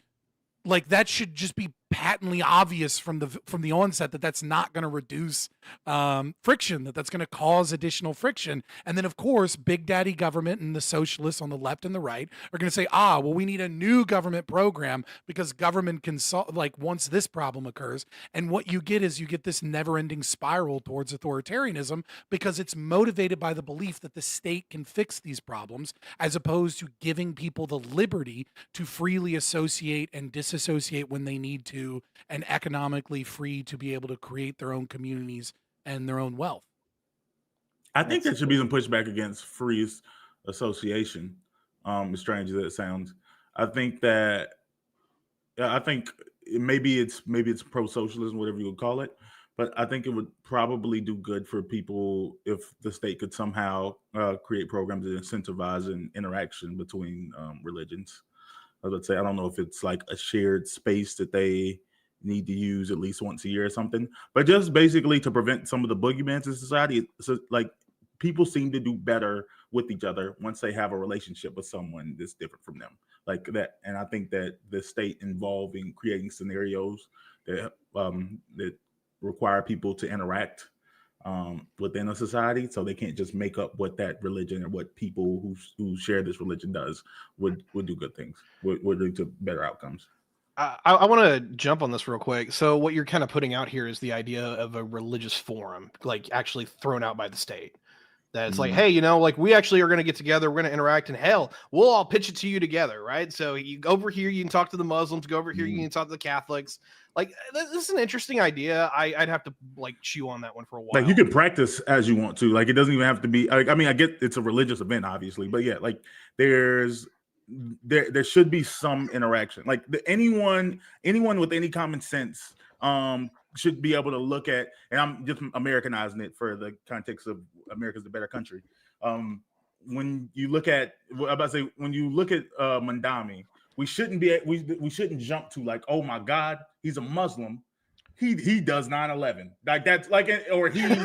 should just be patently obvious from the onset that that's not going to reduce friction, that's going to cause additional friction. And then, of course, big daddy government and the socialists on the left and the right are going to say, well, we need a new government program because government can solve, like, once this problem occurs. And what you get is this never-ending spiral towards authoritarianism, because it's motivated by the belief that the state can fix these problems, as opposed to giving people the liberty to freely associate and disassociate when they need to, and economically free to be able to create their own communities and their own wealth.
I think there should be some pushback against free association. As strange as it sounds, I think maybe it's pro-socialism, whatever you would call it, but I think it would probably do good for people if the state could somehow create programs that incentivize an interaction between religions. Let's say, I don't know if it's like a shared space that they need to use at least once a year or something, but just basically to prevent some of the boogeymen in society. So, like, people seem to do better with each other once they have a relationship with someone that's different from them, like that. And I think that the state involving creating scenarios that require people to interact within a society, so they can't just make up what that religion or what people who share this religion does, would do good things, would lead to better outcomes.
I want to jump on this real quick. So what you're kind of putting out here is the idea of a religious forum, like actually thrown out by the state. That it's like, hey, like, we actually are going to get together, we're going to interact, and hell, we'll all pitch it to you together, right? So you go over here, you can talk to the Muslims, go over here, you can talk to the Catholics. Like, this is an interesting idea. I'd have to like chew on that one for a while.
Like, you can practice as you want to. Like, it doesn't even have to be. Like, I mean, I get it's a religious event, obviously, but yeah, like there should be some interaction. Like, anyone with any common sense should be able to look at, and I'm just Americanizing it for the context of America's the better country. When you look at, when you look at Mandami, we shouldn't jump to like, oh my God, he's a Muslim, he does 9/11, like that's like, or he is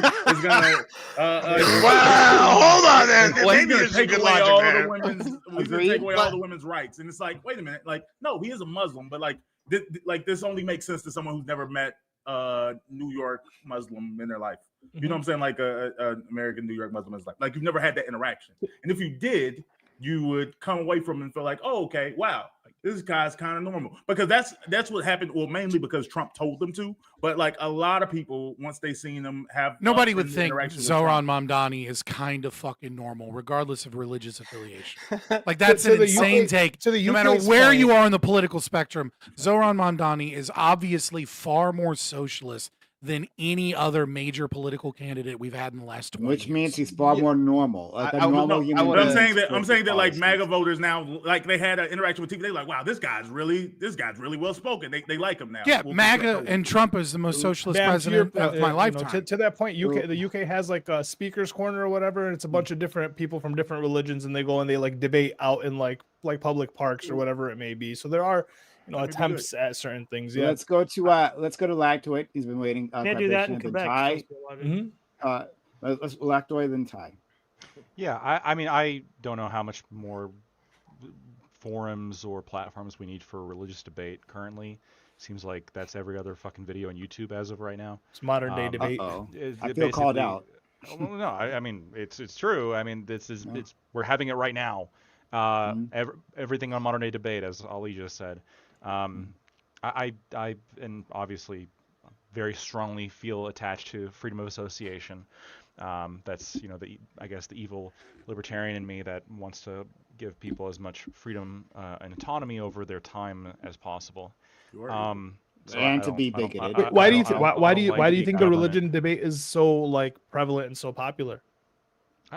gonna
wow, hold on then.
Maybe he's gonna take away all the women's rights, and it's like, wait a minute, like, no, he is a Muslim, but like this only makes sense to someone who's never met New York Muslim in their life. You know what I'm saying? Like a American New York Muslim is like you've never had that interaction. And if you did, you would come away from it and feel like, oh, okay, wow, this guy's kind of normal. Because that's what happened. Well, mainly because Trump told them to. But like a lot of people, once they seen him have,
nobody would think Zohran Mamdani is kind of fucking normal, regardless of religious affiliation. Like, that's an insane take. No matter where you are in the political spectrum, Zohran Mamdani is obviously far more socialist than any other major political candidate we've had in the last 20
Which
years.
means he's far more normal, like a
I would
normal
know.
human
But I'm
being.
saying that like MAGA voters now, like they had an interaction with TV. They like, wow, this guy's really well spoken. They like him now.
Yeah, MAGA and Trump is the most socialist
Bam, to your
president
point,
of my
you know,
lifetime.
to that point, the UK has like a speakers corner or whatever, and it's a bunch of different people from different religions, and they go and they like debate out in like public parks or whatever it may be. So there are, you know, attempts at certain things. Yeah.
Let's go to Lactoid. He's been waiting.
Can't do that in
Then
Quebec.
Ty.
Mhm.
Let's Lactoid then Ty.
Yeah, I mean, I don't know how much more forums or platforms we need for religious debate currently. Seems like that's every other fucking video on YouTube as of right now.
It's modern day debate.
I feel called out.
Well, no, I mean it's true. I mean we're having it right now. Everything on modern day debate, as Ali just said. I and obviously very strongly feel attached to freedom of association. That's I guess the evil libertarian in me that wants to give people as much freedom and autonomy over their time as possible.
And to be bigoted.
Wait, why do you think the religion debate is so like prevalent and so popular?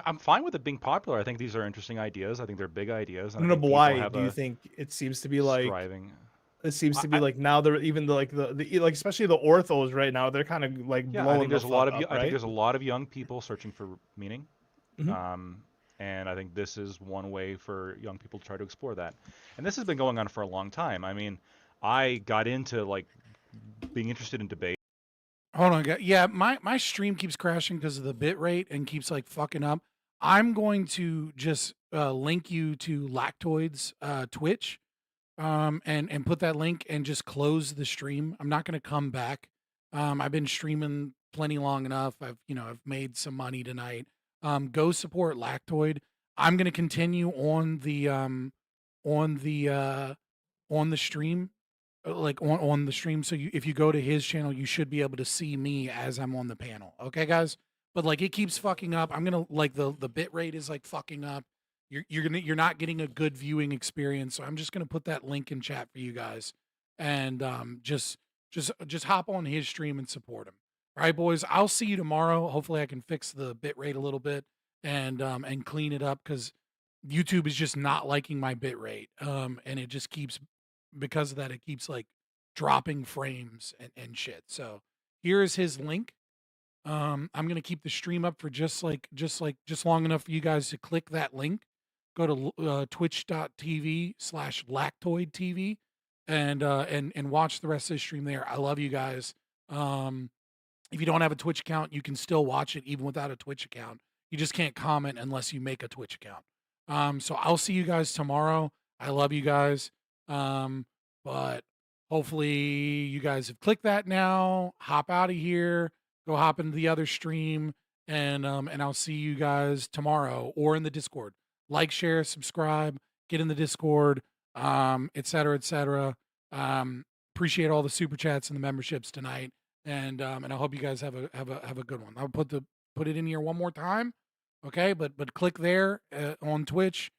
I'm fine with it being popular. I think these are interesting ideas. I think they're big ideas.
No, but why do you think it seems to be like
striving?
It seems to be like now they're even the like especially the orthos right now, they're kind of like blowing.
I think there's
the
a lot
fuck
of
up,
I think
right?
there's a lot of young people searching for meaning.
Mhm.
And I think this is one way for young people to try to explore that. And this has been going on for a long time. I mean, I got into like being interested in debate.
Hold on, guys. Yeah, my stream keeps crashing because of the bit rate and keeps like fucking up. I'm going to just link you to Lactoid's Twitch, and put that link and just close the stream. I'm not going to come back. I've been streaming plenty long enough. I've made some money tonight. Go support Lactoid. I'm going to continue on the stream. Like on the stream, so if you go to his channel, you should be able to see me as I'm on the panel. Okay, guys, but like it keeps fucking up. I'm gonna like the bit rate is like fucking up. You're not getting a good viewing experience, so I'm just gonna put that link in chat for you guys, and just hop on his stream and support him. All right, boys. I'll see you tomorrow. Hopefully, I can fix the bit rate a little bit and clean it up because YouTube is just not liking my bit rate, and it just keeps. Because of that, it keeps like dropping frames and shit. So here's his link. I'm gonna keep the stream up for just long enough for you guys to click that link. Go to twitch.tv/lactoidtv and watch the rest of the stream there. I love you guys. If you don't have a Twitch account, you can still watch it even without a Twitch account. You just can't comment unless you make a Twitch account. So I'll see you guys tomorrow. I love you guys. But hopefully you guys have clicked that now. Hop out of here, go hop into the other stream, and I'll see you guys tomorrow or in the Discord. Like, share, subscribe, get in the Discord, et cetera, et cetera. Appreciate all the super chats and the memberships tonight, and I hope you guys have a good one. I'll put it in here one more time, okay? But click there on Twitch.